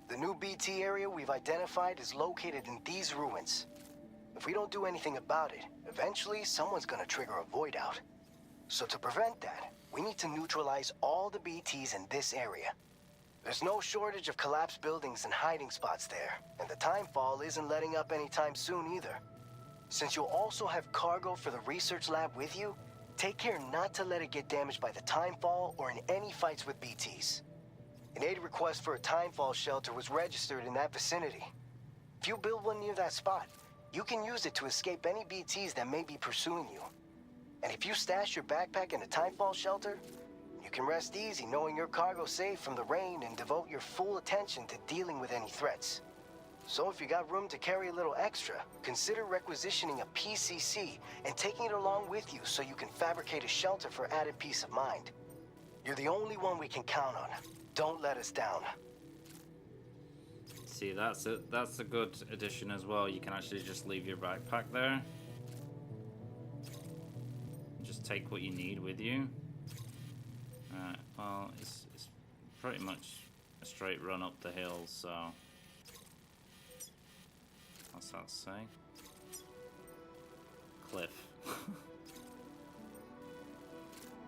The new BT area we've identified is located in these ruins. If we don't do anything about it, eventually someone's gonna trigger a void out. So to prevent that, we need to neutralize all the BTs in this area. There's no shortage of collapsed buildings and hiding spots there, and the timefall isn't letting up anytime soon either. Since you'll also have cargo for the research lab with you, take care not to let it get damaged by the timefall or in any fights with BTs. An aid request for a timefall shelter was registered in that vicinity. If you build one near that spot, you can use it to escape any BTs that may be pursuing you. And if you stash your backpack in a timefall shelter, you can rest easy knowing your cargo's safe from the rain and devote your full attention to dealing with any threats. So if you got room to carry a little extra, consider requisitioning a PCC and taking it along with you so you can fabricate a shelter for added peace of mind. You're the only one we can count on. Don't let us down. See, that's a good addition as well. You can actually just leave your backpack there. Just take what you need with you. Alright, well, it's pretty much a straight run up the hill, so... What's that say? Cliff.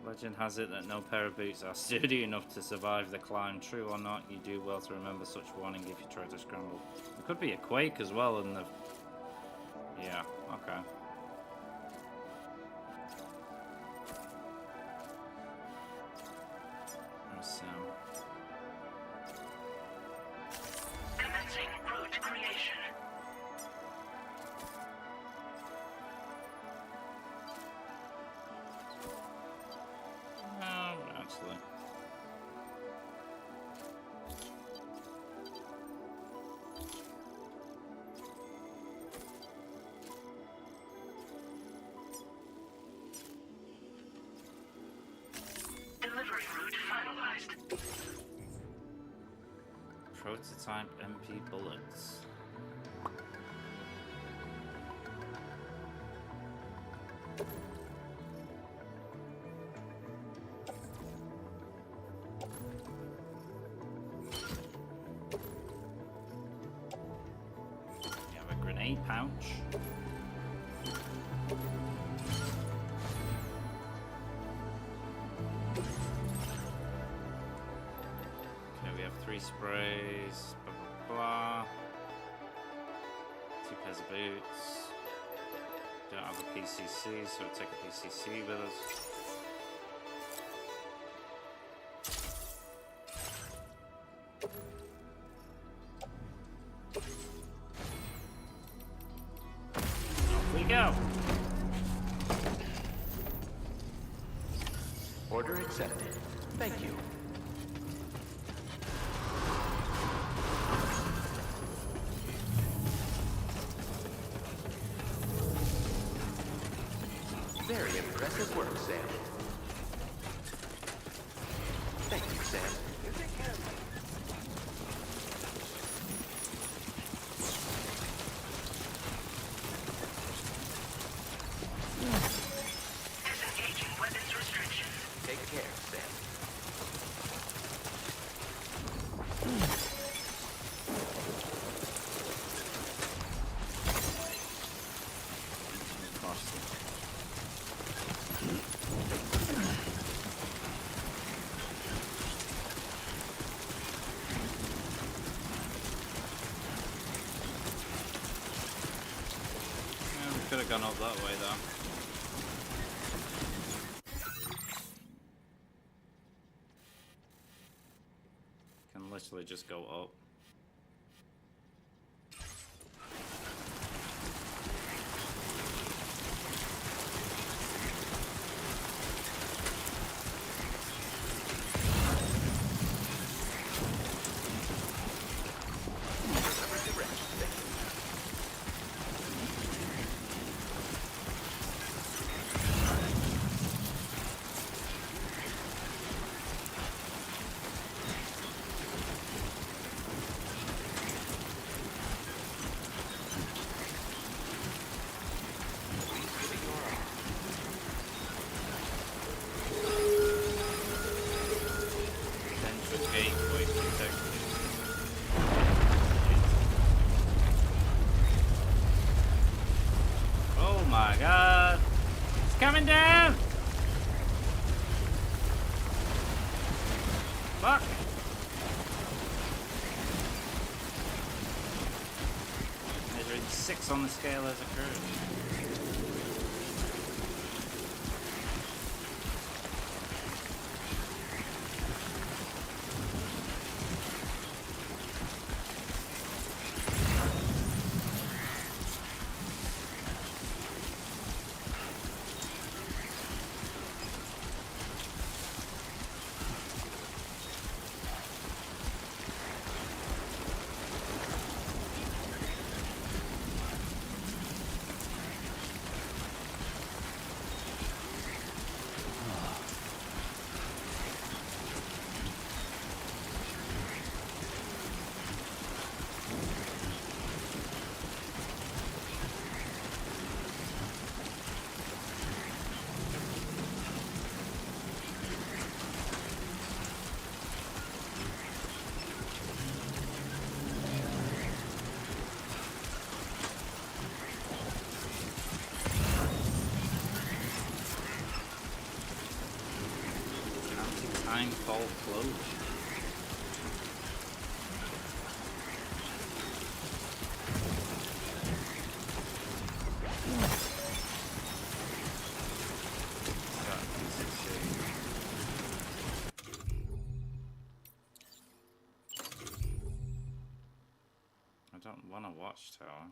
Legend has it that no pair of boots are sturdy enough to survive the climb. True or not, you do well to remember such warning if you try to scramble. It could be a quake as well in the... Yeah, okay. Commencing route creation. Actually. Delivery route finalized. Prototype MP bullets. We have a grenade pouch. Okay, we have 3 sprays, blah blah blah. 2 pairs of boots. Don't have a PCC, so we'll take a PCC with us. Off we go! Order accepted. Thank you. Very impressive work, Sam. Thank you, Sam. You take care of me. Could have gone up that way though. Can literally just go up. my god. It's coming down. Fuck. Measuring 6 on the scale as occurred. Fall close. I don't want a watchtower.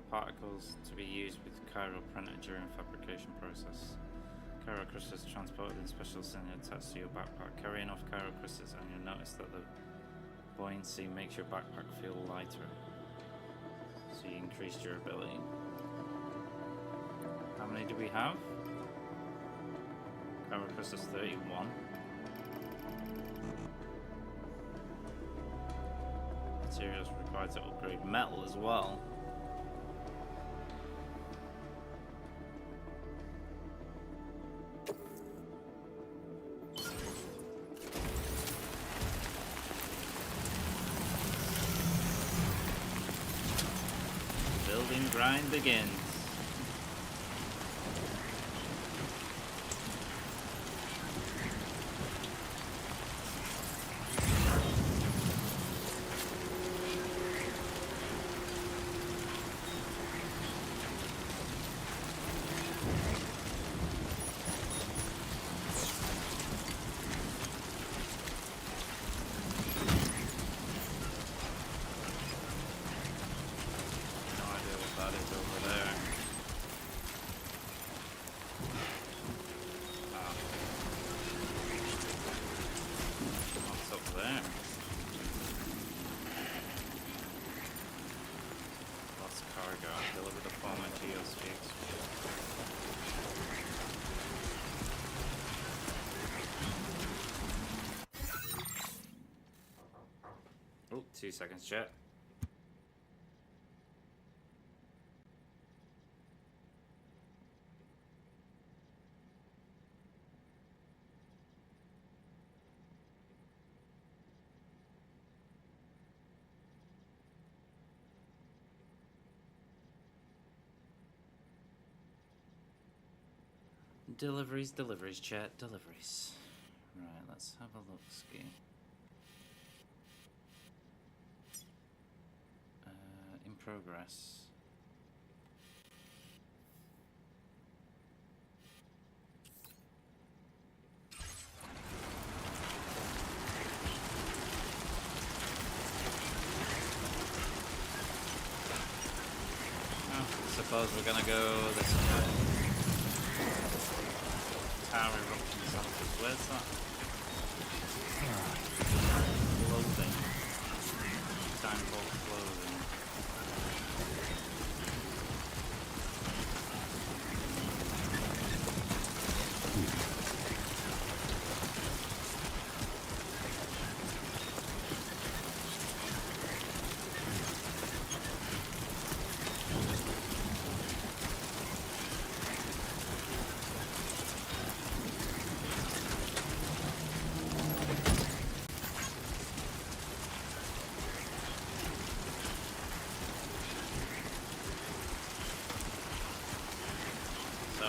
Particles to be used with chiral printer during fabrication process. Chiral crystals transported in special cylinder attached to your backpack. Carry enough chiral crystals and you'll notice that the buoyancy makes your backpack feel lighter, so you increase durability. How many do we have? Chiral crystals 31. Materials required to upgrade metal as well. Grind begins. Over there. 2 seconds, chat. Deliveries, chat, deliveries. Right, let's have a look, ski. In progress. I suppose we're gonna go this way. Tower eruption samples. Where's that? Clothing. Time for clothing.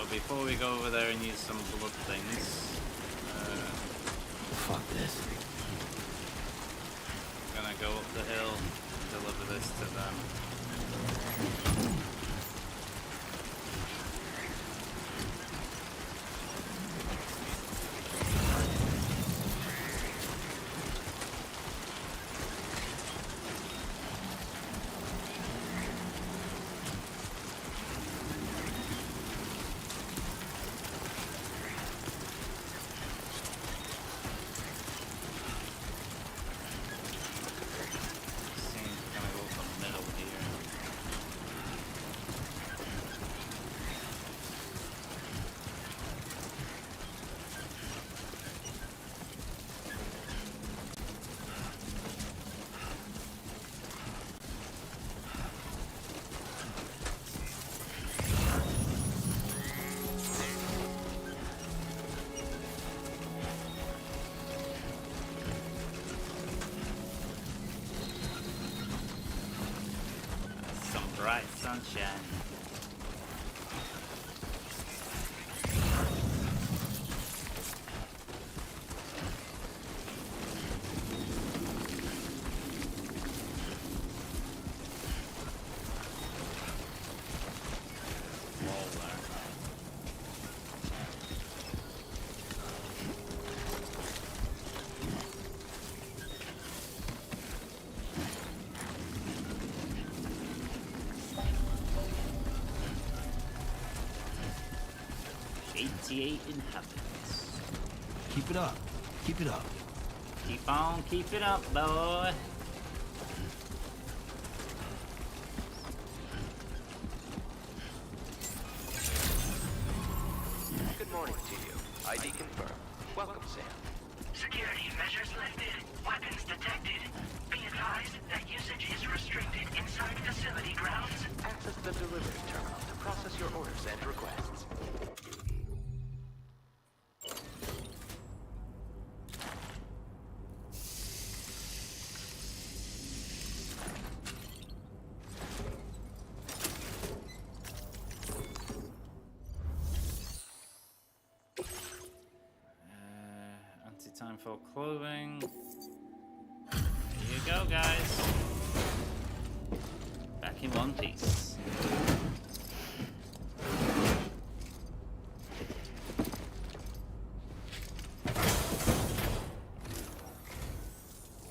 Before we go over there and use some blood things, fuck this. I'm gonna go up the hill and deliver this to them. Bright sunshine. Inhabitants. Keep it up. Keep it up. Keep on, keep it up, boy. Good morning to you. ID confirmed. Welcome, Sam. Security measures lifted. Weapons detected. Be advised that usage is restricted inside facility grounds. Access the delivery terminal to process your orders and requests. Time for clothing. Here you go, guys. Back in one piece.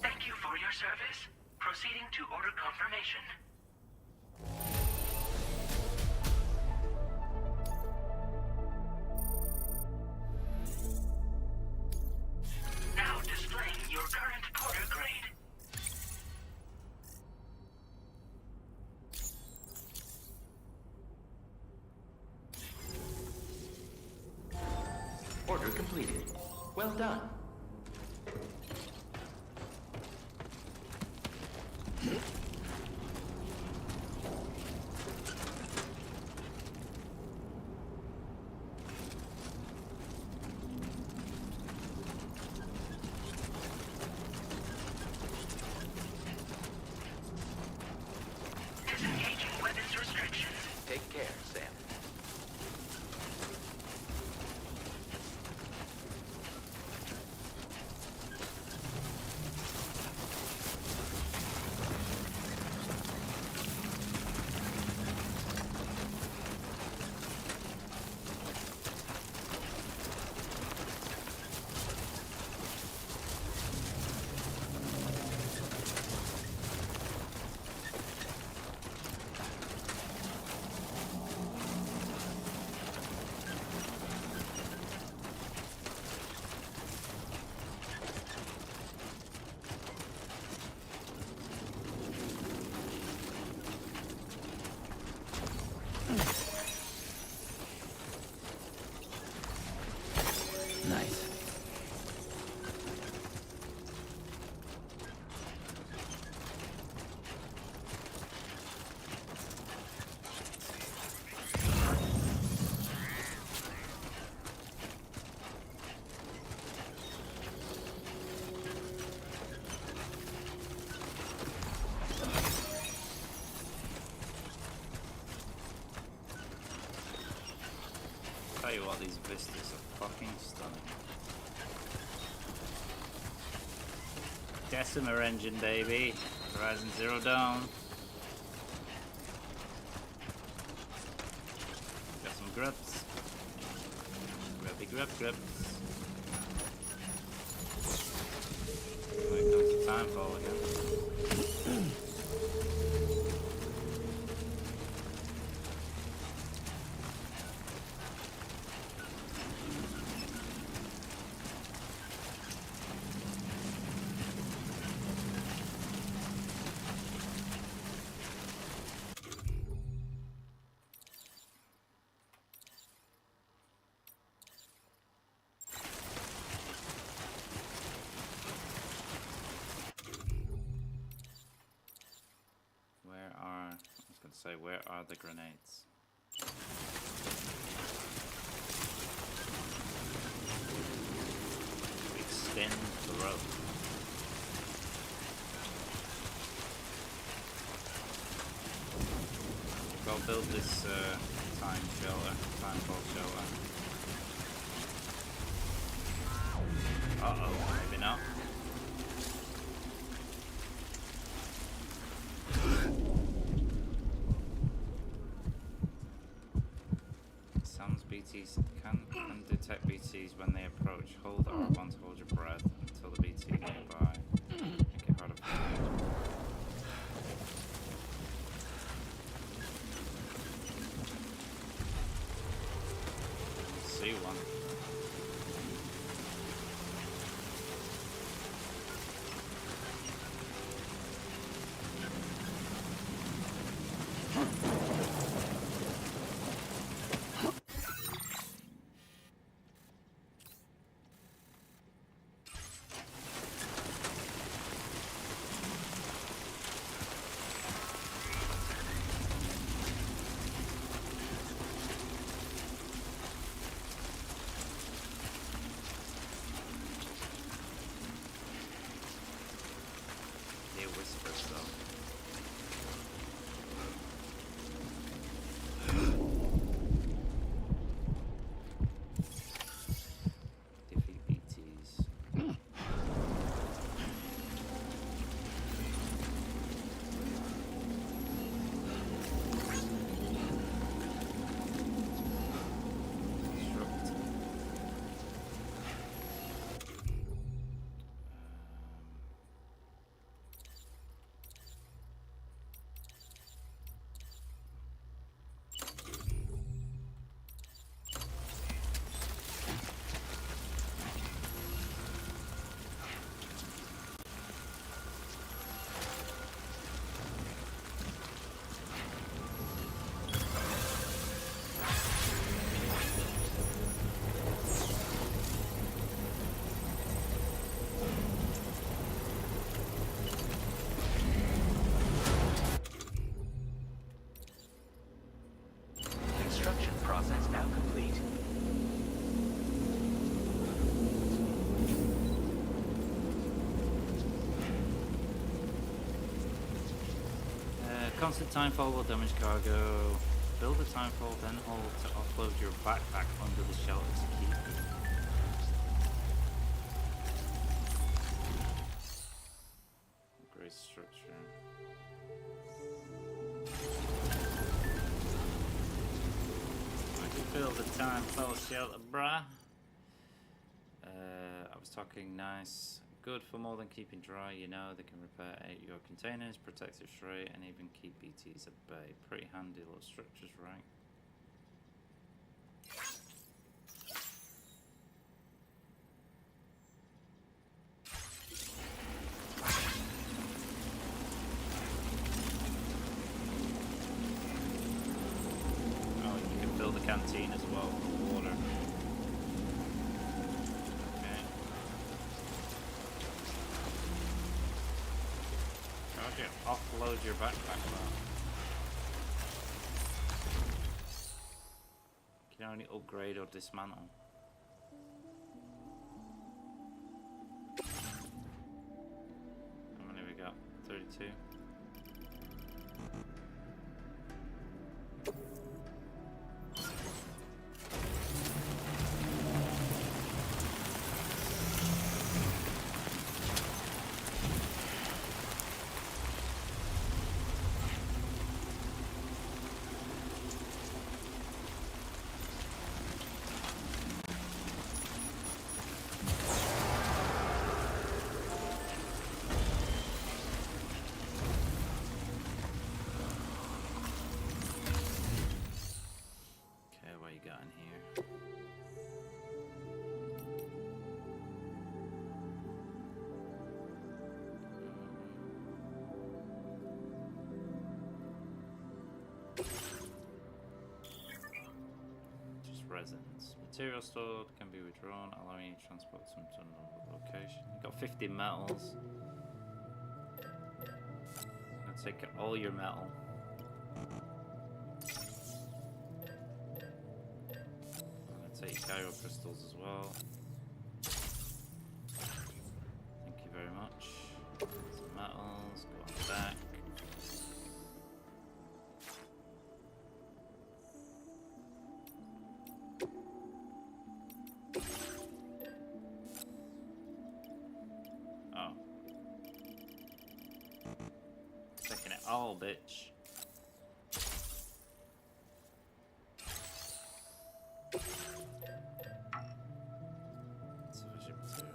Thank you for your service. Proceeding to order confirmation. Order completed. Well done. Disengaging weapons restrictions. Take care, Sam. Nice. Tell you what, these vistas are fucking stunning. Decima engine, baby. Horizon Zero Dawn. Got some grips. Grips. When it comes to Timefall again. Say, where are the grenades? Extend the rope. Go build this time fall shelter. Uh-oh, maybe not. BTs can detect BTs when they approach. Hold R1 to hold your breath until the BT nearby. Make it harder to find. See one. constant timefall will damage cargo. Build a timefall, then hold to offload your backpack under the shelter to keep it. Great structure. I can build a timefall shelter, bruh. I was talking nice. Good for more than keeping dry, you know. They can repair your containers, protect it straight, and even keep BTs at bay. Pretty handy little structures, right? Oh, you can build a canteen as well for water. Offload your backpack now. You can only upgrade or dismantle. How many we got? 32. Resins. Material stored can be withdrawn, allowing you to transport them to another location. You've got 50 metals. I'm gonna take all your metal. I'm gonna take gyro crystals as well. Thank you very much. Some metals, go on back. Oh, bitch. Sufficient materials.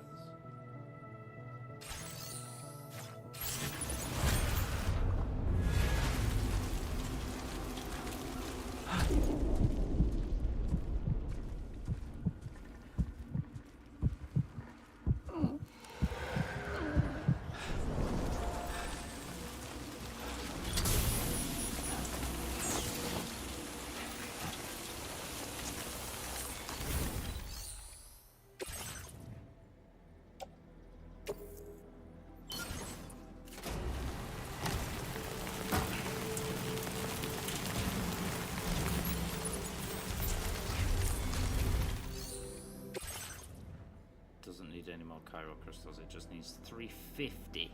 Doesn't need any more Cairo crystals, it just needs 350.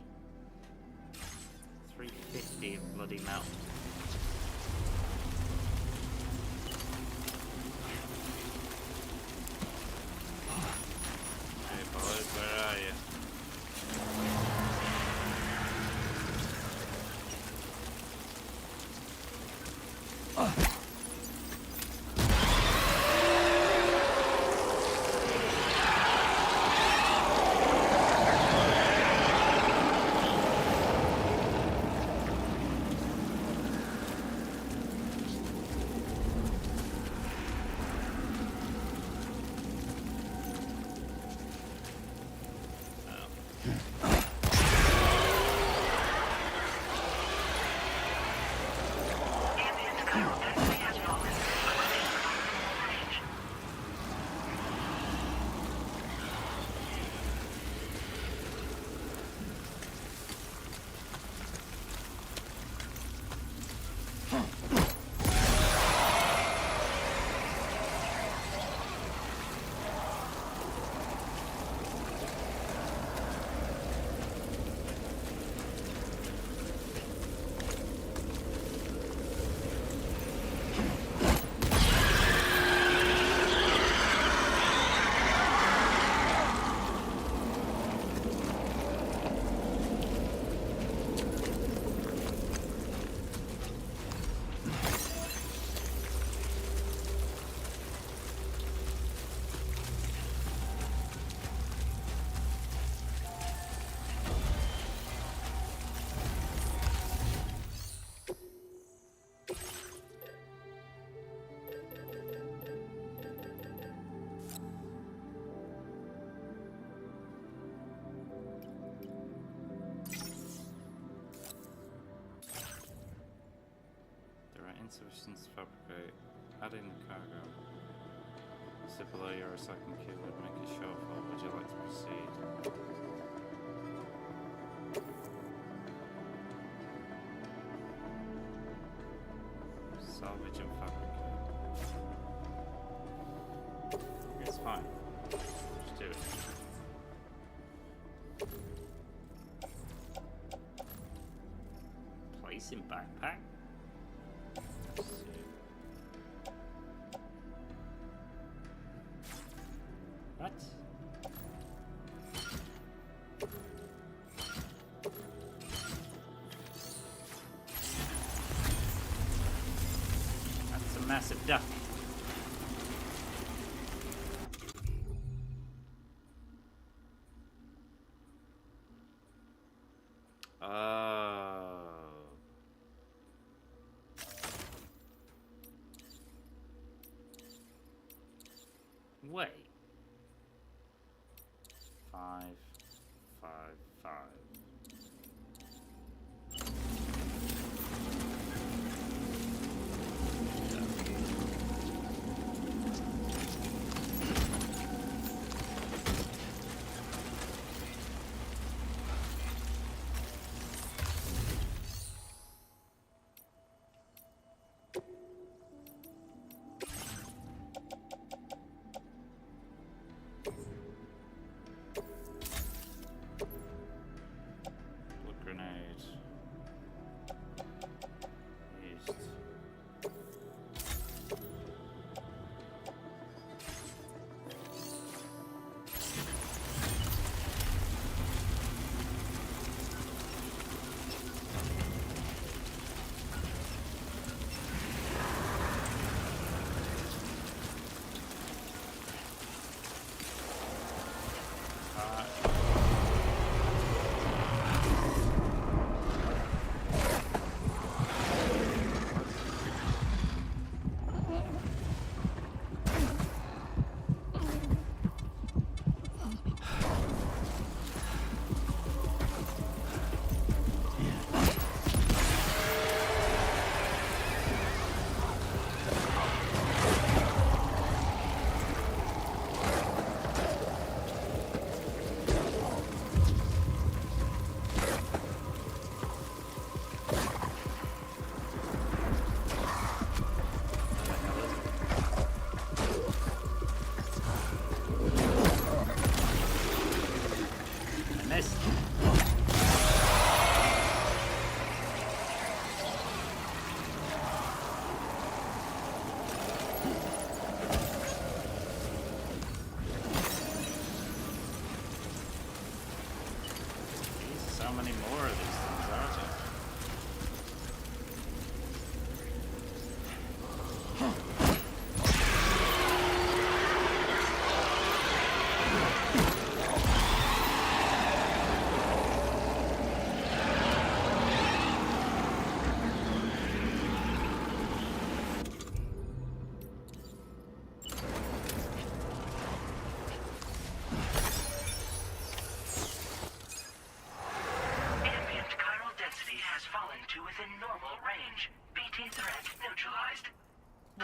350 of bloody melt. Hey boys, where are you? substance to fabricate. Add in cargo. Sit below your recycling queue would make a shortfall. Would you like to proceed? Salvage and fabricate. It's fine. Just do it. Place in backpack? Let's see. What? That's a massive duck. Wait. 5, 5, 5.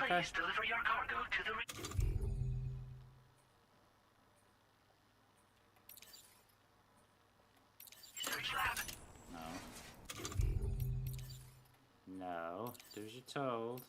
Please deliver your cargo to the research lab. No. No. Do as you're told.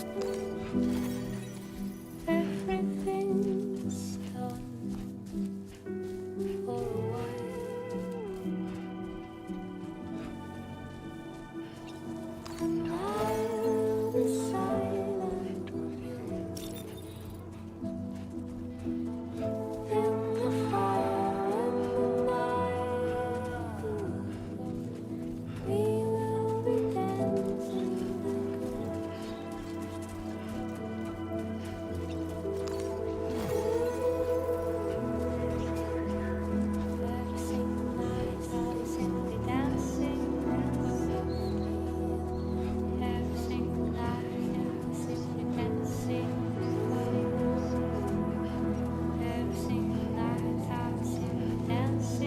looks... Everything's done for a while. And I'll be silent with you in the fire and the night. We will be dancing every single night. I'll be simply dancing every single night. I'll be simply dancing every single night. I'll be simply dancing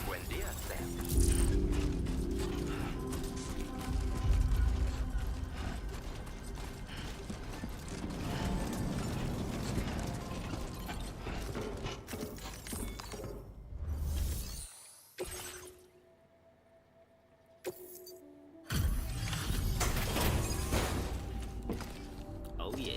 Buen día, Sam. Oh yeah.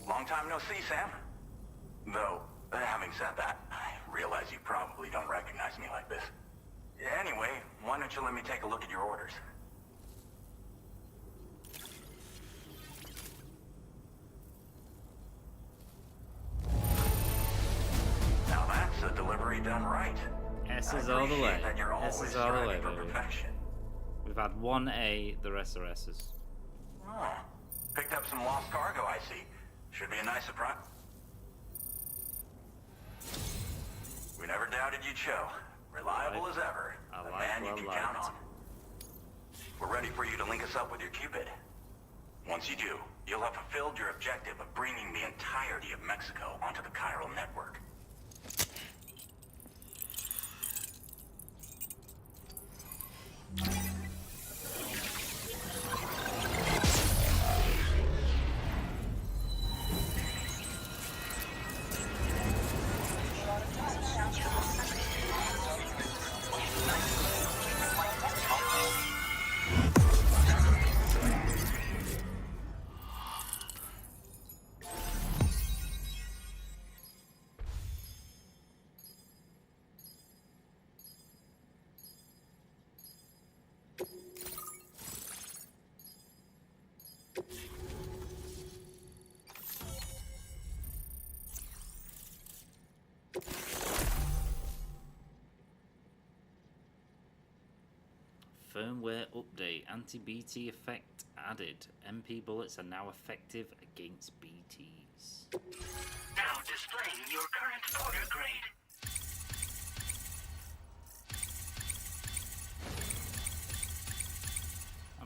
Long time no see, Sam. Though, having said that, I realize you probably don't recognize me like this. Anyway, why don't you let me take a look at your orders? Now that's a delivery done right. S I is all the way. appreciate that you're S always is all the way, striving for baby. perfection. We've had one A, the rest are S's. Oh, picked up some lost cargo, I see. Should be a nice surprise. We never doubted you'd show. Reliable as ever. I The like man you what can I count liked. on. We're ready for you to link us up with your Cupid. Once you do, you'll have fulfilled your objective of bringing the entirety of Mexico onto the chiral network. Firmware update. Anti-BT effect added. MP bullets are now effective against BTs. Now displaying your current order grade.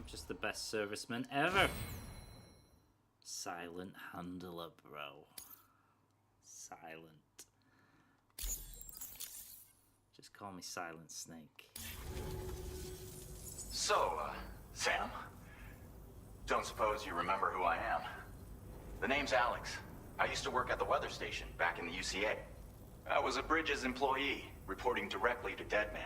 Just the best serviceman ever. Silent handler, bro. Silent. Just call me Silent Snake. So, Sam, don't suppose you remember who I am? The name's Alex. I used to work at the weather station back in the UCA. I was a Bridges employee, reporting directly to Deadman.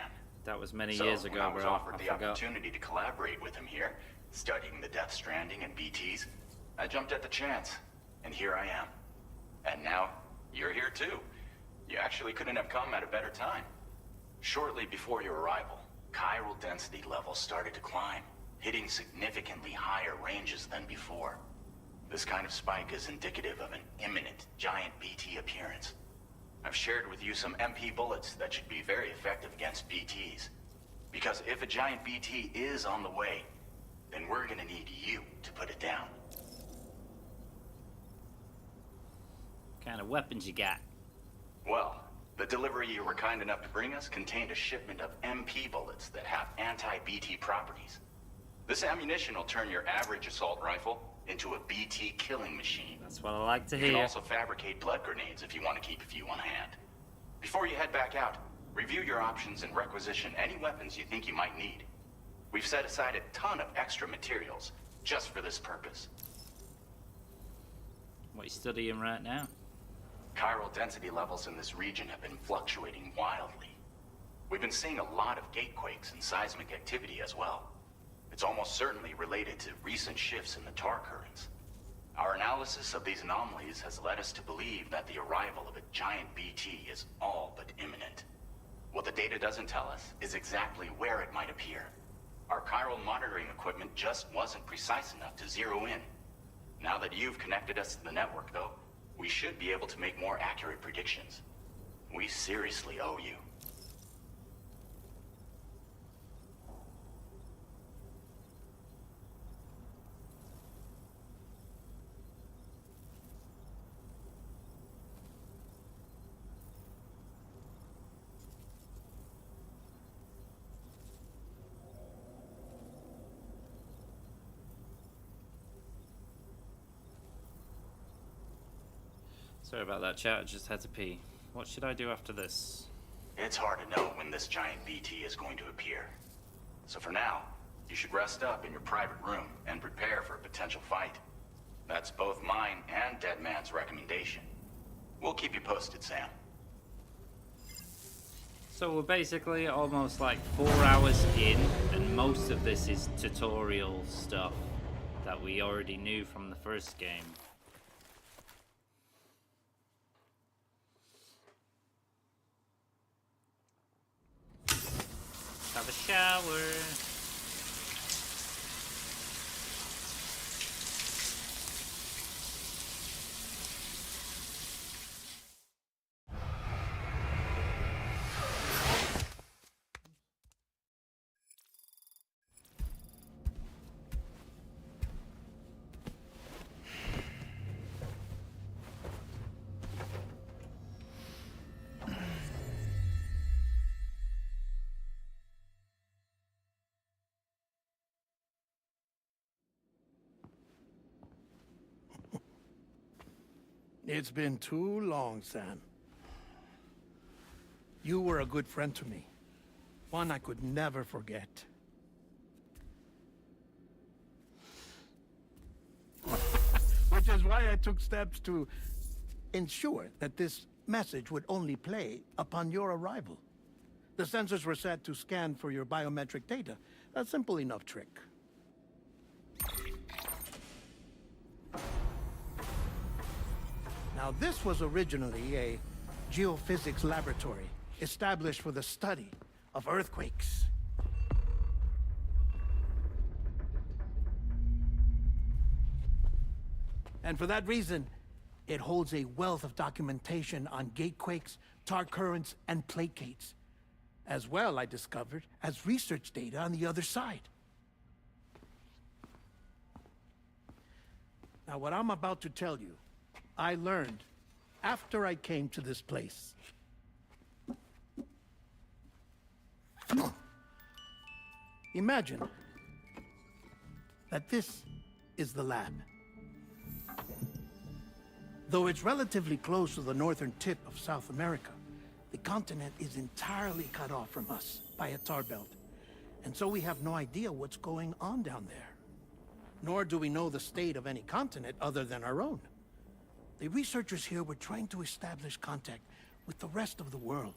That was many years ago, bro. I was offered the opportunity to collaborate with him here, studying the Death Stranding and BTs. I jumped at the chance, and here I am. And now, you're here too. You actually couldn't have come at a better time. Shortly before your arrival, chiral density levels started to climb, hitting significantly higher ranges than before. This kind of spike is indicative of an imminent giant BT appearance. I've shared with you some MP bullets that should be very effective against BTs. Because if a giant BT is on the way, then we're gonna need you to put it down. What kind of weapons you got? Well, the delivery you were kind enough to bring us contained a shipment of MP bullets that have anti-BT properties. This ammunition will turn your average assault rifle into a BT killing machine. That's what I like to hear. You can also fabricate blood grenades if you want to keep a few on hand. Before you head back out, review your options and requisition any weapons you think you might need. We've set aside a ton of extra materials just for this purpose. What are you studying right now? Chiral density levels in this region have been fluctuating wildly. We've been seeing a lot of gatequakes and seismic activity as well. It's almost certainly related to recent shifts in the tar currents. Our analysis of these anomalies has led us to believe that the arrival of a giant BT is all but imminent. What the data doesn't tell us is exactly where it might appear. Our chiral monitoring equipment just wasn't precise enough to zero in. Now that you've connected us to the network, though, we should be able to make more accurate predictions. We seriously owe you. Sorry about that, chat. I just had to pee. What should I do after this? It's hard to know when this giant BT is going to appear. So for now, you should rest up in your private room and prepare for a potential fight. That's both mine and Deadman's recommendation. We'll keep you posted, Sam. So we're basically almost like 4 hours in, and most of this is tutorial stuff that we already knew from the first game. Have a shower. It's been too long, Sam. You were a good friend to me. One I could never forget. Which is why I took steps to ensure that this message would only play upon your arrival. The sensors were set to scan for your biometric data. A simple enough trick. Now, this was originally a geophysics laboratory established for the study of earthquakes. And for that reason, it holds a wealth of documentation on gatequakes, tar currents, and placates. As well, I discovered, as research data on the other side. Now, what I'm about to tell you, I learned after I came to this place. Imagine that this is the lab. Though it's relatively close to the northern tip of South America, the continent is entirely cut off from us by a tar belt. And so we have no idea what's going on down there. Nor do we know the state of any continent other than our own. The researchers here were trying to establish contact with the rest of the world.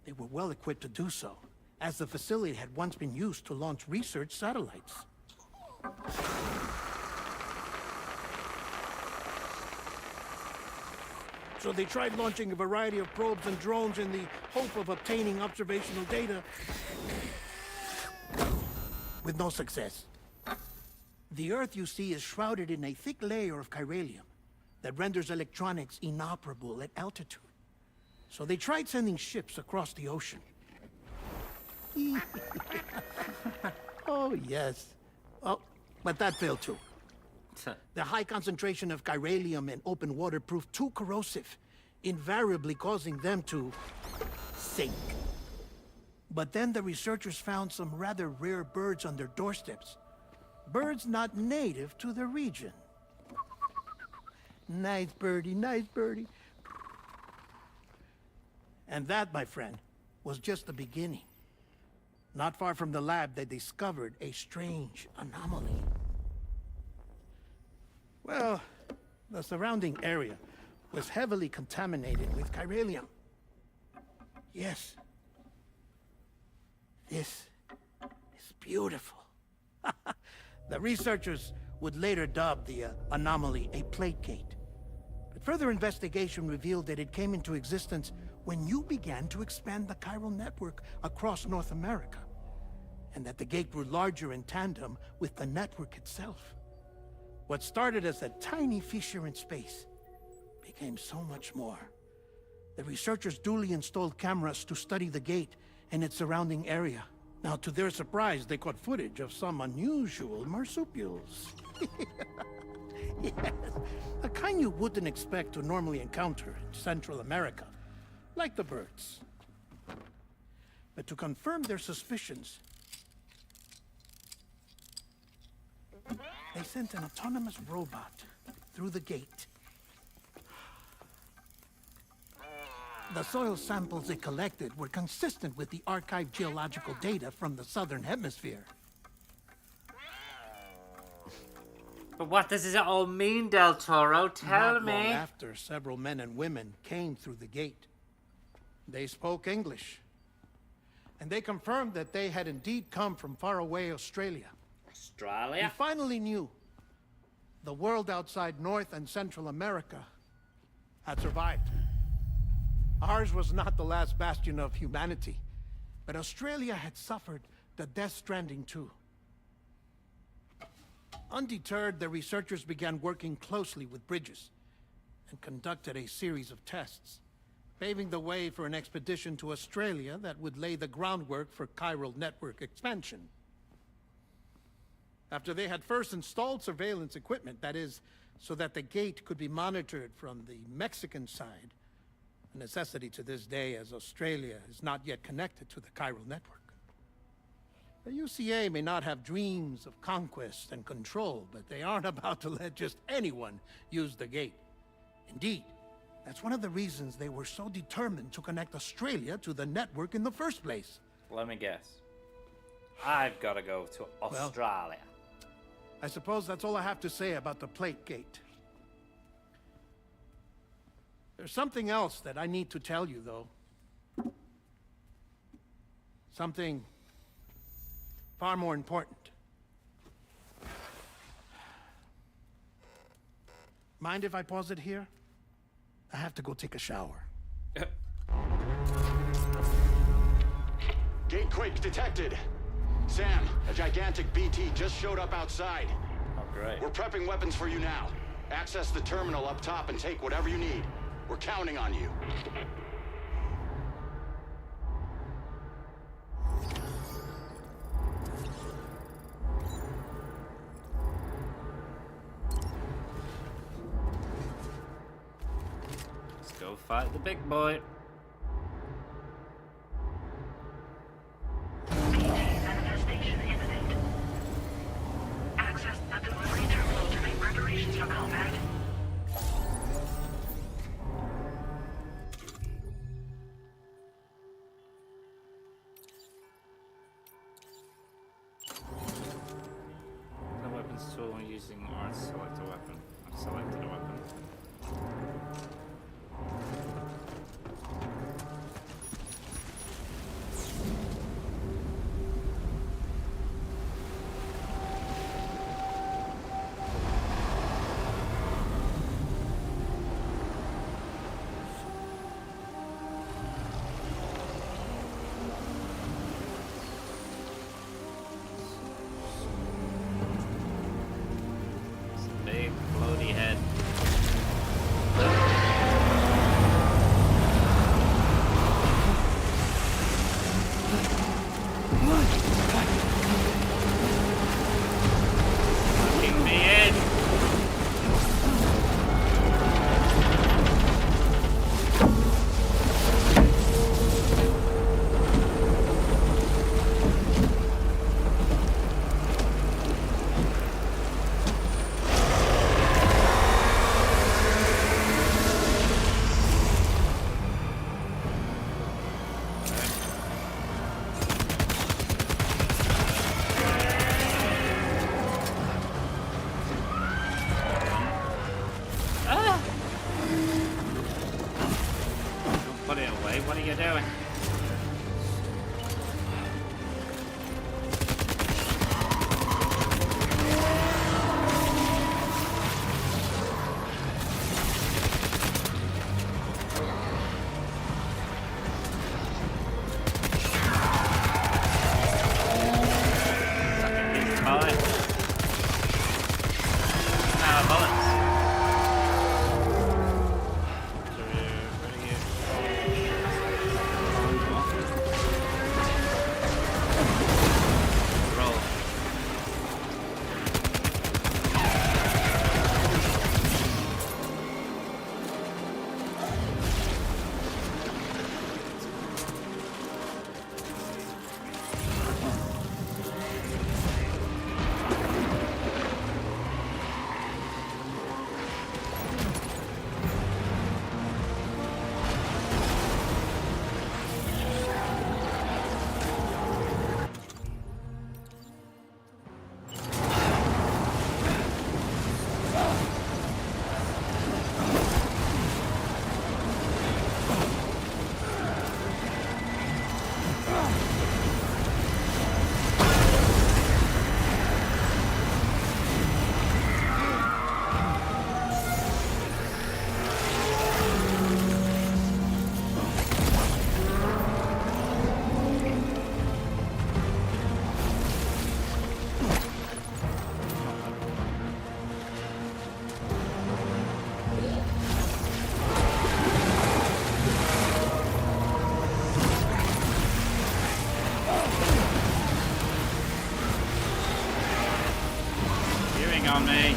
They were well equipped to do so, as the facility had once been used to launch research satellites. So they tried launching a variety of probes and drones in the hope of obtaining observational data, with no success. The Earth, you see, is shrouded in a thick layer of chiralium that renders electronics inoperable at altitude. So they tried sending ships across the ocean. Oh, yes. Oh, but that failed too. The high concentration of chiralium in open water proved too corrosive, invariably causing them to sink. But then the researchers found some rather rare birds on their doorsteps. Birds not native to the region. Nice birdie, nice birdie. And that, my friend, was just the beginning. Not far from the lab, they discovered a strange anomaly. Well, the surrounding area was heavily contaminated with chiralium. Yes. This is beautiful. The researchers would later dub the anomaly a plate gate. But further investigation revealed that it came into existence when you began to expand the chiral network across North America, and that the gate grew larger in tandem with the network itself. What started as a tiny fissure in space became so much more. The researchers duly installed cameras to study the gate and its surrounding area. Now, to their surprise, they caught footage of some unusual marsupials. Yes, a kind you wouldn't expect to normally encounter in Central America, like the birds. But to confirm their suspicions, they sent an autonomous robot through the gate. The soil samples it collected were consistent with the archived geological data from the southern hemisphere. But what does it all mean, Del Toro? Tell Not me. long after, several men and women came through the gate. They spoke English. And they confirmed that they had indeed come from faraway Australia. Australia? We finally knew the world outside North and Central America had survived. Ours was not the last bastion of humanity, but Australia had suffered the Death Stranding too. Undeterred, the researchers began working closely with Bridges and conducted a series of tests, paving the way for an expedition to Australia that would lay the groundwork for chiral network expansion. After they had first installed surveillance equipment, that is, so that the gate could be monitored from the Mexican side, a necessity to this day as Australia is not yet connected to the chiral network. The UCA may not have dreams of conquest and control, but they aren't about to let just anyone use the gate. Indeed, that's one of the reasons they were so determined to connect Australia to the network in the first place. Let me guess. I've got to go to Australia. I suppose that's all I have to say about the plate gate. There's something else that I need to tell you, though. Something far more important. Mind if I pause it here? I have to go take a shower. Gate quake detected. Sam, a gigantic BT just showed up outside. Oh, great. We're prepping weapons for you now. Access the terminal up top and take whatever you need. We're counting on you. Let's go fight the big boy. BT manifestation imminent. Seriously, what are you doing? On me.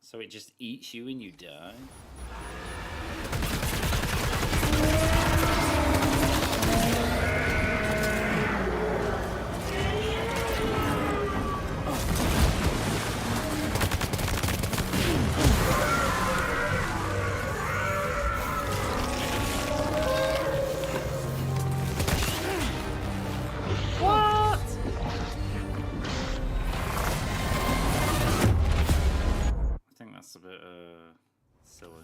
So it just eats you and you die? A bit silly.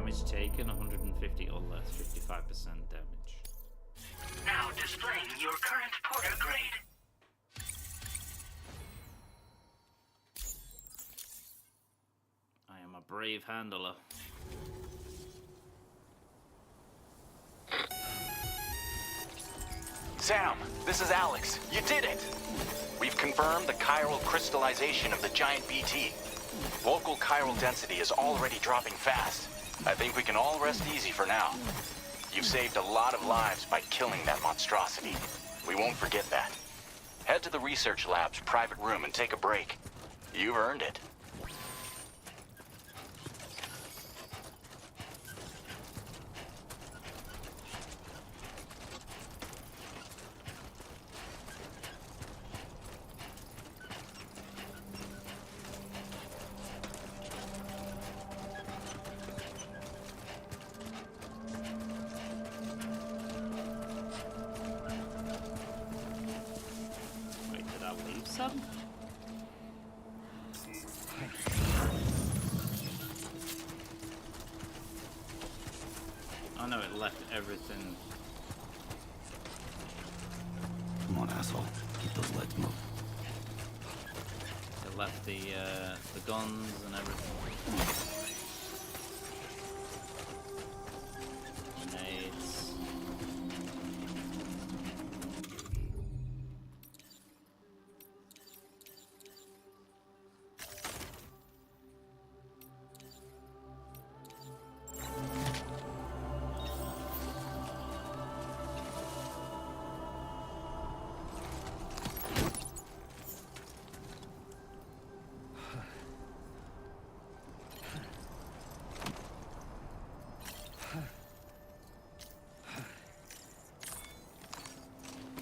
Damage taken 150 or less, 55% damage. Now displaying your current porter grade. I am a brave handler. Sam, this is Alex. You did it! We've confirmed the chiral crystallization of the giant BT. Local chiral density is already dropping fast. I think we can all rest easy for now. You've saved a lot of lives by killing that monstrosity. We won't forget that. Head to the research lab's private room and take a break. You've earned it. Oh no, it left everything. Come on, asshole. Keep those legs moving. It left the guns and everything. Grenades.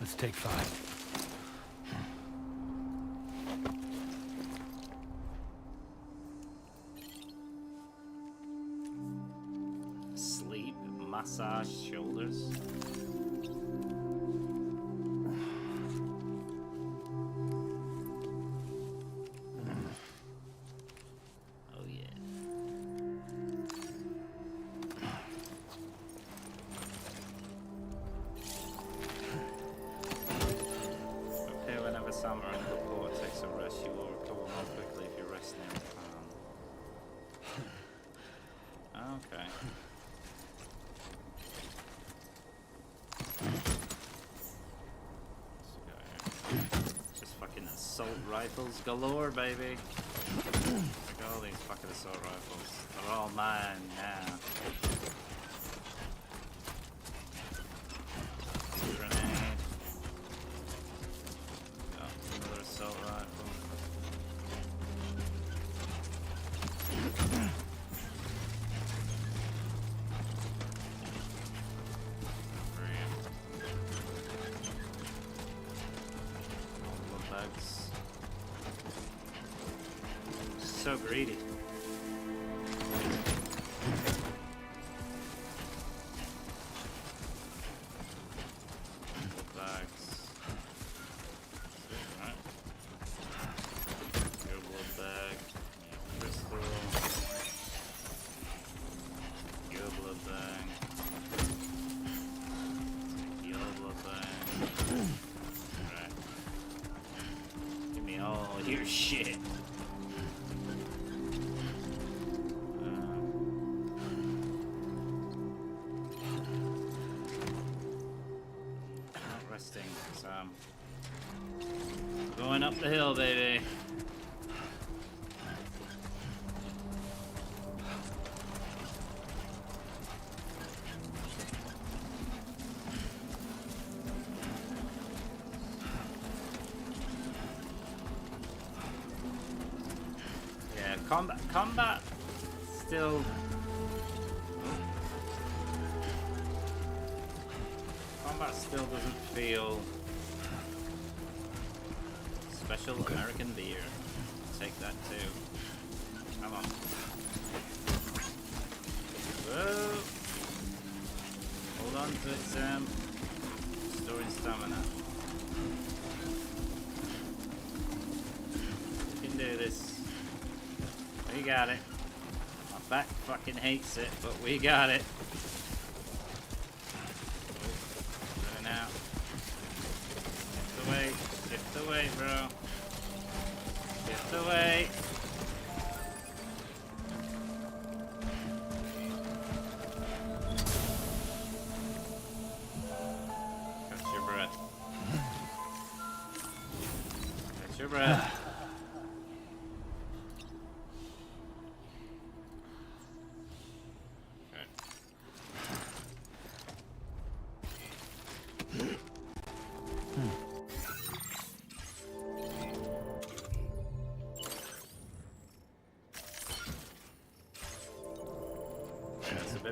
Let's take 5. Sleep, massage shoulders. Oh yeah. Prepare whenever Sam or another port takes a rest. You will recover more quickly if you rest near the farm. Okay. Just fucking assault rifles galore, baby. Look at all these fucking assault rifles. They're all mine now. Grenade. Got another assault rifle. So greedy. Bags. Right. Your blood bag. Crystal. Your blood bag. Your blood bag. Right. Give me all your shit. Going up the hill, baby. Yeah, combat still. Combat still doesn't feel. Special American beer. Take that too. Come on. Whoa! Hold on to it, Sam. Storing stamina. You can do this. You got it. My back fucking hates it, but we got it. Going out. Shift away, bro. Shift away. Catch your breath. Catch your breath.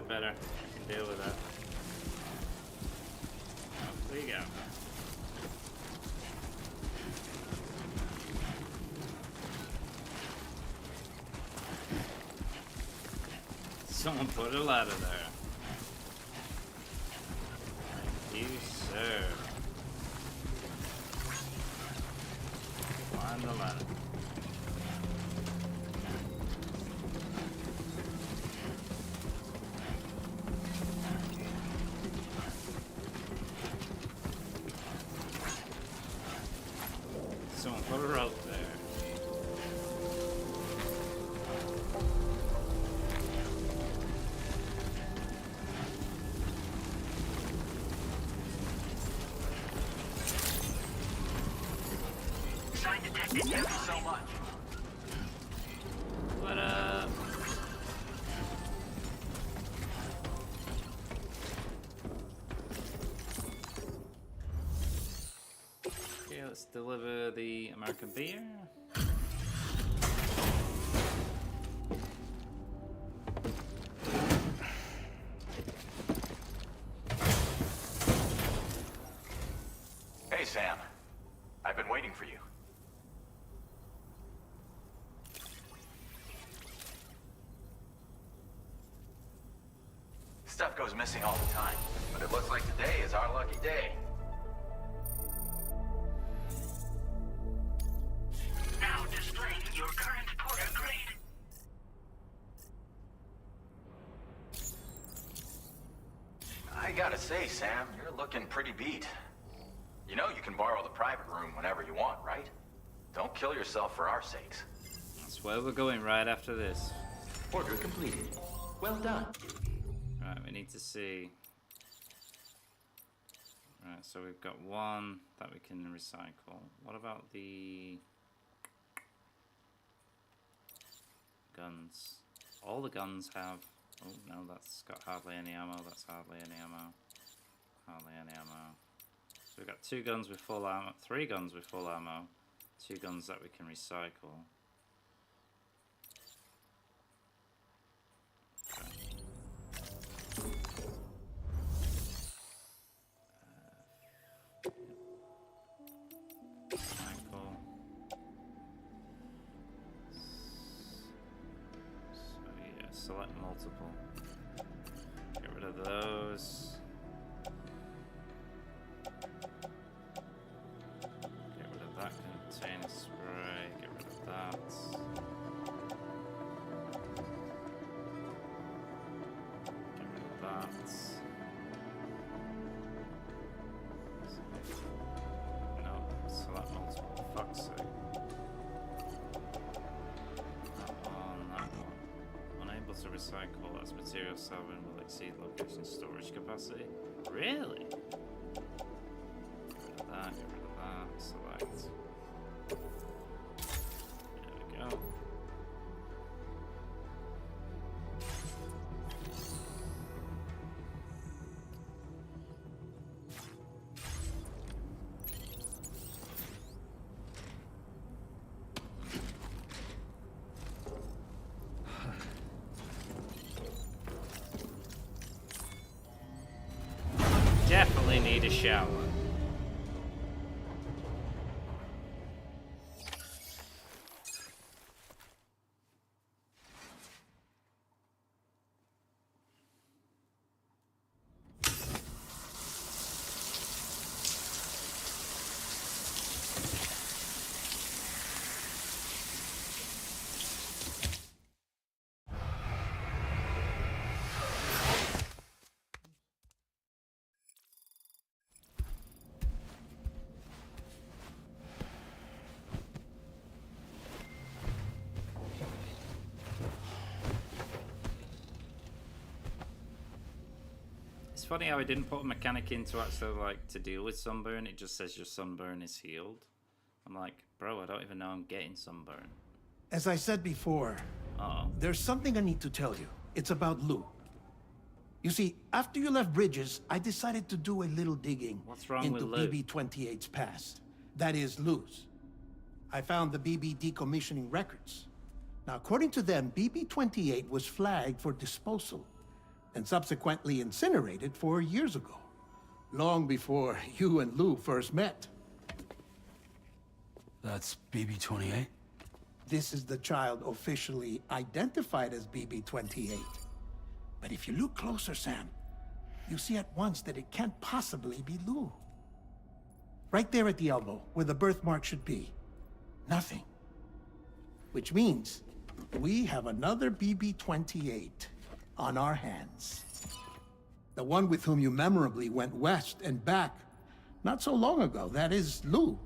Better. I can deal with that. Off we go. Someone put a ladder there. Thank you, sir. Climb the ladder. Someone put a rope there. Sign detected. Thank you so much. What up? Okay, let's deliver the American beer. Hey, Sam. I've been waiting for you. Stuff goes missing all the time, but it looks like today is our lucky day. Now displaying your current porter grade. I gotta say, Sam, you're looking pretty beat. You know you can borrow the private room whenever you want, right? Don't kill yourself for our sakes. That's where we're going right after this. Order completed. Well done. Right, we need to see. Right, so we've got one that we can recycle. What about the guns? All the guns have. Oh no, that's got hardly any ammo. That's hardly any ammo. Hardly any ammo. So we've got 2 guns with full ammo, 3 guns with full ammo, 2 guns that we can recycle. Recycle. So yeah, select multiple. Get rid of those. Get rid of that container spray. Get rid of that. Get rid of that. No, select multiple. Fuck's sake. That one. Unable to recycle as material salvage will exceed location storage capacity. Really? Get rid of that, select. There we go. Definitely need a shower. funny how I didn't put a mechanic in to actually like to deal with sunburn. It just says your sunburn is healed. I'm like, bro, I don't even know I'm getting sunburn. As I said before, there's something I need to tell you. It's about Lou. You see, after you left Bridges, I decided to do a little digging into BB-28's past. That is, Lou's. I found the BB decommissioning records. Now, according to them, BB-28 was flagged for disposal and subsequently incinerated 4 years ago, long before you and Lou first met. That's BB-28? This is the child officially identified as BB-28. But if you look closer, Sam, you see at once that it can't possibly be Lou. Right there at the elbow, where the birthmark should be. Nothing. Which means we have another BB-28 on our hands. The one with whom you memorably went west and back not so long ago, that is Lou.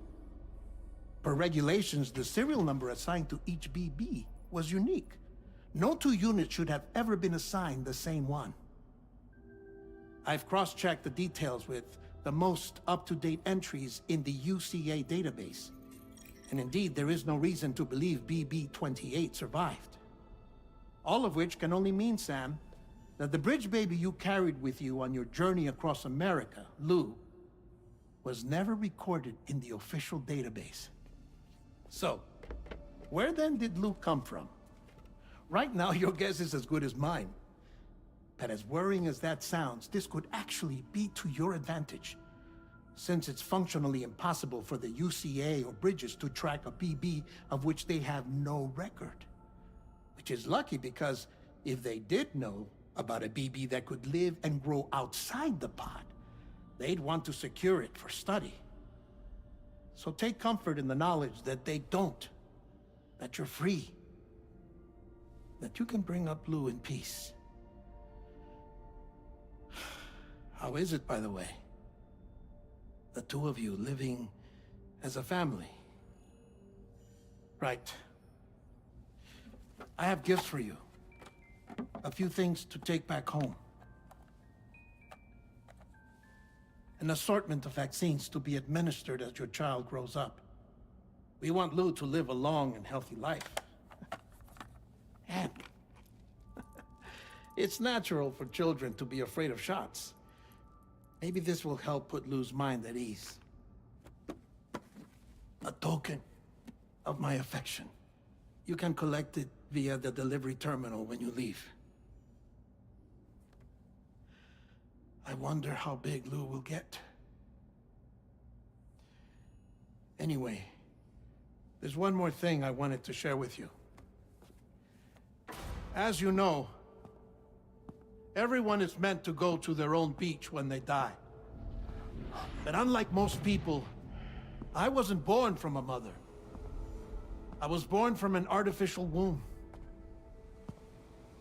Per regulations, the serial number assigned to each BB was unique. No two units should have ever been assigned the same one. I've cross-checked the details with the most up-to-date entries in the UCA database. And indeed, there is no reason to believe BB-28 survived. All of which can only mean, Sam, that the bridge baby you carried with you on your journey across America, Lou, was never recorded in the official database. So, where then did Lou come from? Right now, your guess is as good as mine. But as worrying as that sounds, this could actually be to your advantage, since it's functionally impossible for the UCA or Bridges to track a BB of which they have no record. Which is lucky because if they did know about a BB that could live and grow outside the pod, they'd want to secure it for study. So take comfort in the knowledge that they don't, that you're free, that you can bring up Lou in peace. How is it, by the way? The two of you living as a family. Right. I have gifts for you. A few things to take back home. An assortment of vaccines to be administered as your child grows up. We want Lou to live a long and healthy life. And it's natural for children to be afraid of shots. Maybe this will help put Lou's mind at ease. A token of my affection. You can collect it via the delivery terminal when you leave. I wonder how big Lou will get. Anyway, there's one more thing I wanted to share with you. As you know, everyone is meant to go to their own beach when they die. But unlike most people, I wasn't born from a mother. I was born from an artificial womb.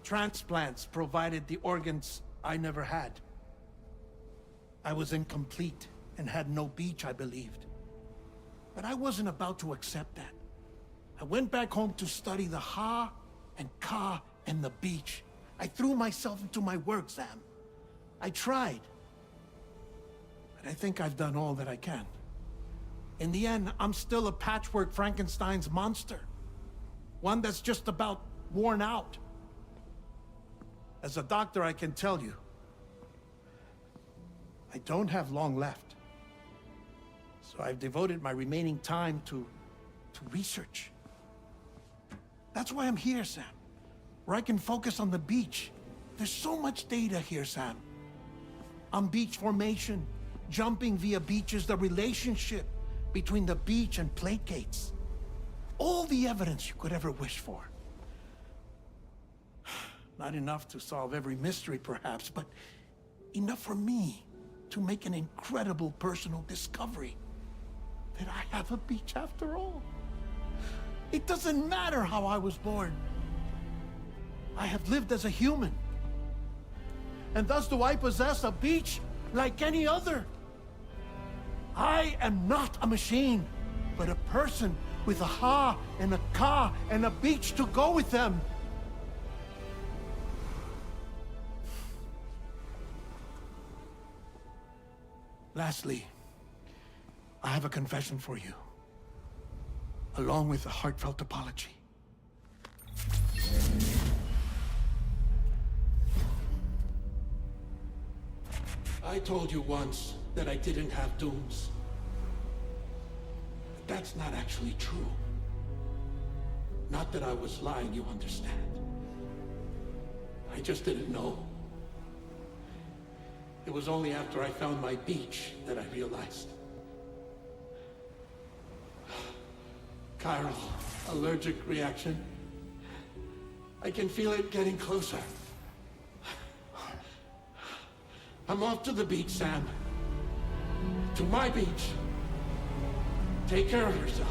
Transplants provided the organs I never had. I was incomplete and had no beach, I believed. But I wasn't about to accept that. I went back home to study the Ha and Ka and the beach. I threw myself into my work, Sam. I tried. But I think I've done all that I can. In the end, I'm still a patchwork Frankenstein's monster. One that's just about worn out. As a doctor, I can tell you, I don't have long left. So I've devoted my remaining time to research. That's why I'm here, Sam. Where I can focus on the beach. There's so much data here, Sam. On beach formation, jumping via beaches, the relationship between the beach and plate gates. All the evidence you could ever wish for. Not enough to solve every mystery, perhaps, but enough for me to make an incredible personal discovery. That I have a beach after all. It doesn't matter how I was born. I have lived as a human. And thus do I possess a beach like any other. I am not a machine, but a person with a Ha and a Ka and a beach to go with them. Lastly, I have a confession for you, along with a heartfelt apology. I told you once that I didn't have dooms. But that's not actually true. Not that I was lying, you understand. I just didn't know. It was only after I found my beach that I realized. Chiral allergic reaction. I can feel it getting closer. I'm off to the beach, Sam. To my beach. Take care of yourself.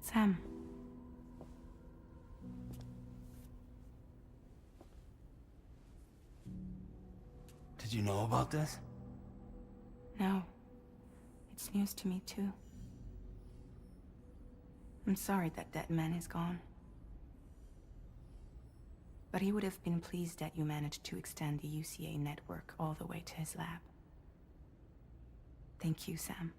Sam. Did you know about this? No. It's news to me, too. I'm sorry that man is gone. But he would have been pleased that you managed to extend the UCA network all the way to his lab. Thank you, Sam.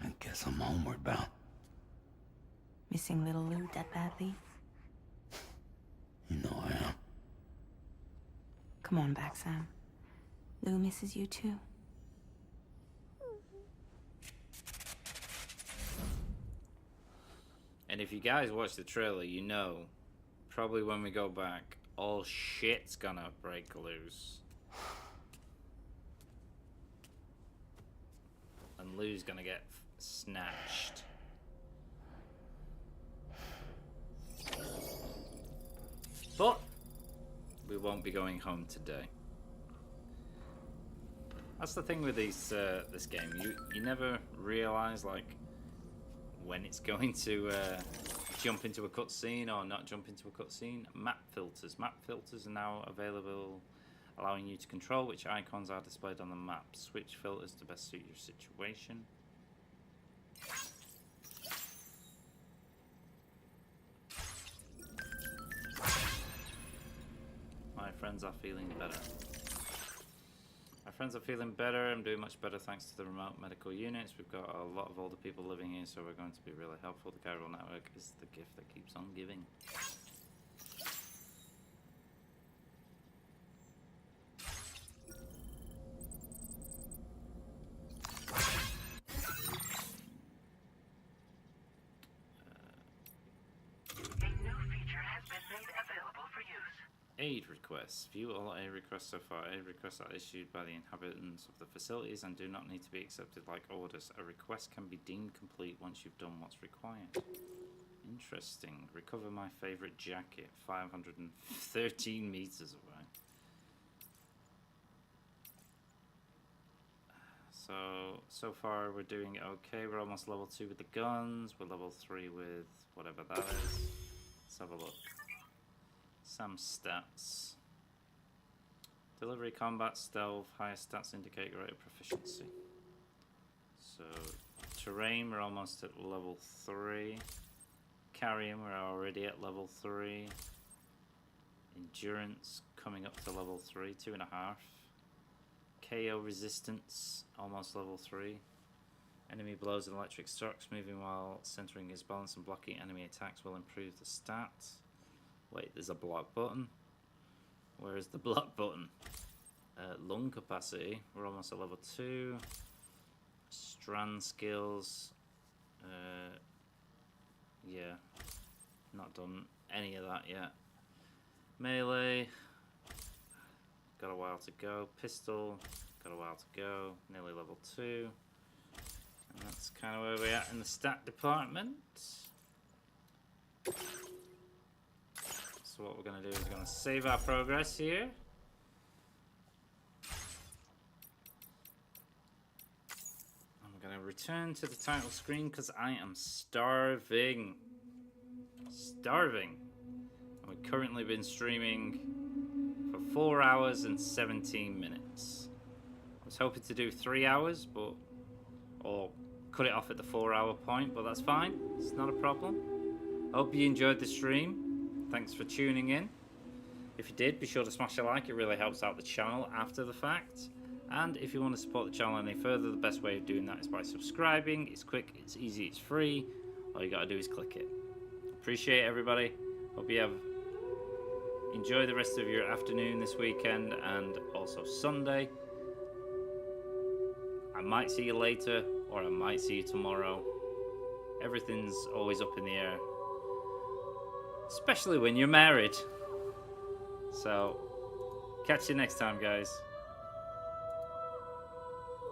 I guess I'm homeward bound. Missing little Lou that badly? You know I am. Come on back, Sam. Lou misses you too. And if you guys watch the trailer, you know, probably when we go back, all shit's gonna break loose. And Lou's gonna get snatched. But we won't be going home today. That's the thing with these this game. You never realize like when it's going to jump into a cutscene or not jump into a cutscene. Map filters. Map filters are now available, allowing you to control which icons are displayed on the map. Switch filters to best suit your situation. My friends are feeling better. My friends are feeling better. I'm doing much better thanks to the remote medical units. We've got a lot of older people living here, so we're going to be really helpful. The chiral network is the gift that keeps on giving. Aid requests. View all aid requests so far. Aid requests are issued by the inhabitants of the facilities and do not need to be accepted like orders. A request can be deemed complete once you've done what's required. Interesting. Recover my favorite jacket. 513 meters away. So far we're doing okay. We're almost level 2 with the guns. We're level 3 with whatever that is. Let's have a look. Some stats. Delivery, combat, stealth, higher stats indicate greater proficiency. So, terrain, we're almost at level 3. Carrying, we're already at level 3. Endurance, coming up to level 3, 2.5. KO resistance, almost level 3. Enemy blows and electric shocks, moving while centering his balance and blocking enemy attacks will improve the stats. Wait, there's a block button. Where is the block button? Lung capacity. We're almost at level 2. Strand skills. Yeah. Not done any of that yet. Melee. Got a while to go. Pistol. Got a while to go. Nearly level 2. And that's kind of where we're at in the stat department. So what we're going to do is we're going to save our progress here. return to the title screen because I am starving. Starving. We've currently been streaming for 4 hours and 17 minutes. I was hoping to do 3 hours, or cut it off at the 4-hour point, but that's fine. It's not a problem. Hope you enjoyed the stream. Thanks for tuning in. If you did, be sure to smash a like. It really helps out the channel after the fact. And if you want to support the channel any further, the best way of doing that is by subscribing. It's quick, it's easy, it's free. All you gotta do is click it. Appreciate everybody. Hope you enjoy the rest of your afternoon this weekend and also Sunday. I might see you later, or I might see you tomorrow. Everything's always up in the air, especially when you're married. So, catch you next time, guys.